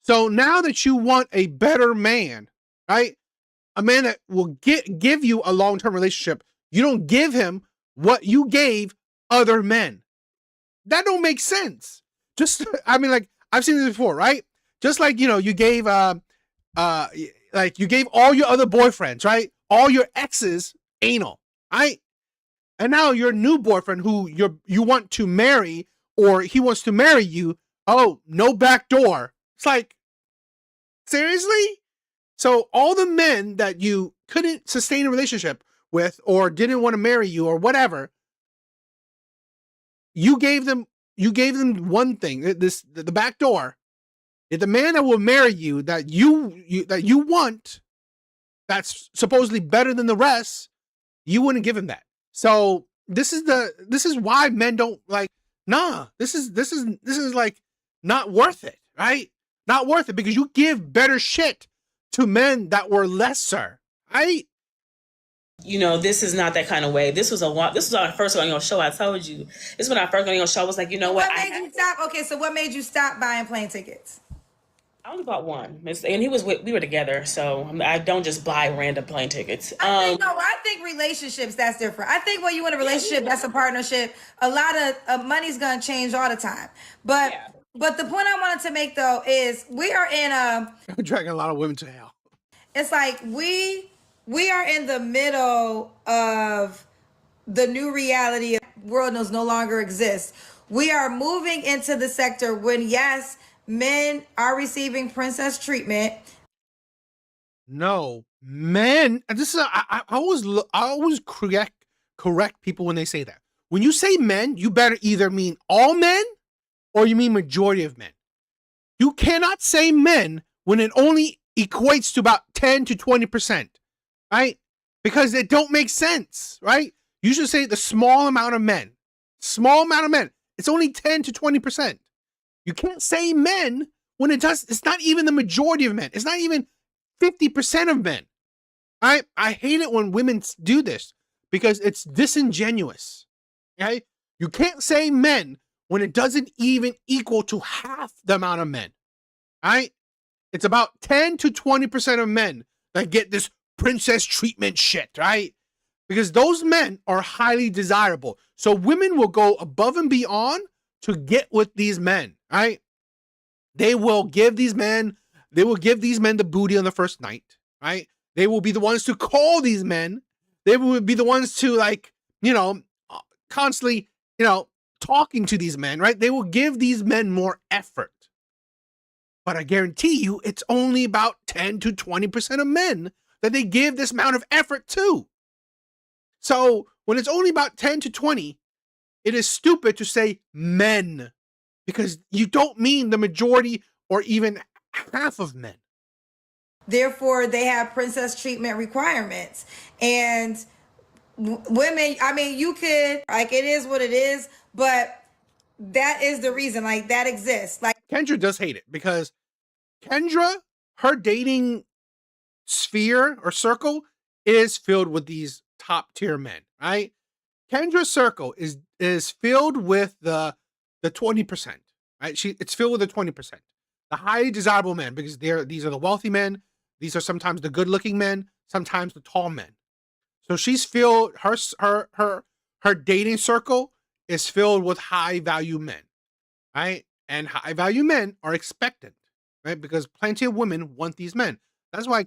So now that you want a better man, right? A man that will give you a long-term relationship, you don't give him what you gave other men. That don't make sense. Like, I've seen this before, right? Just like, you gave, like, you gave all your other boyfriends, right? All your exes anal, right? And now your new boyfriend who you want to marry, or he wants to marry you, oh, no back door. It's like, seriously? So all the men that you couldn't sustain a relationship with, or didn't want to marry you, or whatever, you gave them one thing, the back door. If the man that will marry you that you want, that's supposedly better than the rest, you wouldn't give him that. So this is why men don't like. Nah, this is like not worth it, right? Not worth it, because you give better shit to men that were lesser, right? This is not that kind of way. This was our first one on your show. I told you. This is when I first went on your show. I was like, you know what? What made you stop? Okay, so what made you stop buying plane tickets? I only bought one, and we were together, so I don't just buy random plane tickets. I think relationships, that's different. I think when you in a relationship, that's a partnership. A lot of money's gonna change all the time. But the point I wanted to make, though, is we are in I'm dragging a lot of women to hell. It's like we are in the middle of the new reality of the world no longer exists. We are moving into the sector when, yes, men are receiving princess treatment. No, men. This is I always correct people when they say that. When you say men, you better either mean all men or you mean majority of men? You cannot say men when it only equates to about 10 to 20%, right? Because it don't make sense, right? You should say the small amount of men. Small amount of men. It's only 10 to 20%. You can't say men when it's not even the majority of men. It's not even 50% of men. I hate it when women do this because it's disingenuous. Okay? You can't say men when it doesn't even equal to half the amount of men. Right? It's about 10 to 20% of men that get this princess treatment shit, right? Because those men are highly desirable. So women will go above and beyond to get with these men, right? They will give these men the booty on the first night, right? They will be the ones to call these men. They will be the ones to, like, constantly, talking to these men, right? They will give these men more effort. But I guarantee you, it's only about 10 to 20% of men that they give this amount of effort to. So when it's only about 10 to 20, it is stupid to say men, because you don't mean the majority or even half of men. Therefore, they have princess treatment requirements. And women, I mean, you could, like, it is what it is, but that is the reason, like, that exists. Like, Kendra does hate it because Kendra, her dating sphere or circle is filled with these top tier men, right? Kendra's circle is filled with the 20%, right? It's filled with the 20%, the highly desirable men, because these are the wealthy men. These are sometimes the good looking men, sometimes the tall men. So she's filled, her dating circle is filled with high value men, right? And high value men are expectant, right? Because plenty of women want these men. That's why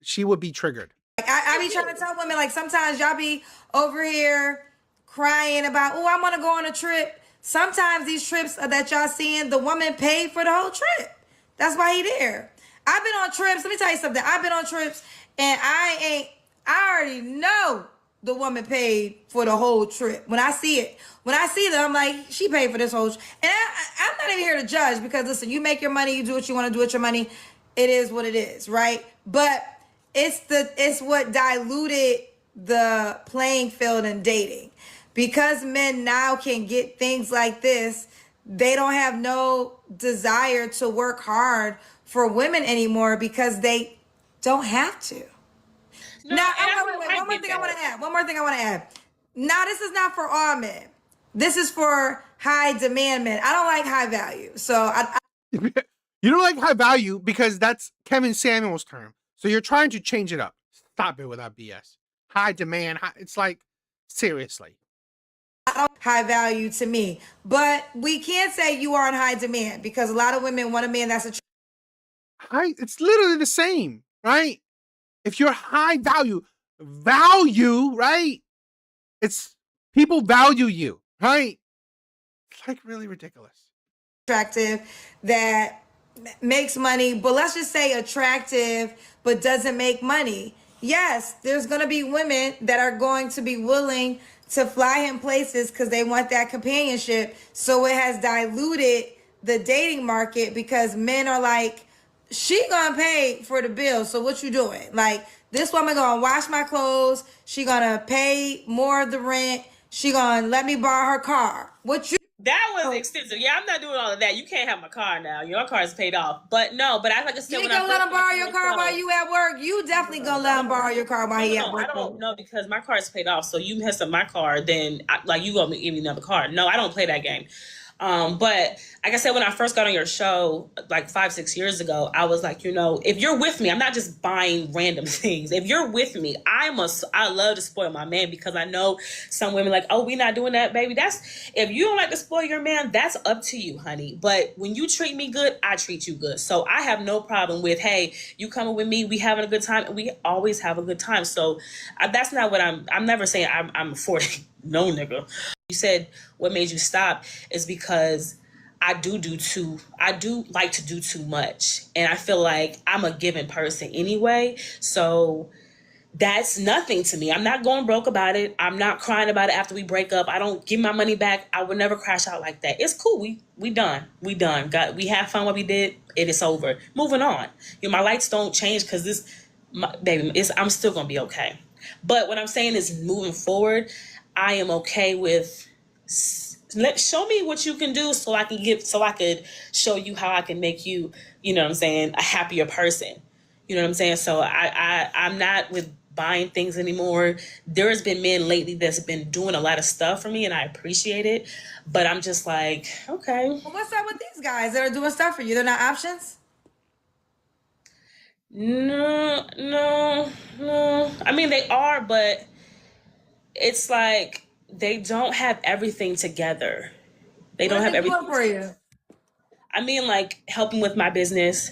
she would be triggered. I be trying to tell women, like, sometimes y'all be over here crying about, oh, I want to go on a trip. Sometimes these trips that y'all seeing, the woman paid for the whole trip. That's why he there. I've been on trips. Let me tell you something. I've been on trips and I already know the woman paid for the whole trip. When I see them, I'm like, she paid for this whole trip. And I'm not even here to judge, because listen, you make your money, you do what you want to do with your money. It is what it is, right? But it's what diluted the playing field in dating. Because men now can get things like this, they don't have no desire to work hard for women anymore because they don't have to. No, now, one more thing I want to add. Now, this is not for all men. This is for high demand men. I don't like high value. So You don't like high value because that's Kevin Samuel's term. So you're trying to change it up. Stop it with that BS. High demand. It's like, seriously. High value to me. But we can't say you are in high demand, because a lot of women want a man that's It's literally the same, right? If you're high value, right? It's people value you, right? It's like really ridiculous. attractive, that makes money, but let's just say attractive but doesn't make money. Yes, there's going to be women that are going to be willing to fly him places because they want that companionship. So it has diluted the dating market, because men are like, she gonna pay for the bill, so what you doing? Like, this woman gonna wash my clothes, she gonna pay more of the rent, she gonna let me borrow her car. That was extensive. Yeah, I'm not doing all of that. You can't have my car now. Your car is paid off. But I like I said, you ain't gonna let him borrow your car while you at work. You definitely gonna let him borrow your car while he at work. I don't know, because my car is paid off. So you mess up my car, then you gonna give me another car. No, I don't play that game. But like I said, when I first got on your show, like 5-6 years ago, I was like, if you're with me, I'm not just buying random things. If you're with me, I love to spoil my man, because I know some women like, oh, we not doing that, baby. If you don't like to spoil your man, that's up to you, honey. But when you treat me good, I treat you good. So I have no problem with, hey, you coming with me, we having a good time, and we always have a good time. So that's not what I'm never saying I'm affording. No, nigga. You said what made you stop is because I do like to do too much. And I feel like I'm a giving person anyway. So that's nothing to me. I'm not going broke about it. I'm not crying about it after we break up. I don't give my money back. I would never crash out like that. It's cool. We done. We done. We had fun what we did. It is over. Moving on. My lights don't change because I'm still gonna be okay. But what I'm saying is, moving forward, I am okay with. Show me what you can do so I could show you how I can make you, what I'm saying, a happier person. You know what I'm saying? So I'm not with buying things anymore. There has been men lately that's been doing a lot of stuff for me, and I appreciate it. But I'm just like, okay. Well, what's up with these guys that are doing stuff for you? They're not options? No. I mean, they are, but it's like they don't have everything together. They don't have everything for you. I mean, like, helping with my business.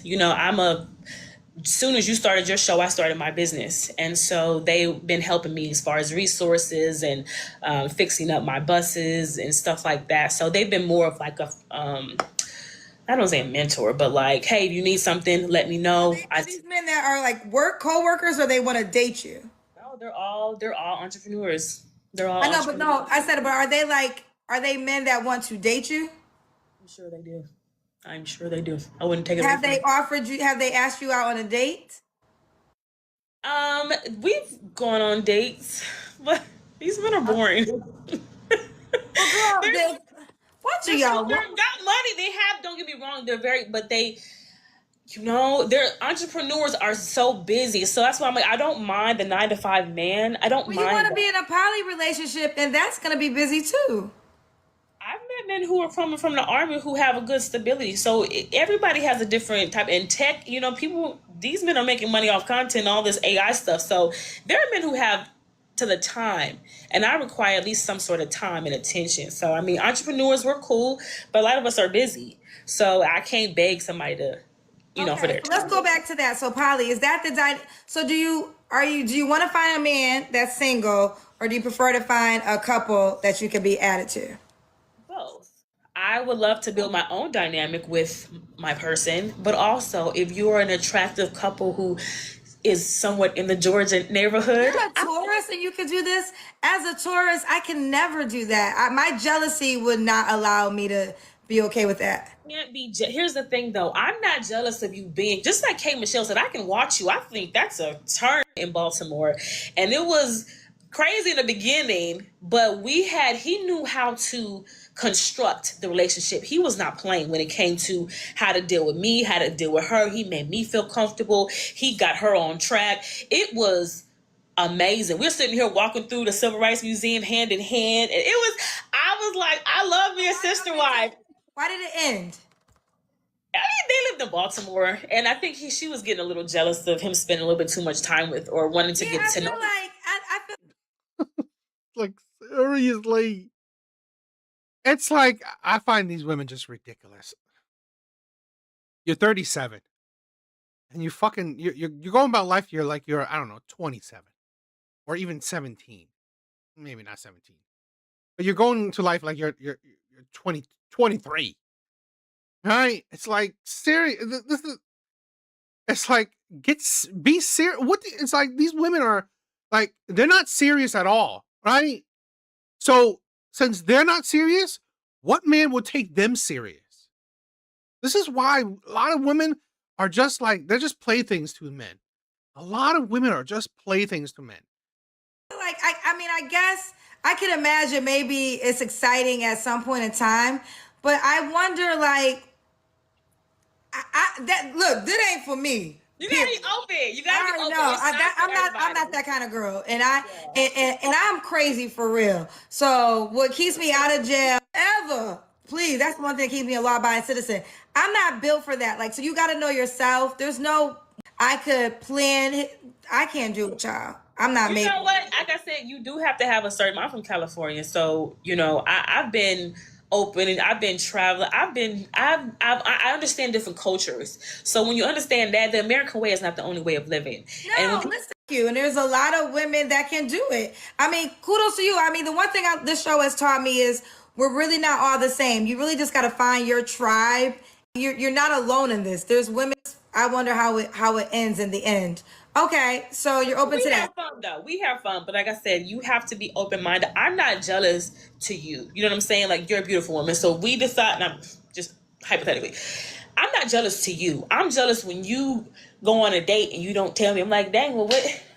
As soon as you started your show, I started my business. And so they've been helping me as far as resources and fixing up my buses and stuff like that. So they've been more of like I don't say a mentor, but like, hey, if you need something, let me know. Are these men that are like co-workers, or they want to date you? No, they're all entrepreneurs. They're all I know, but no, I said, but are they men that want to date you? I'm sure they do. I wouldn't take it. Have they asked you out on a date? We've gone on dates, but these men are boring. Well, girl, what you y'all? They've got money. They have. Don't get me wrong. Their entrepreneurs are so busy. So that's why I'm like, I don't mind the 9-to-5 man. I don't mind. You want to be in a poly relationship, and that's going to be busy too. I've met men who are coming from the army who have a good stability. So everybody has a different type. In tech, these men are making money off content, all this AI stuff. So there are men who have to the time, and I require at least some sort of time and attention. So, I mean, entrepreneurs were cool, but a lot of us are busy. So I can't beg somebody to, for their time. Let's go back to that. So, Polly, is that so do you want to find a man that's single, or do you prefer to find a couple that you can be added to? Both. I would love to build my own dynamic with my person, but also if you're an attractive couple who is somewhat in the Georgia neighborhood. You're a Taurus and you can do this. As a Taurus, I can never do that. My jealousy would not allow me to be okay with that. Here's the thing, though. I'm not jealous of you being, just like Kay Michelle said, I can watch you. I think that's a turn in Baltimore. And it was crazy in the beginning, but he knew how to construct the relationship. He was not playing when it came to how to deal with me, how to deal with her. He made me feel comfortable. He got her on track. It was amazing. We're sitting here walking through the Civil Rights Museum hand in hand, and I was like, I love me a sister wife. Why did it end? I mean, they lived in Baltimore, and I think she was getting a little jealous of him spending a little bit too much time with, or wanting to get to know. I feel like, seriously. It's like, I find these women just ridiculous. You're 37, and you're going about life. You're like, I don't know, 27, or even 17, maybe not 17, but you're going to life like you're 20, 23. Right? It's like, serious. It's like, be serious. It's like these women are like, they're not serious at all, right? So since they're not serious, what man will take them serious? This is why a lot of women are just like, they're just playthings to men. A lot of women are just playthings to men. Like, I guess I can imagine maybe it's exciting at some point in time, but I wonder, like, look, that ain't for me. You gotta be open. You gotta be open. I'm not that kind of girl, and I'm crazy for real. So what keeps me out of jail ever? Please, that's one thing that keeps me a law-abiding citizen. I'm not built for that. Like, so you got to know yourself. There's no, I could plan. I can't do it, child. I'm not made. You know what? Like I said, you do have to have a certain. I'm from California, so I've been open and I've been traveling. I understand different cultures. So when you understand that, the American way is not the only way of living. No, listen to you. And there's a lot of women that can do it. I mean, kudos to you. I mean, the one thing this show has taught me is we're really not all the same. You really just got to find your tribe. You're not alone in this. There's women I wonder how it ends in the end. Okay, so you're open to We that. have fun though. We have fun, but like I said, you have to be open minded. I'm not jealous to you. You know what I'm saying? Like you're a beautiful woman. So we decide. And I'm just hypothetically, I'm not jealous to you. I'm jealous when you go on a date and you don't tell me. I'm like, dang, well,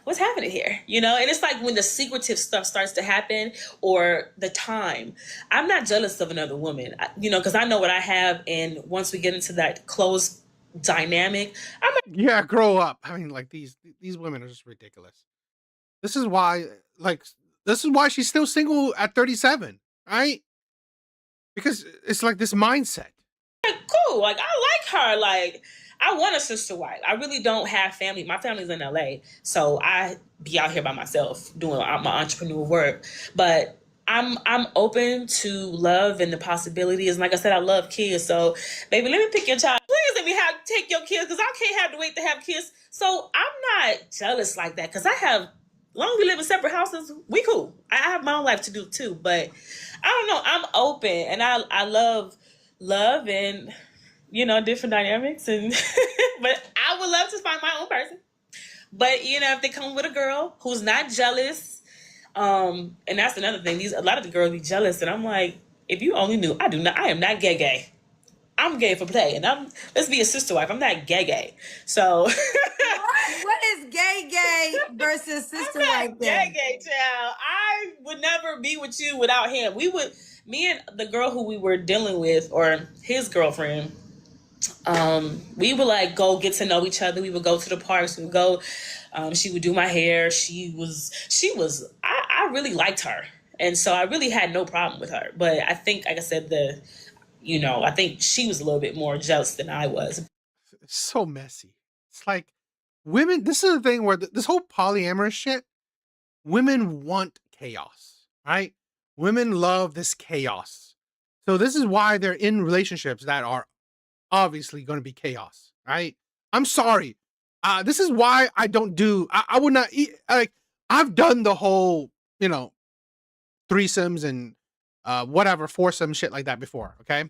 what's happening here? You know? And it's like when the secretive stuff starts to happen or the time. I'm not jealous of another woman. You know, because I know what I have, and once we get into that close dynamic, I'm not. Yeah, grow up. I mean, like these women are just ridiculous. This is why, she's still single at 37, right? Because it's like this mindset. Cool. Like I like her. Like I want a sister wife. I really don't have family. My family's in LA, so I be out here by myself doing my entrepreneur work. But I'm open to love and the possibilities. And like I said, I love kids. So baby, let me pick your child. Please let me take your kids because I can't have to wait to have kids. So I'm not jealous like that because I have. Long as we live in separate houses, we cool. I have my own life to do too. But I don't know. I'm open and I love and you know different dynamics and but I would love to find my own person. But you know if they come with a girl who's not jealous, and that's another thing. A lot of the girls be jealous, and I'm like, if you only knew, I am not gay. I'm gay for play, and let's be a sister wife. I'm not gay. So What is gay versus sister wife? Gay child. I would never be with you without him. Me and the girl who we were dealing with, or his girlfriend, we would like go get to know each other. We would go to the parks. We would go. She would do my hair. She was. I really liked her, and so I really had no problem with her. But I think, like I said, I think she was a little bit more jealous than I was. It's so messy. It's like women. This is the thing where this whole polyamorous shit. Women want chaos, right? Women love this chaos. So this is why they're in relationships that are obviously going to be chaos, right? I'm sorry. This is why I don't do. I would not eat. Like I've done the whole, threesomes and whatever foursome shit like that before. Okay,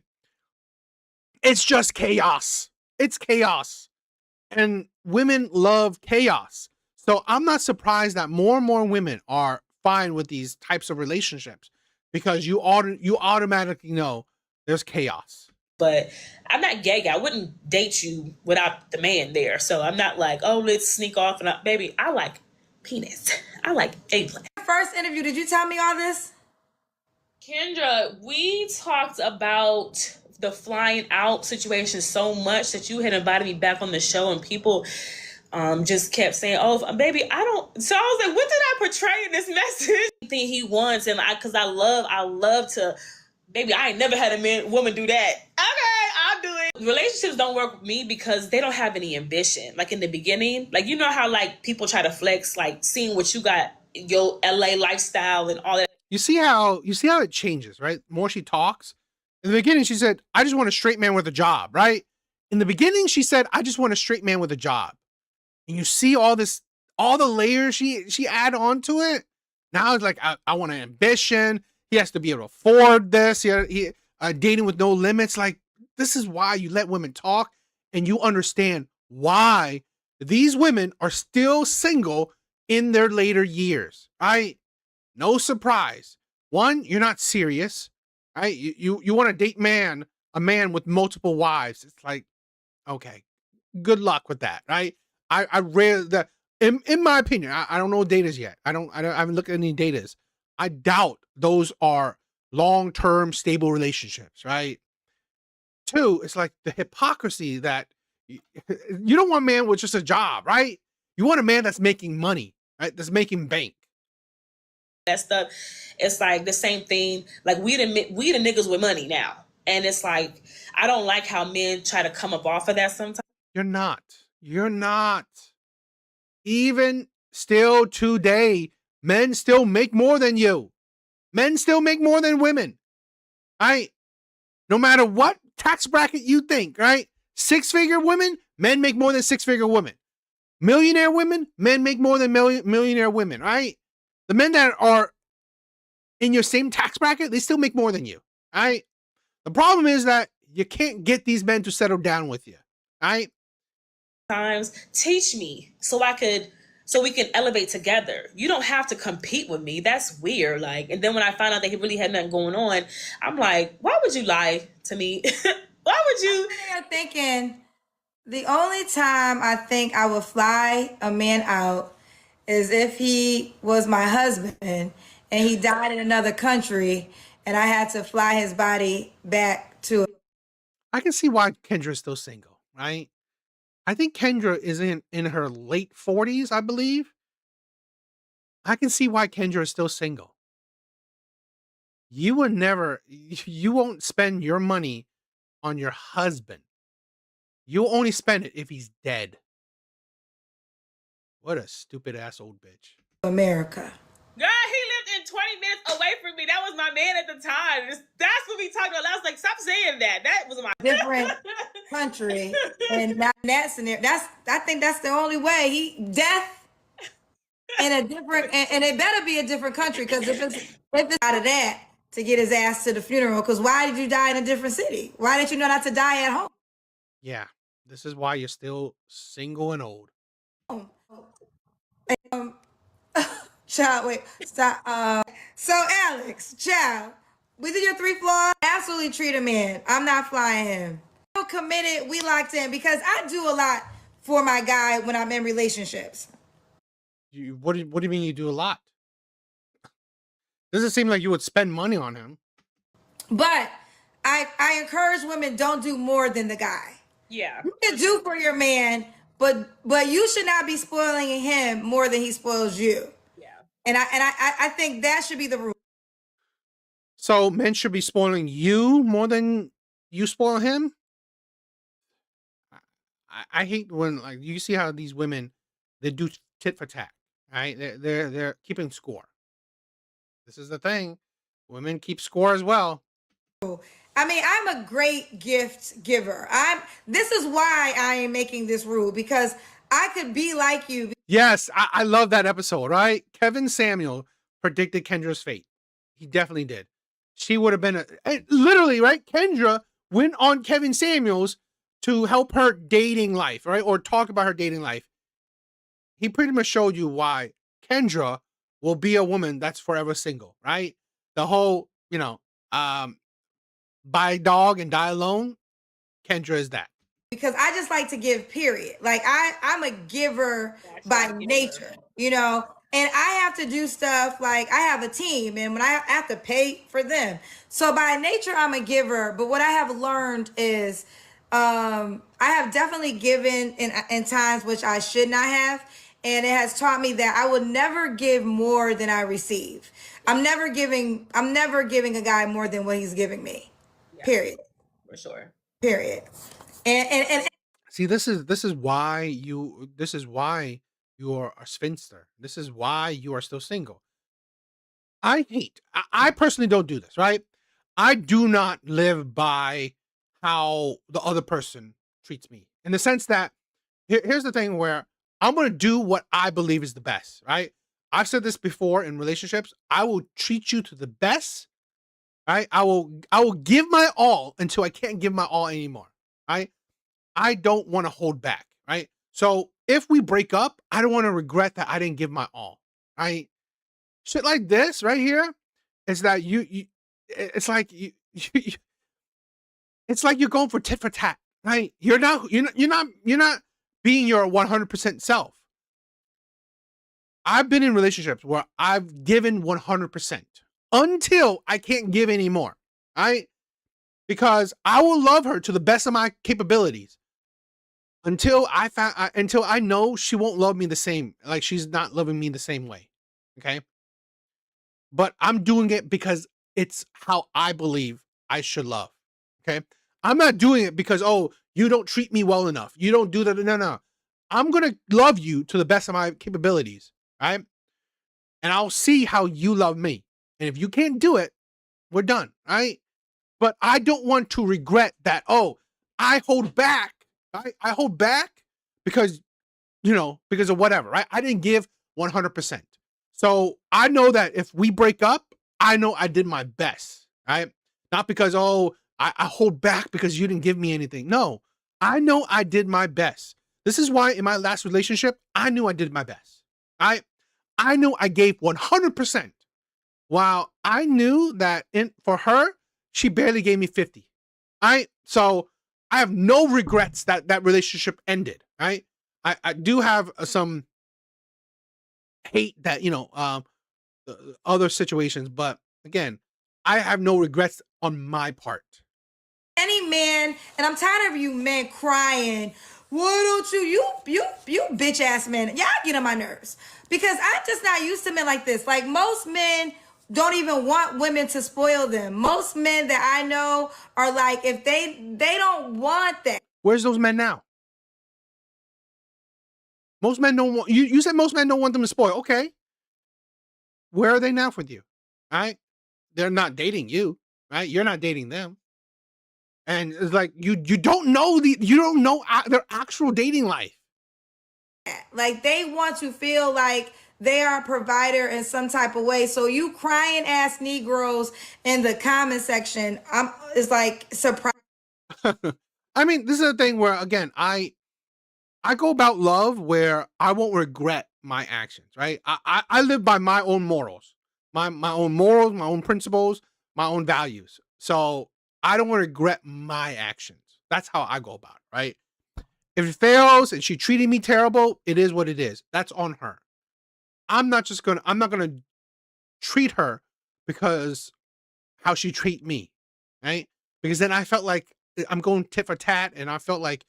it's just chaos. It's chaos, and women love chaos. So I'm not surprised that more and more women are fine with these types of relationships because you automatically know there's chaos. But I'm not gay. I wouldn't date you without the man there. So I'm not like, oh, let's sneak off. And baby, I like penis. I like eggplant. First interview, did you tell me all this? Kendra, we talked about the flying out situation so much that you had invited me back on the show and people just kept saying, oh, baby, I don't. So I was like, what did I portray in this message? Anything he wants. And because I love to. Baby, I ain't never had a woman do that. Okay, I'll do it. Relationships don't work with me because they don't have any ambition. Like in the beginning, like you know how like people try to flex, like seeing what you got, your LA lifestyle and all that. You see how it changes, right? The more she talks. In the beginning, she said, I just want a straight man with a job, right? In the beginning, she said, I just want a straight man with a job. And you see all the layers she add on to it. Now it's like, I want an ambition. He has to be able to afford this. He dating with no limits. Like, this is why you let women talk and you understand why these women are still single in their later years, right? No surprise. One, you're not serious, right? You want to date a man with multiple wives. It's like, okay, good luck with that, right? I rarely, in my opinion, I don't know datas yet. I haven't looked at any datas. I doubt those are long-term stable relationships, right? Two, it's like the hypocrisy that you don't want a man with just a job, right? You want a man that's making money, right? That's making bank. That stuff, it's like the same thing. Like we the niggas with money now. And it's like, I don't like how men try to come up off of that sometimes. You're not. Even still today, men still make more than you. Men still make more than women. Right? No matter what tax bracket you think, right? 6-figure women, men make more than 6-figure women. Millionaire women, men make more than millionaire women, right? The men that are in your same tax bracket, they still make more than you, right? The problem is that you can't get these men to settle down with you, right? times. Teach me so we can elevate together. You don't have to compete with me. That's weird. Like, and then when I found out that he really had nothing going on, I'm like, why would you lie to me? Why would you? I'm thinking the only time I think I would fly a man out is if he was my husband and he died in another country and I had to fly his body back to. I can see why Kendra's still single, right? I think Kendra is in her late 40s, I believe. I can see why Kendra is still single. You won't spend your money on your husband. You'll only spend it if he's dead. What a stupid ass old bitch. America. Girl, he lived in 20 minutes away from me. That was my man at the time. That's what we talked about. I was like, stop saying that. That was my different country. And not in that scenario. I think that's the only way. Death in a different, and it better be a different country, because if it's out of that to get his ass to the funeral, because why did you die in a different city? Why didn't you know not to die at home? Yeah, this is why you're still single and old. Child, wait, stop. So Alex, child, we did your 3 flaws. Absolutely treat him in. I'm not flying him. Committed, we locked in, because I do a lot for my guy when I'm in relationships. What do you mean you do a lot? Doesn't seem like you would spend money on him. But I encourage women, don't do more than the guy. Yeah. You can do for your man, but you should not be spoiling him more than he spoils you. Yeah. And I think that should be the rule. So men should be spoiling you more than you spoil him? I hate when, like, you see how these women, they do tit for tat, right? They're keeping score. This is the thing. Women keep score as well. I mean, I'm a great gift giver. This is why I am making this rule, because I could be like you. Yes, I love that episode, right? Kevin Samuel predicted Kendra's fate. He definitely did. She would have been literally, right? Kendra went on Kevin Samuels to help her dating life, right? Or talk about her dating life. He pretty much showed you why Kendra will be a woman that's forever single, right? The whole, buy dog and die alone. Kendra is that. Because I just like to give, period. Like I'm a giver by nature, and I have to do stuff, like I have a team, and when I have to pay for them. So by nature, I'm a giver. But what I have learned is I have definitely given in times which I should not have. And it has taught me that I will never give more than I receive. I'm never giving a guy more than what he's giving me. Yeah, period. For sure. Period. And see, this is why you are a spinster. This is why you are still single. I personally don't do this, right? I do not live by how the other person treats me, in the sense that here's the thing where I'm going to do what I believe is the best, right? I've said this before in relationships. I will treat you to the best, right? I will give my all until I can't give my all anymore, right? I don't want to hold back, right? So if we break up, I don't want to regret that I didn't give my all, right? Shit like this right here is that it's like it's like you're going for tit for tat, right? You're not being your 100% self. I've been in relationships where I've given 100% until I can't give anymore, right? Because I will love her to the best of my capabilities until I know she won't love me the same, like she's not loving me the same way, okay? But I'm doing it because it's how I believe I should love, okay? I'm not doing it because, oh, you don't treat me well enough. You don't do that. No. I'm going to love you to the best of my capabilities, right? And I'll see how you love me. And if you can't do it, we're done, right? But I don't want to regret that, oh, I hold back, right? I hold back because of whatever, right? I didn't give 100%. So I know that if we break up, I know I did my best, right? Not because, oh, I hold back because you didn't give me anything. No, I know I did my best. This is why in my last relationship, I knew I did my best. I knew I gave 100%, while I knew that for her, she barely gave me 50. So I have no regrets that that relationship ended. Right? I do have some hate that other situations, but again, I have no regrets on my part. Any man, and I'm tired of you men crying. Why don't you bitch ass men? Y'all get on my nerves because I'm just not used to men like this. Like most men don't even want women to spoil them. Most men that I know are like, if they don't want that. Where's those men now? Most men don't want you said most men don't want them to spoil. Okay. Where are they now with you? Right? They're not dating you, right? You're not dating them. And it's like you don't know their actual dating life. Like they want to feel like they are a provider in some type of way. So you crying ass Negroes in the comment section, it's like surprise. I mean, this is a thing where again, I go about love where I won't regret my actions, right? I live by my own morals, my own morals, my own principles, my own values. So I don't want to regret my actions. That's how I go about it, right? If it fails and she treated me terrible, it is what it is. That's on her. I'm not gonna treat her because how she treat me, right? Because then I felt like I'm going tit for tat, and I felt like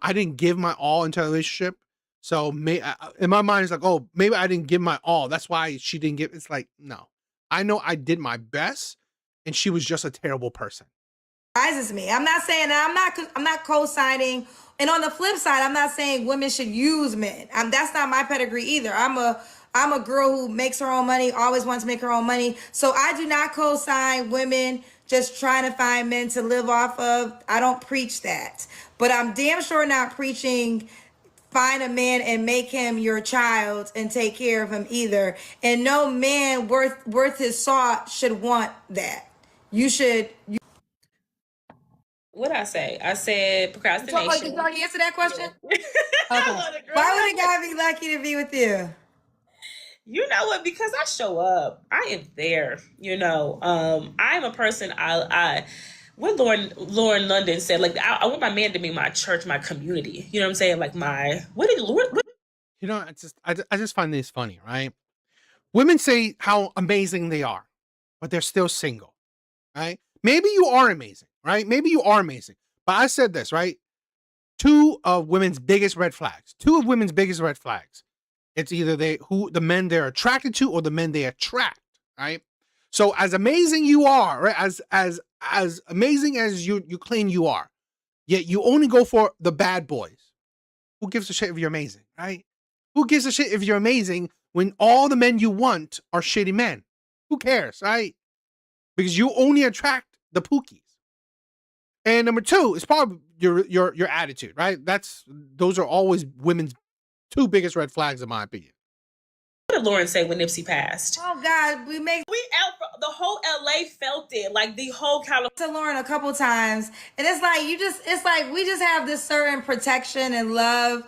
I didn't give my all into a relationship. So in my mind, it's like, oh, maybe I didn't give my all. That's why she didn't give. It's like, no, I know I did my best, and she was just a terrible person. Surprises me. I'm not saying that I'm not co-signing. And on the flip side, I'm not saying women should use men. That's not my pedigree either. I'm a girl who makes her own money, always wants to make her own money. So I do not co-sign women just trying to find men to live off of. I don't preach that. But I'm damn sure not preaching find a man and make him your child and take care of him either. And no man worth his salt should want that. You should. What I say? I said procrastination. Did you already answer that question? Okay. Why would a guy be lucky to be with you? You know what? Because I show up. I am there. I am a person. When Lauren London said, like, I want my man to be my church, my community. You know what I'm saying? Like what? I just find this funny, right? Women say how amazing they are, but they're still single, right? Maybe you are amazing, right? Maybe you are amazing. But I said this, right? Two of women's biggest red flags. It's either the men they're attracted to or the men they attract, right? So as amazing you are, right? As amazing as you claim you are, yet you only go for the bad boys. Who gives a shit if you're amazing, right? Who gives a shit if you're amazing when all the men you want are shitty men? Who cares, right? Because you only attract the pookies. And number two is probably your attitude, right? Those are always women's two biggest red flags, in my opinion. What did Lauren say when Nipsey passed? Oh God, the whole LA felt it, like the whole California. To Lauren a couple times, and it's like we just have this certain protection and love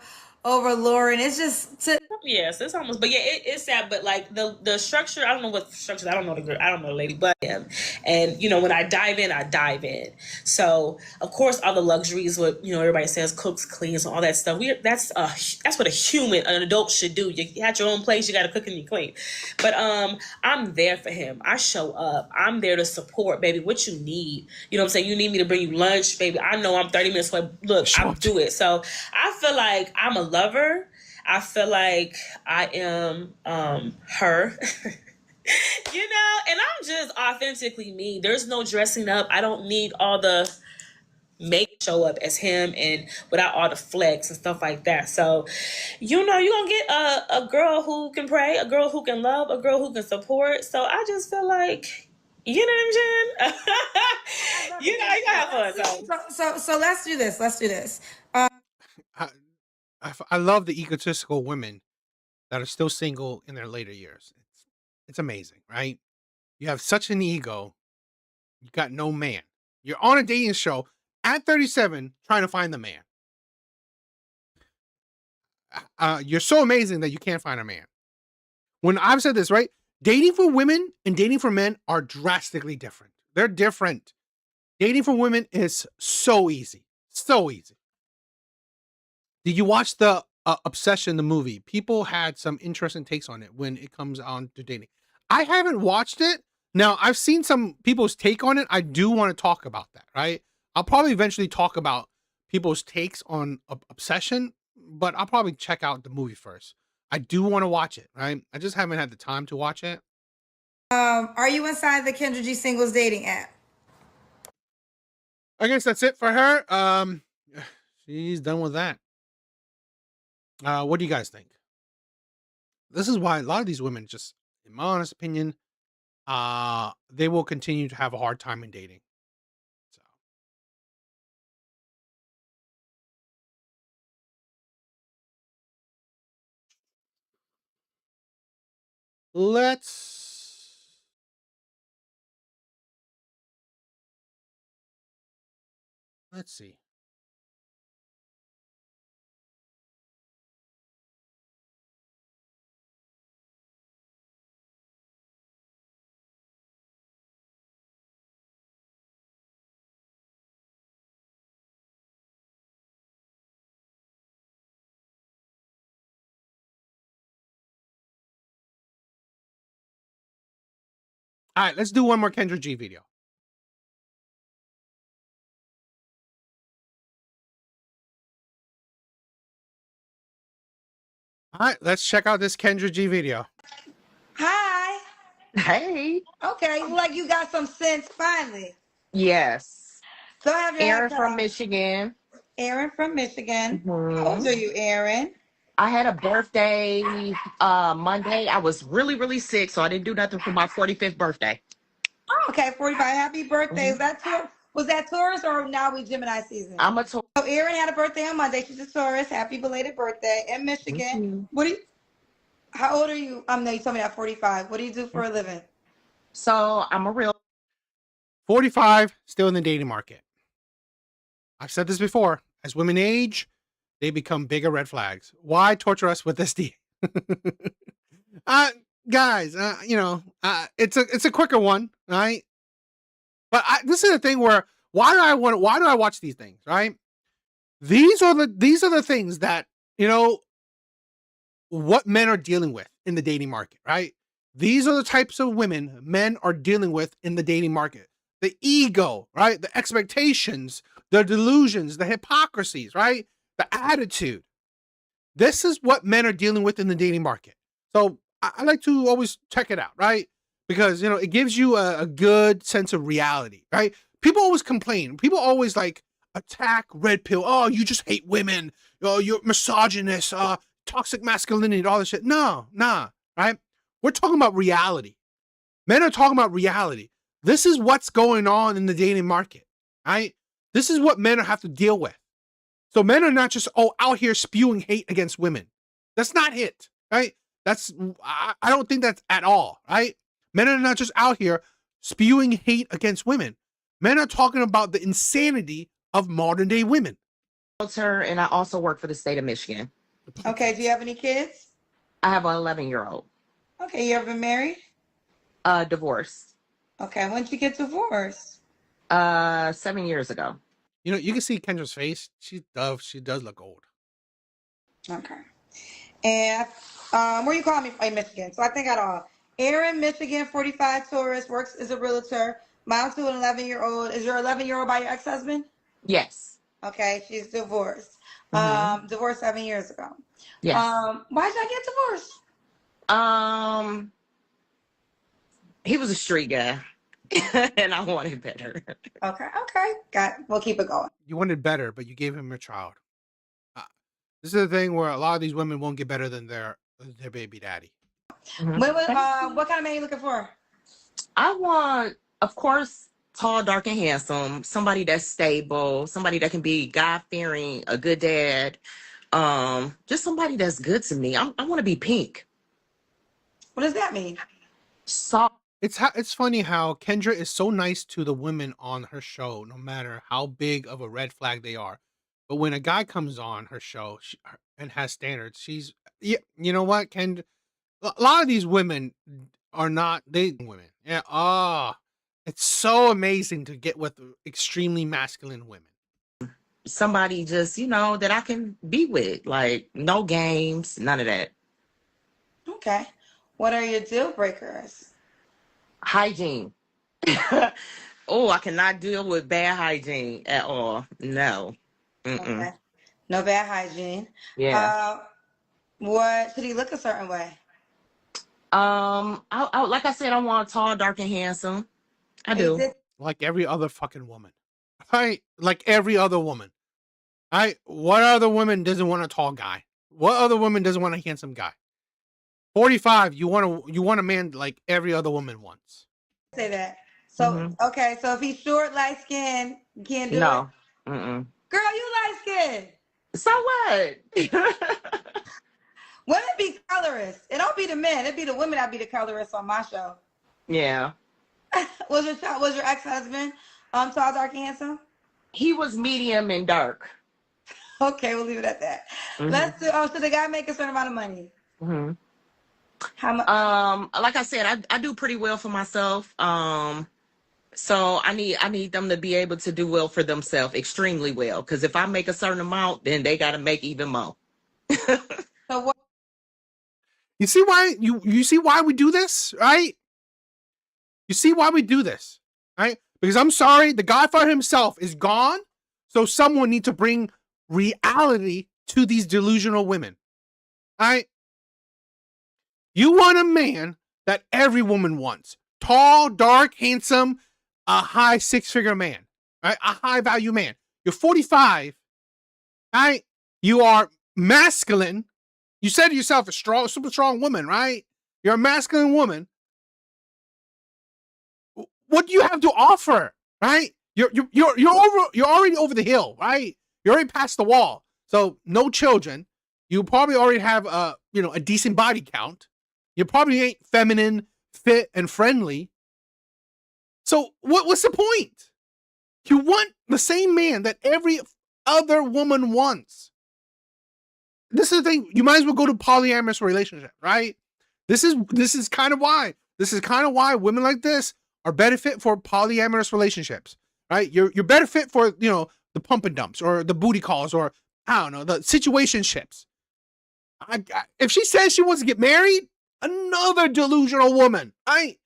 over Lauren. It's just yes, it's almost, but yeah, it's sad. But like the structure, I don't know what structure. I don't know the girl. I don't know the lady, but and when I dive in. So of course, all the luxuries, what everybody says, cooks, cleans, all that stuff. That's what an adult should do. You have your own place. You got to cook and you clean. But I'm there for him. I show up. I'm there to support, baby. What you need. You know what I'm saying? You need me to bring you lunch, baby. I know I'm 30 minutes away. Look, I'll do it. So I feel like I'm a lover. I feel like I am her, and I'm just authentically me. There's no dressing up. I don't need all the show up as him and without all the flex and stuff like that. So, you're going to get a girl who can pray, a girl who can love, a girl who can support. So I just feel like, you know what I'm saying? You gotta have fun. So let's do this. I love the egotistical women that are still single in their later years. It's amazing, right? You have such an ego. You got no man. You're on a dating show at 37 trying to find the man. you're so amazing that you can't find a man. When I've said this, right? Dating for women and dating for men are drastically different. They're different. Dating for women is so easy. So easy. Did you watch the Obsession, the movie? People had some interesting takes on it when it comes on to dating. I haven't watched it. Now, I've seen some people's take on it. I do want to talk about that, right? I'll probably eventually talk about people's takes on Obsession, but I'll probably check out the movie first. I do want to watch it, right? I just haven't had the time to watch it. Are you inside the Kendra G Singles dating app? I guess that's it for her. She's done with that. What do you guys think? This is why a lot of these women, just in my honest opinion, they will continue to have a hard time in dating. So let's see. All right, let's do one more Kendra G video. All right, let's check out this Kendra G video. Hi. Hey. Okay, like you got some sense finally. Yes. Go have your Aaron hair cut from off. Michigan. Aaron from Michigan. How old are you, Aaron? I had a birthday Monday. I was really, really sick, so I didn't do nothing for my 45th birthday. Oh, okay, 45. Happy birthday. Is that was that Taurus or now we Gemini season? I'm a Taurus. So Erin had a birthday on Monday. She's a Taurus. Happy belated birthday in Michigan. What do you? How old are you? No, you told me at 45. What do you do for a living? So I'm a real 45, still in the dating market. I've said this before. As women age, they become bigger red flags. Why torture us with this D? Guys, it's a quicker one, right? But this is the thing where why do I watch these things, right? These are the things that, what men are dealing with in the dating market, right? These are the types of women men are dealing with in the dating market. The ego, right? The expectations, the delusions, the hypocrisies, right? The attitude. This is what men are dealing with in the dating market. So I like to always check it out, right? Because, it gives you a good sense of reality, right? People always complain. People always attack Redpill. Oh, you just hate women. Oh, you're misogynist, toxic masculinity, and all this shit. No, nah, right? We're talking about reality. Men are talking about reality. This is what's going on in the dating market, right? This is what men have to deal with. So men are not just, out here spewing hate against women. That's not it, right? I don't think that's at all, right? Men are not just out here spewing hate against women. Men are talking about the insanity of modern day women. and I also work for the state of Michigan. Okay, do you have any kids? I have an 11-year-old. Okay, you ever been married? Divorced. Okay, when did you get divorced? 7 years ago. You can see Kendra's face. She does look old. Okay. And where you calling me from? Michigan. So I think I got all. Aaron, Michigan, 45, Taurus, works as a realtor. Mom to an 11-year-old. Is your 11-year-old by your ex-husband? Yes. Okay, she's divorced. Divorced 7 years ago. Yes. Why did I get divorced? He was a street guy. And I wanted better. Okay. We'll keep it going. You wanted better, but you gave him a child. This is the thing where a lot of these women won't get better than their baby daddy. What kind of man are you looking for? I want, of course, tall, dark, and handsome. Somebody that's stable. Somebody that can be God-fearing, a good dad. Just somebody that's good to me. I want to be pink. What does that mean? Soft. It's funny how Kendra is so nice to the women on her show, no matter how big of a red flag they are. But when a guy comes on her show and has standards, yeah, you know what, Ken? A lot of these women are not women. Yeah. It's so amazing to get with extremely masculine women. Somebody just, that I can be with. Like, no games, none of that. Okay. What are your deal breakers? Hygiene. Oh, I cannot deal with bad hygiene at all. No. Mm-mm. Okay. No bad hygiene. Yeah. What should he look a certain way? Like I said, I want tall, dark, and handsome. I do. Like every other fucking woman. Right? Like every other woman. Right? What other woman doesn't want a tall guy? What other woman doesn't want a handsome guy? 45, you want a man like every other woman wants. Say that. So okay, so if he's short, light skinned, you can't do it. No. Mm-mm. Girl, you light skinned. So what? Women be colorists. It don't be the men. It be the women that be the colorists on my show. Yeah. Was your ex-husband tall, dark, and handsome? He was medium and dark. Okay, we'll leave it at that. Let's do. Oh, so the guy make a certain amount of money. How much? Like I said, I do pretty well for myself. So I need them to be able to do well for themselves, extremely well. Because if I make a certain amount, then they got to make even more. So what? You see why you see why we do this, right? You see why we do this, right? Because I'm sorry, the Godfather himself is gone, so someone needs to bring reality to these delusional women, right? You want a man that every woman wants. Tall, dark, handsome, a high six-figure man, right? A high-value man. You're 45, right? You are masculine. You said to yourself, a strong, super strong woman, right? You're a masculine woman. What do you have to offer, right? You're already over the hill, right? You're already past the wall. So no children. You probably already have a decent body count. You probably ain't feminine, fit, and friendly. So what's the point? You want the same man that every other woman wants. This is the thing. You might as well go to polyamorous relationship, right? This is kind of why. This is kind of why women like this are better fit for polyamorous relationships, right? You're better fit for, the pump and dumps or the booty calls or, I don't know, the situationships. If she says she wants to get married, another delusional woman, right?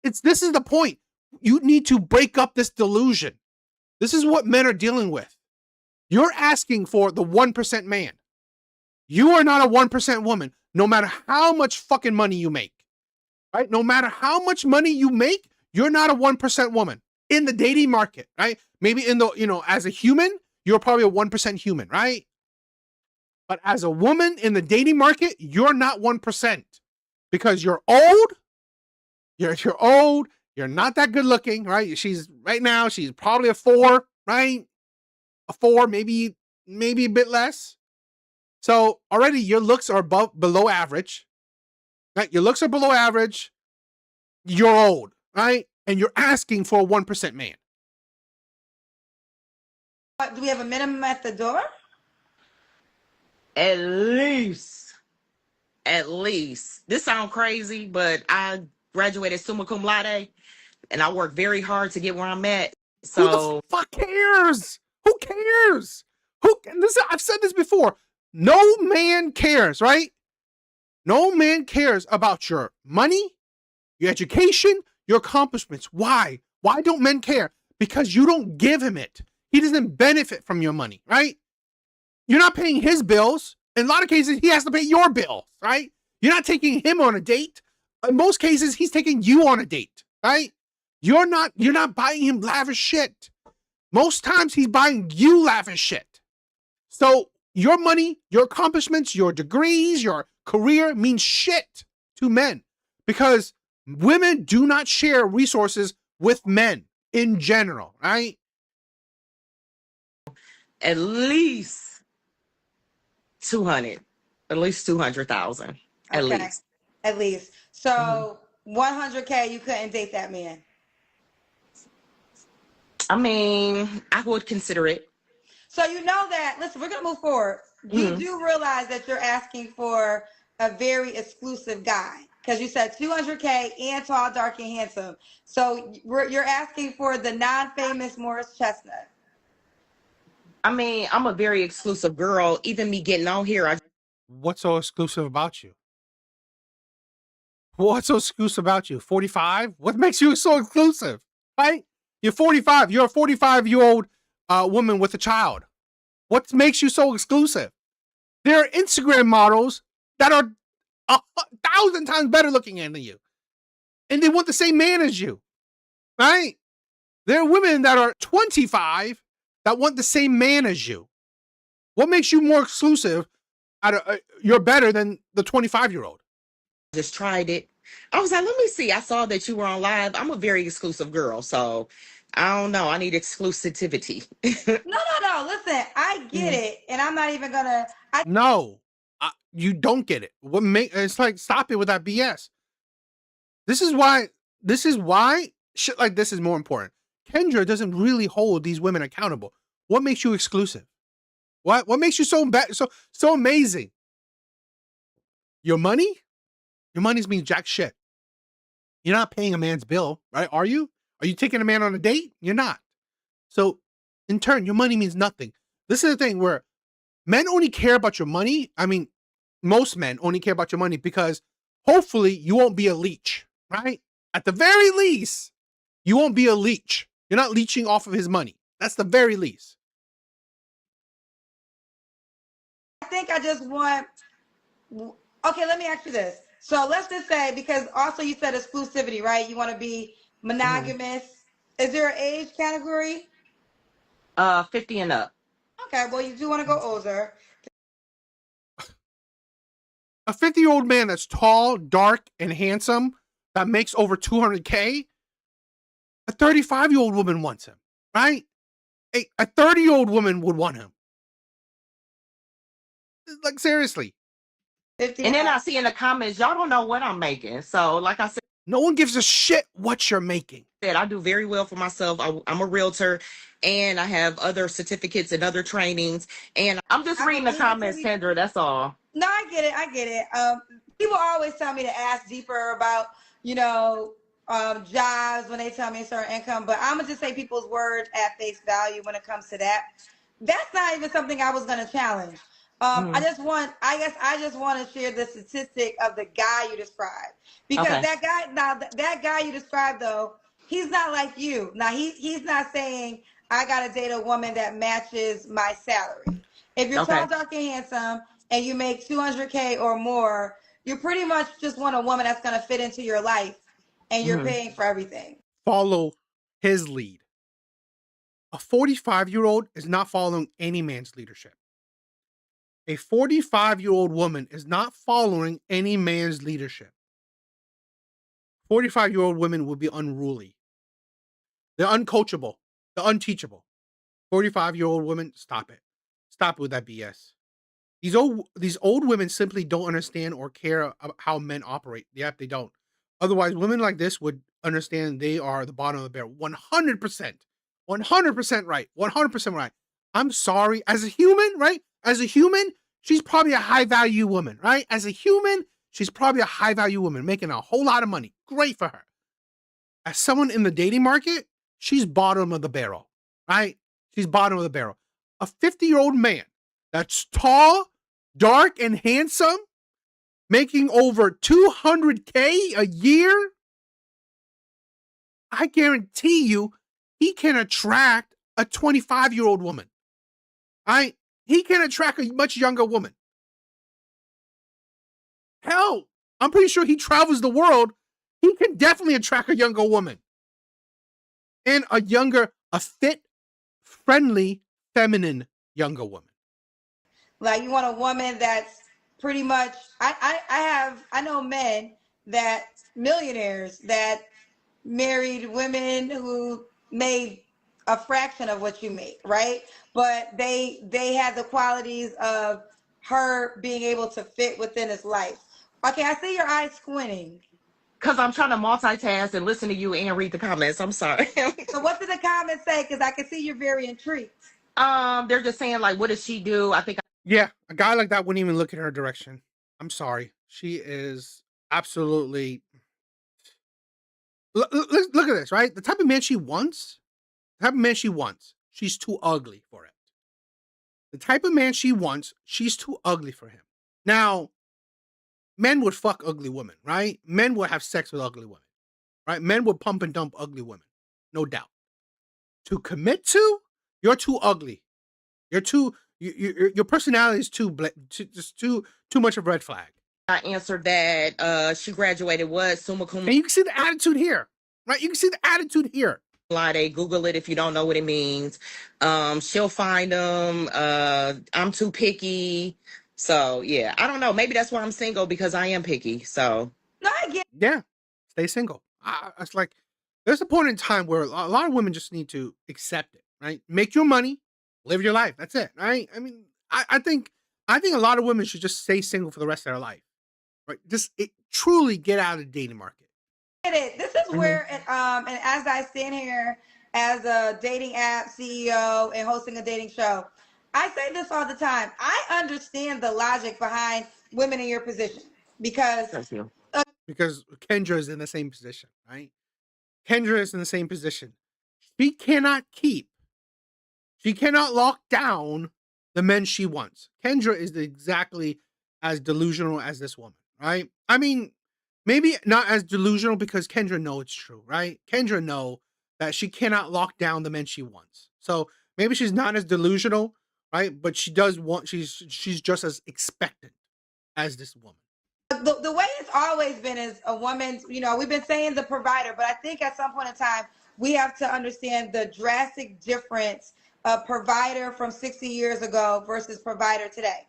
This is the point. You need to break up this delusion. This is what men are dealing with. You're asking for the 1% man. You are not a 1% woman, no matter how much fucking money you make, right? No matter how much money you make, you're not a 1% woman in the dating market, right? Maybe as a human, you're probably a 1% human, right? But as a woman in the dating market, you're not 1% because you're old. You're old. You're not that good looking, right? She's probably a 4, right? A 4, maybe a bit less. So already your looks are below average, right? Your looks are below average. You're old, right? And you're asking for a 1% man. Do we have a minimum at the door? At least. This sounds crazy, but I graduated summa cum laude, and I worked very hard to get where I'm at. So who the fuck cares? Who cares? I've said this before. No man cares, right? No man cares about your money, your education, your accomplishments. Why? Why don't men care? Because you don't give him it. He doesn't benefit from your money, right? You're not paying his bills. In a lot of cases, he has to pay your bills, right? You're not taking him on a date. In most cases, he's taking you on a date, right? You're not buying him lavish shit. Most times he's buying you lavish shit. So your money, your accomplishments, your degrees, your career means shit to men because women do not share resources with men in general, right? At least 200, at least 200,000, at least. At least. So 100K, you couldn't date that man. I mean, I would consider it. So you know that, listen, we're going to move forward. We do realize that you're asking for a very exclusive guy because you said 200K and tall, dark, and handsome. So you're asking for the non-famous Morris Chestnut. I mean, I'm a very exclusive girl. Even me getting on here, What's so exclusive about you? What's so exclusive about you? 45? What makes you so exclusive? Right? You're 45. You're a 45-year-old woman with a child. What makes you so exclusive? There are Instagram models that are 1,000 times better looking than you. And they want the same man as you. Right? There are women that are 25 that want the same man as you. What makes you more exclusive? You're better than the 25-year-old. just tried it. I was like, let me see. I saw that you were on live. I'm a very exclusive girl, so I don't know. I need exclusivity. No. Listen, I get it, and I'm not even gonna. No, you don't get it. It's like, stop it with that BS. This is why shit like this is more important. Kendra doesn't really hold these women accountable. What makes you exclusive? What makes you so amazing? Your money? Your money's means jack shit. You're not paying a man's bill, right? Are you? Are you taking a man on a date? You're not. So, in turn, your money means nothing. This is the thing where men only care about your money. I mean, most men only care about your money because hopefully you won't be a leech, right? At the very least, you won't be a leech. You're not leeching off of his money. That's the very least. I think I just want. Okay, let me ask you this. So let's just say, because also you said exclusivity, right? You want to be monogamous. Is there an age category? 50 and up. Okay, well, you do want to go older. A 50-year-old man that's tall, dark, and handsome that makes over 200K, a 35-year-old woman wants him, right? A 30-year-old woman would want him. Like, seriously. And then I see in the comments, y'all don't know what I'm making. So, like I said, no one gives a shit what you're making. I do very well for myself. I'm a realtor, and I have other certificates and other trainings. And I'm just reading the comments, Kendra. That's all. No, I get it. People always tell me to ask deeper about, jobs when they tell me a certain income. But I'm going to just say people's words at face value when it comes to that. That's not even something I was going to challenge. I just want to share the statistic of the guy you described, because that guy you described, though, he's not like you. Now he's not saying I got to date a woman that matches my salary. If you're tall, dark, and handsome, and you make 200K or more, you pretty much just want a woman that's going to fit into your life, and you're paying for everything. Follow his lead. A 45-year-old is not following any man's leadership. A 45-year-old woman is not following any man's leadership. 45-year-old women will be unruly. They're uncoachable. They're unteachable. 45-year-old women, stop it. Stop with that BS. These old women simply don't understand or care about how men operate. Yep, they don't. Otherwise, women like this would understand they are the bottom of the barrel. 100%. 100% right. 100% right. I'm sorry. As a human, right? As a human, she's probably a high-value woman, right? As a human, she's probably a high-value woman, making a whole lot of money. Great for her. As someone in the dating market, she's bottom of the barrel, right? She's bottom of the barrel. A 50-year-old man that's tall, dark, and handsome, making over 200K a year, I guarantee you he can attract a 25-year-old woman. Right? He can attract a much younger woman. Hell, I'm pretty sure he travels the world. He can definitely attract a younger woman. And a fit, friendly, feminine younger woman. Like, you want a woman that's pretty much, I know men that, millionaires that married women who made a fraction of what you make, right? But they had the qualities of her being able to fit within his life. Okay, I see your eyes squinting. Because I'm trying to multitask and listen to you and read the comments. I'm sorry. So what did the comments say? Because I can see you're very intrigued. They're just saying like, what does she do? I think Yeah, a guy like that wouldn't even look in her direction. I'm sorry. She is absolutely. Look at this, right? The type of man she wants, she's too ugly for it. The type of man she wants, she's too ugly for him. Now, men would fuck ugly women, right? Men would have sex with ugly women, right? Men would pump and dump ugly women, no doubt. To commit to, you're too ugly. You're too. Your personality is too much of a red flag. I answered that she graduated what summa cum And you can see the attitude here, right? You can see the attitude here. laude. Google it if you don't know what it means. She'll find them. I'm too picky. So yeah, I don't know. Maybe that's why I'm single, because I am picky. So No, I get. Yeah, stay single. It's like there's a point in time where a lot of women just need to accept it, right? Make your money, live your life. That's it, right? I mean, I think a lot of women should just stay single for the rest of their life, right? Just truly get out of the dating market. Get it. This is where, and as I stand here as a dating app CEO and hosting a dating show, I say this all the time. I understand the logic behind women in your position because Because Kendra is in the same position, right? Kendra is in the same position. She cannot lock down the men she wants. Kendra is exactly as delusional as this woman, right? I mean, maybe not as delusional because Kendra knows it's true, right? Kendra know that she cannot lock down the men she wants. So maybe she's not as delusional, right? But she does want, she's just as expectant as this woman. the way it's always been is a woman, we've been saying the provider, but I think at some point in time, we have to understand the drastic difference of provider from 60 years ago versus provider today.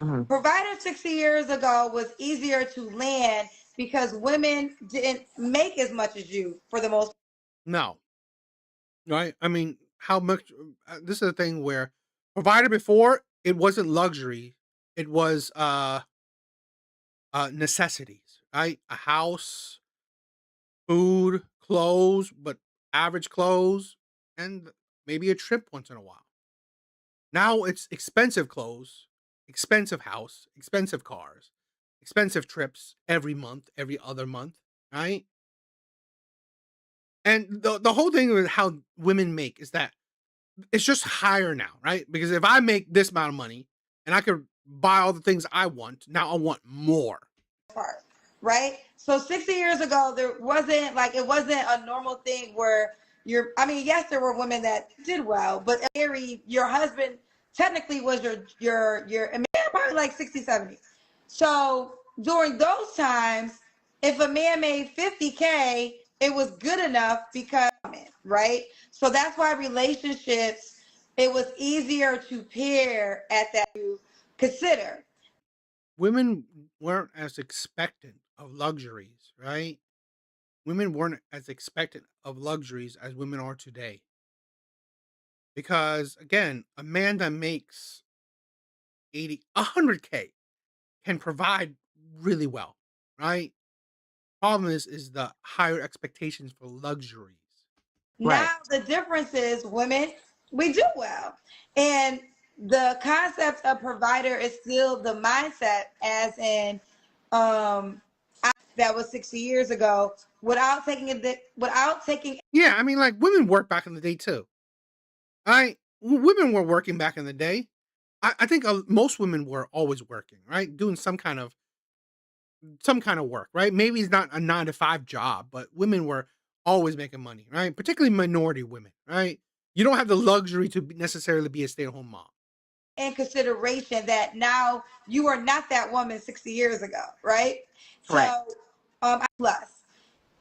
Provider 60 years ago was easier to land because women didn't make as much as you for the most. No. Right? I mean, how much this is a thing where provider before, it wasn't luxury. It was necessities, right? A house, food, clothes, but average clothes, and maybe a trip once in a while. Now it's expensive clothes, expensive house, expensive cars, expensive trips every month, every other month, right? And the whole thing with how women make is that it's just higher now, right? Because if I make this amount of money and I could buy all the things I want, now I want more. Part, right? So 60 years ago, it wasn't a normal thing where yes, there were women that did well, but your husband technically was your probably like 60, 70. So during those times, if a man made 50K, it was good enough because, right? So that's why relationships, it was easier to pair at that to consider. Women weren't as expectant of luxuries, right? Women weren't as expectant of luxuries as women are today. Because again, a man that makes 100K can provide really well, right? Problem is the higher expectations for luxuries. Now the difference is women, we do well. And the concept of provider is still the mindset as in that was 60 years ago without taking. Yeah, I mean, like women worked back in the day too. Right? Women were working back in the day. I think most women were always working, right? Doing some kind of work, right? Maybe it's not a 9-to-5 job, but women were always making money, right? Particularly minority women, right? You don't have the luxury to necessarily be a stay-at-home mom. In consideration that now you are not that woman 60 years ago, right? So, plus,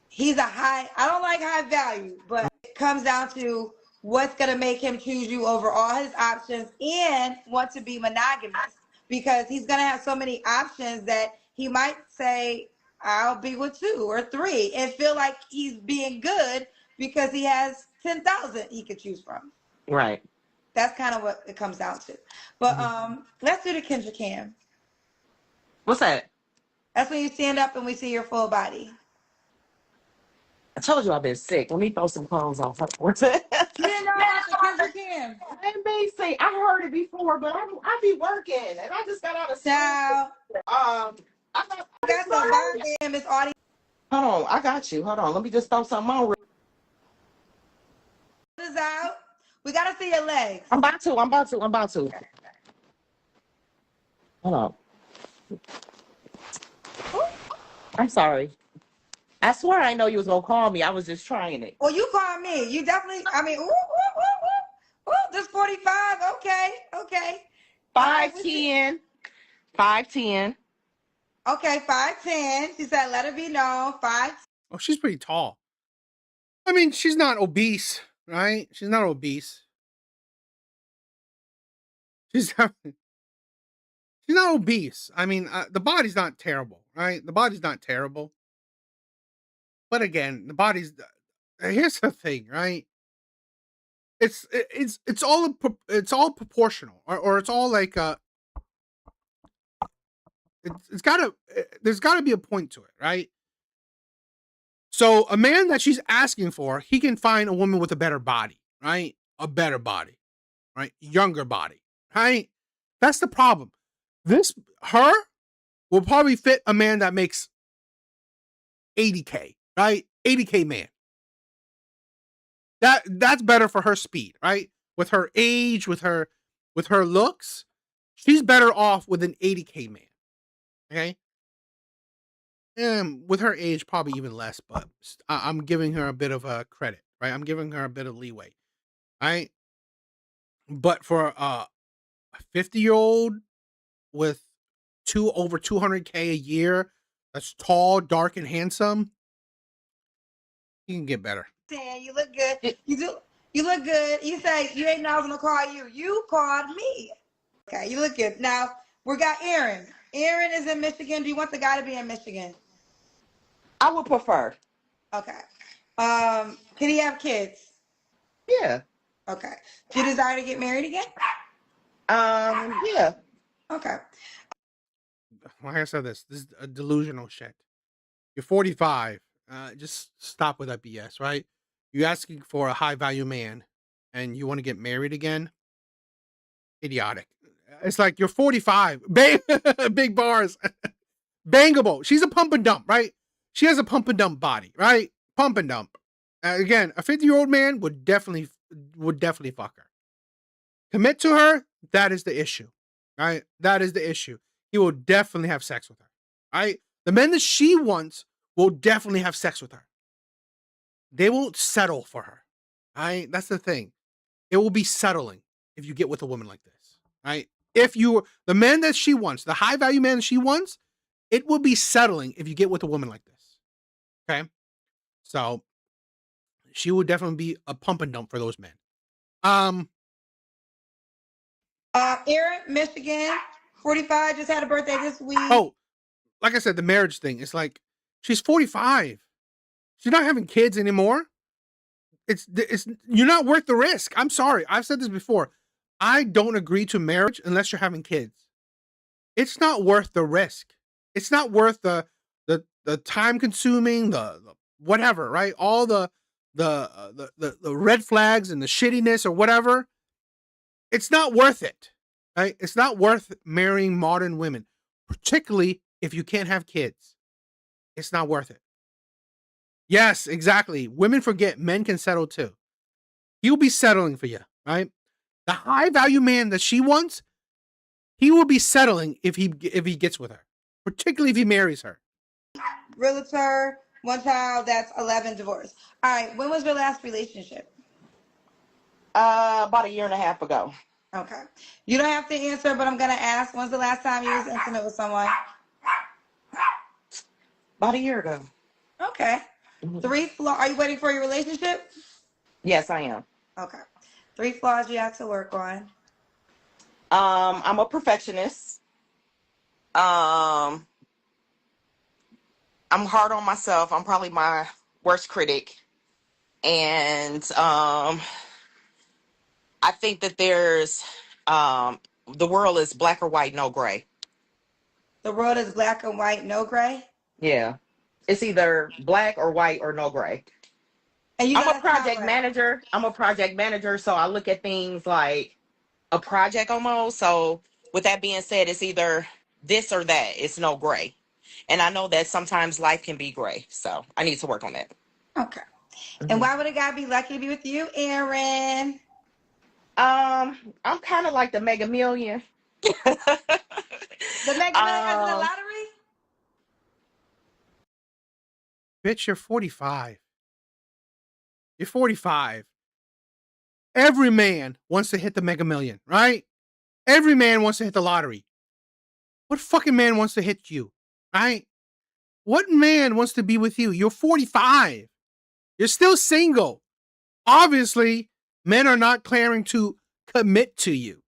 he's I don't like high value, but it comes down to what's going to make him choose you over all his options and want to be monogamous, because he's going to have so many options that he might say, I'll be with 2 or 3 and feel like he's being good because he has 10,000 he could choose from. Right. That's kind of what it comes down to. But let's do the Kendra Cam. What's that? That's when you stand up and we see your full body. I told you I've been sick. Let me throw some clothes on. You didn't know about the Kendra Kim. NBC. I heard it before, but I be working, and I just got out of school. Ciao. I got some burn Miss Audie. Hold on, I got you. Hold on, let me just throw something on. This out. We gotta see your legs. I'm about to. Hold on. I'm sorry. I swear I know you was gonna call me. I was just trying it. Well, you called me. You definitely. I mean, this 45. Okay. 5'10". 5'10". Okay, 5'10". She said, "Let it be known." 5. Oh, she's pretty tall. I mean, she's not obese, right? She's not obese. She's not obese. I mean, the body's not terrible, right? The body's not terrible. But again, the body's. Here's the thing, right? It's all proportional, or it's all like there's gotta be a point to it, right? So a man that she's asking for, he can find a woman with a better body, right? A better body, right? Younger body, right? That's the problem. Her will probably fit a man that makes $80K, right? $80K man. That's better for her speed, right? With her age, with her looks, she's better off with an $80K man. Okay? And with her age, probably even less, but I'm giving her a bit of a credit, right? I'm giving her a bit of leeway, right? But for a 50-year-old with over 200K a year, that's tall, dark, and handsome, you can get better. You look good. You look good. You say you ain't know I was gonna call you. You called me. Okay, you look good. Now we got Aaron. Aaron is in Michigan. Do you want the guy to be in Michigan? I would prefer. Okay. Can he have kids? Yeah. Okay. Do you desire to get married again? Yeah. Okay. Like I said, this is a delusional shit. You're 45. Just stop with that BS, right? You're asking for a high value man and you want to get married again? Idiotic. It's like you're 45. Big bars. Bangable. She's a pump and dump, right? She has a pump and dump body, right? Pump and dump. Again, a 50-year-old man would definitely fuck her. Commit to her, that is the issue, right? That is the issue. He will definitely have sex with her, right? The men that she wants will definitely have sex with her. They won't settle for her, right? That's the thing. It will be settling if you get with a woman like this, right? The man that she wants, the high value man that she wants, it will be settling if you get with a woman like this. Okay? So she would definitely be a pump and dump for those men. Aaron, Michigan, 45, just had a birthday this week. Oh, like I said, the marriage thing, it's like she's 45. She's not having kids anymore. It's you're not worth the risk. I'm sorry. I've said this before. I don't agree to marriage unless you're having kids. It's not worth the risk. It's not worth the time consuming, the whatever, right? All the red flags and the shittiness or whatever. It's not worth it, right? It's not worth marrying modern women, particularly if you can't have kids. It's not worth it. Yes, exactly. Women forget men can settle too. He'll be settling for you, right? The high value man that she wants, he will be settling if he gets with her, particularly if he marries her. Realtor, 1 child, that's 11 divorce. All right, when was your last relationship? About a year and a half ago. Okay. You don't have to answer, but I'm gonna ask, when's the last time you was intimate with someone? About a year ago. Okay. 3 flaws. Are you waiting for your relationship? Yes, I am. Okay. 3 flaws you have to work on. I'm a perfectionist. I'm hard on myself. I'm probably my worst critic. And I think that there's the world is black or white, no gray. The world is black and white, no gray? Yeah. It's either black or white or no gray. And you I'm a got a project timeline. manager. I'm a project manager, so I look at things like a project almost. So with that being said, it's either this or that. It's no gray. And I know that sometimes life can be gray. So I need to work on that. Okay. And why would a guy be lucky to be with you, Aaron? I'm kind of like the Mega Million. The Mega Million as in the Um, lottery? Bitch, you're 45. You're 45. Every man wants to hit the Mega Million, right? Every man wants to hit the lottery. What fucking man wants to hit you, right? What man wants to be with you? You're 45. You're still single. Obviously, men are not clamoring to commit to you.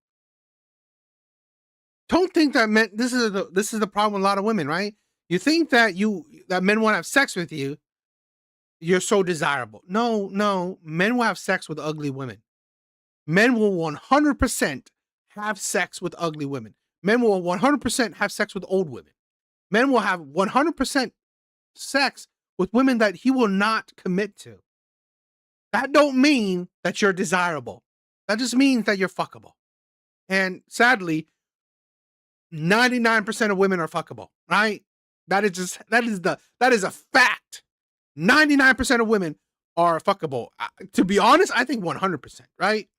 Don't think that men. This is the problem with a lot of women, right? You think that men want to have sex with you. You're so desirable. No. Men will have sex with ugly women. Men will 100% have sex with ugly women. Men will 100% have sex with old women. Men will have 100% sex with women that he will not commit to. That don't mean that you're desirable. That just means that you're fuckable. And sadly, 99% of women are fuckable, right? That is a fact. 99% of women are fuckable. To be honest, I think 100%, right?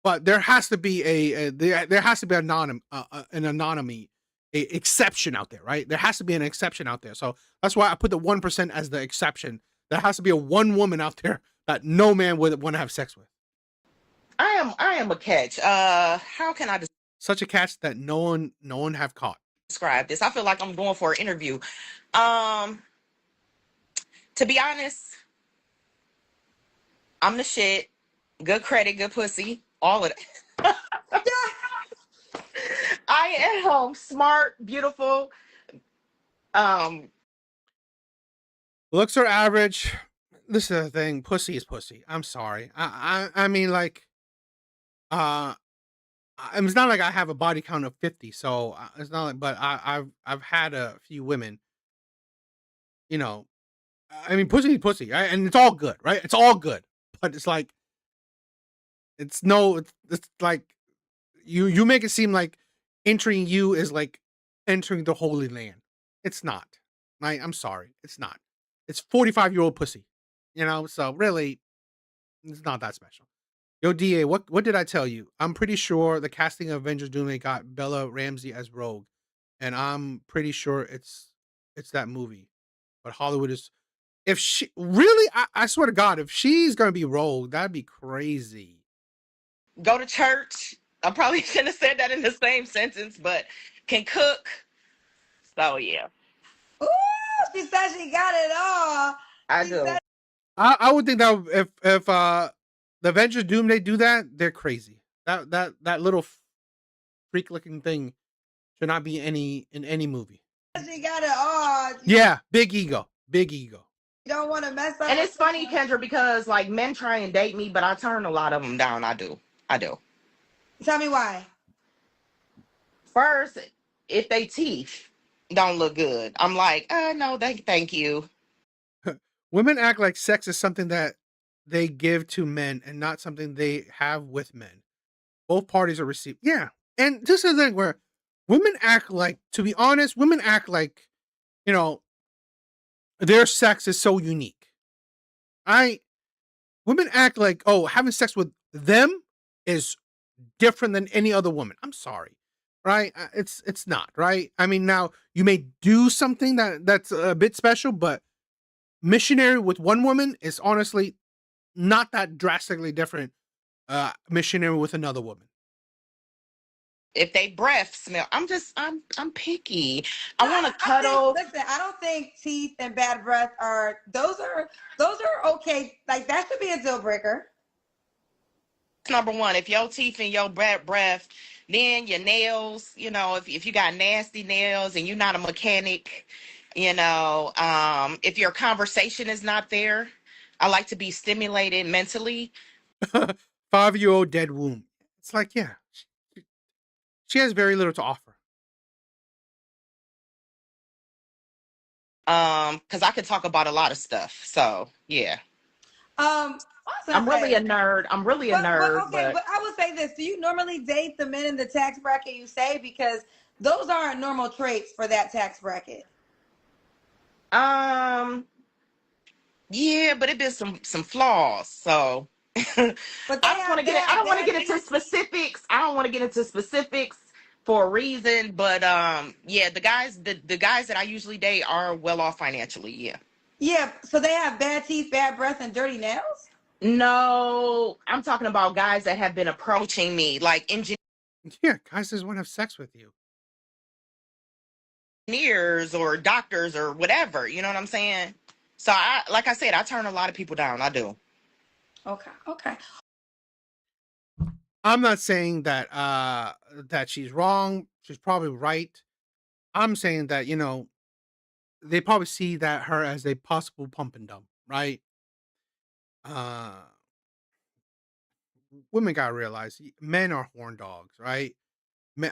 But there has to be there has to be an anonymity, a exception out there, right? There has to be an exception out there. So that's why I put the 1% as the exception. There has to be a one woman out there that no man would want to have sex with. I am a catch. How can I Such a catch that no one have caught. describe this? I feel like I'm going for an interview. To be honest, I'm the shit. Good credit, good pussy, all of that. I am smart, beautiful. Looks are average. This is the thing. Pussy is pussy. I'm sorry. I mean, like, it's not like I have a body count of 50, so it's not like. But I've had a few women. You know, I mean, pussy is pussy, right? And it's all good, right? It's all good. But it's like, it's like you make it seem like entering you is like entering the Holy Land. It's not. Right? I'm sorry. It's not. It's 45-year-old pussy. So really, it's not that special. Yo, DA, what did I tell you? I'm pretty sure the casting of Avengers Doomsday got Bella Ramsey as Rogue, and I'm pretty sure it's that movie. But Hollywood is, if she really, I swear to God, if she's gonna be Rogue, that'd be crazy. Go to church. I probably shouldn't have said that in the same sentence, but can cook. So yeah. Ooh, she said she got it all. I do. I would think that if the Avengers Doomsday do that, they're crazy. That little freak looking thing should not be in any movie. She got it all. Yeah, big ego. You don't want to mess up. And it's funny, Kendra, because like men try and date me, but I turn a lot of them down. I do. Tell me why. First, if they teeth don't look good, I'm like, no, thank you. Women act like sex is something that they give to men and not something they have with men. Both parties are received. Yeah. And this is the thing where women act like, to be honest, their sex is so unique. Women act like, oh, having sex with them is different than any other woman. I'm sorry. Right? It's not, right? I mean, now you may do something that's a bit special, but missionary with one woman is honestly not that drastically different missionary with another woman. If they breath smell, I'm picky. I want to cuddle. Listen, I don't think teeth and bad breath are okay. Like that should be a deal breaker. Number one, if your teeth and your bad breath, then your nails, if you got nasty nails and you're not a mechanic, if your conversation is not there, I like to be stimulated mentally. 5-year-old dead womb. It's like, yeah, she has very little to offer. Because I could talk about a lot of stuff. So yeah. I'm really a nerd. I'm really a nerd, Okay, but but I would say this: do you normally date the men in the tax bracket you say, because those aren't normal traits for that tax bracket? um, yeah, but it been some flaws. So I But they don't want have to get it. I don't want to get into they specifics. I don't want to get into specifics for a reason. But yeah, the guys that I usually date are well off financially. Yeah. yeah. So they have bad teeth, bad breath, and dirty nails. No, I'm talking about guys that have been approaching me, like Yeah, guys just want to have sex with you. engineers or doctors or whatever. You know what I'm saying? So like I said, I turn a lot of people down. I do. Okay. Okay. I'm not saying that that she's wrong. She's probably right. I'm saying that, they probably see that her as a possible pump and dump, right? Uh Women gotta realize men are horn dogs, right?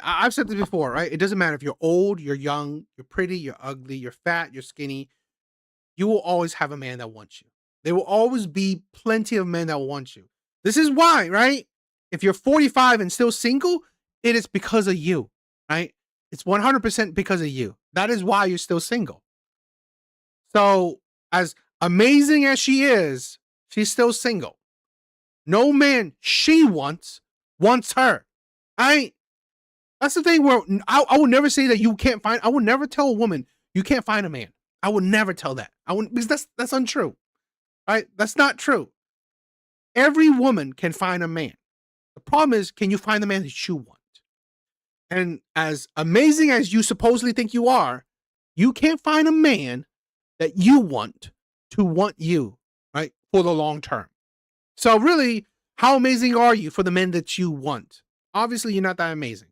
I've said this before, right? It doesn't matter if you're old, you're young, you're pretty, you're ugly, you're fat, you're skinny. You will always have a man that wants you. There will always be plenty of men that want you. This is why, right? If you're 45 and still single, it is because of you, right? It's 100% because of you. That is why you're still single. So, as amazing as she is, she's still single. No man she wants her. That's the thing where I would never say that you can't find. I would never tell a woman you can't find a man. I would never tell that. I wouldn't, because that's untrue, right? That's not true. Every woman can find a man. The problem is, can you find the man that you want? And as amazing as you supposedly think you are, you can't find a man that you want to want you, right, for the long term. So really, how amazing are you for the men that you want? Obviously, you're not that amazing.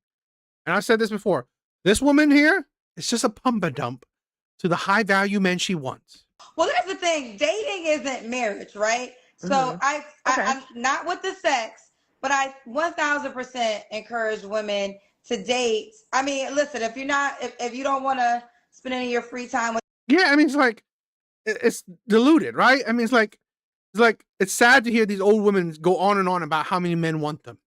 And I've said this before. This woman here is just a pump and dump to the high value men she wants. Well, that's the thing. Dating isn't marriage, right? So I'm not with the sex, but I 1000% encourage women to date. I mean, listen, if you don't want to spend any of your free time with. Yeah, I mean, it's like, it's diluted, right? I mean, it's sad to hear these old women go on and on about how many men want them.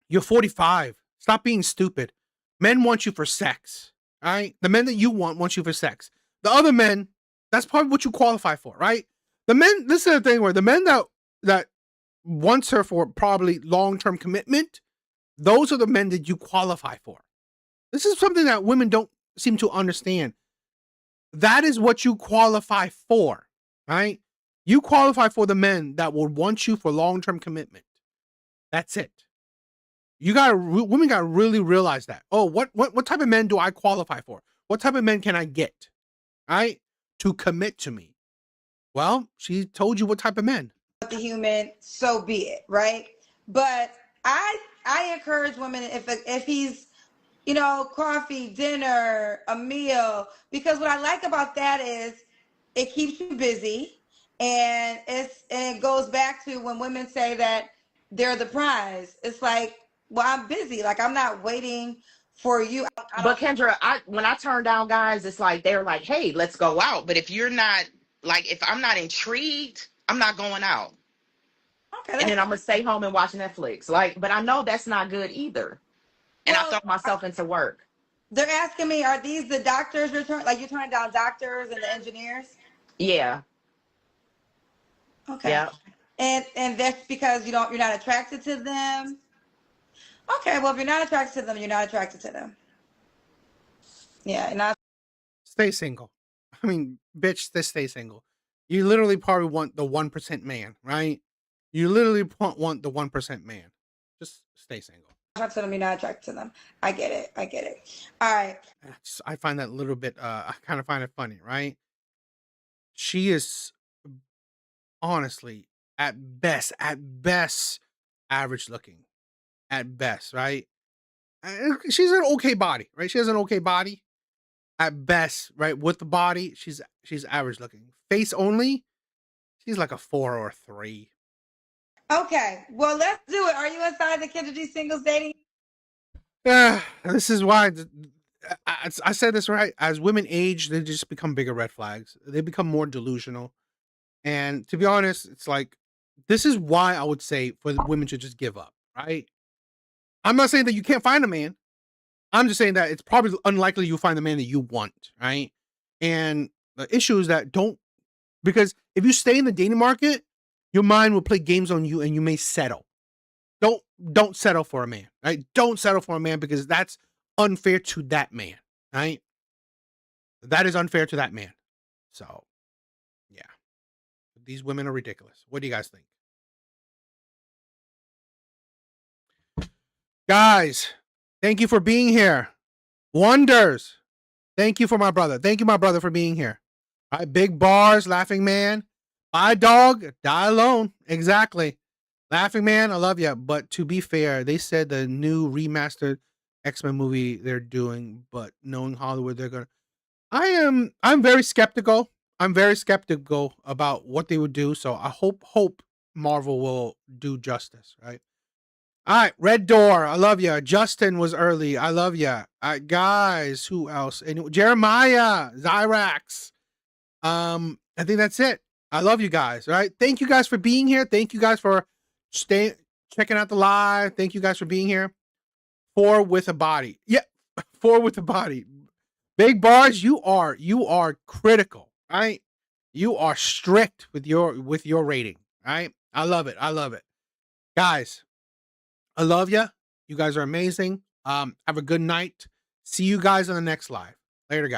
You're 45. Stop being stupid. Men want you for sex, right? The men that you want you for sex. The other men, that's probably what you qualify for, right? The men, this is the thing where the men that wants her for probably long-term commitment, those are the men that you qualify for. This is something that women don't seem to understand. That is what you qualify for, right? You qualify for the men that will want you for long-term commitment. That's it. Women gotta really realize that. Oh, what type of men do I qualify for? What type of men can I get, right, to commit to me? Well, she told you what type of men. The human, so be it, right? But I encourage women, if he's, coffee, dinner, a meal, because what I like about that is it keeps you busy, and it goes back to when women say that they're the prize. It's like, well, I'm busy, like I'm not waiting for you. But Kendra, when I turn down guys, it's like they're like, "Hey, let's go out." But if you're not, like, if I'm not intrigued, I'm not going out. Okay. And then I'm gonna stay home and watch Netflix. Like, but I know that's not good either. And I throw myself into work. They're asking me, are these the doctors you're turning down doctors and the engineers? Yeah. Okay. Yeah. And that's because you're not attracted to them. Okay, well, if you're not attracted to them, you're not attracted to them. Yeah, and Stay single. I mean, bitch, stay single. You literally probably want the 1% man, right? You literally want the 1% man. Just stay single. to them, you're not attracted to them. I get it. All right. I find that a little bit, I kind of find it funny, right? She is honestly, at best, average looking. At best, right? She's an okay body, right? She has an okay body. At best, right? With the body, she's average looking. Face only, she's like a 4 or a 3. Okay, well, let's do it. Are you inside the Kendra G singles dating? This is why I said this, right? As women age, they just become bigger red flags. They become more delusional. And to be honest, it's like, this is why I would say for the women to just give up, right? I'm not saying that you can't find a man. I'm just saying that it's probably unlikely you'll find the man that you want, right? And the issue is that because if you stay in the dating market, your mind will play games on you and you may settle. Don't settle for a man, right? Don't settle for a man because that's unfair to that man, right? That is unfair to that man. So, yeah. These women are ridiculous. What do you guys think? Guys, thank you for being here. Wonders. Thank you for my brother. Thank you, my brother, for being here. All right, big bars, laughing man. Buy a dog, die alone. Exactly. Laughing man, I love you. But to be fair, they said the new remastered X-Men movie they're doing, but knowing Hollywood, they're gonna. I'm very skeptical. I'm very skeptical about what they would do. So I hope Marvel will do justice, right? All right, Red Door, I love you. Justin was early, I love you. All right, guys, who else? Jeremiah, Zyrax. I think that's it. I love you guys. All right, thank you guys for being here. Thank you guys for checking out the live. Thank you guys for being here. 4 with a body. Yeah, 4 with a body. Big bars, you are critical, right? You are strict with your rating, right? I love it. I love it. Guys, I love you. You guys are amazing. Have a good night. See you guys on the next live. Later, guys.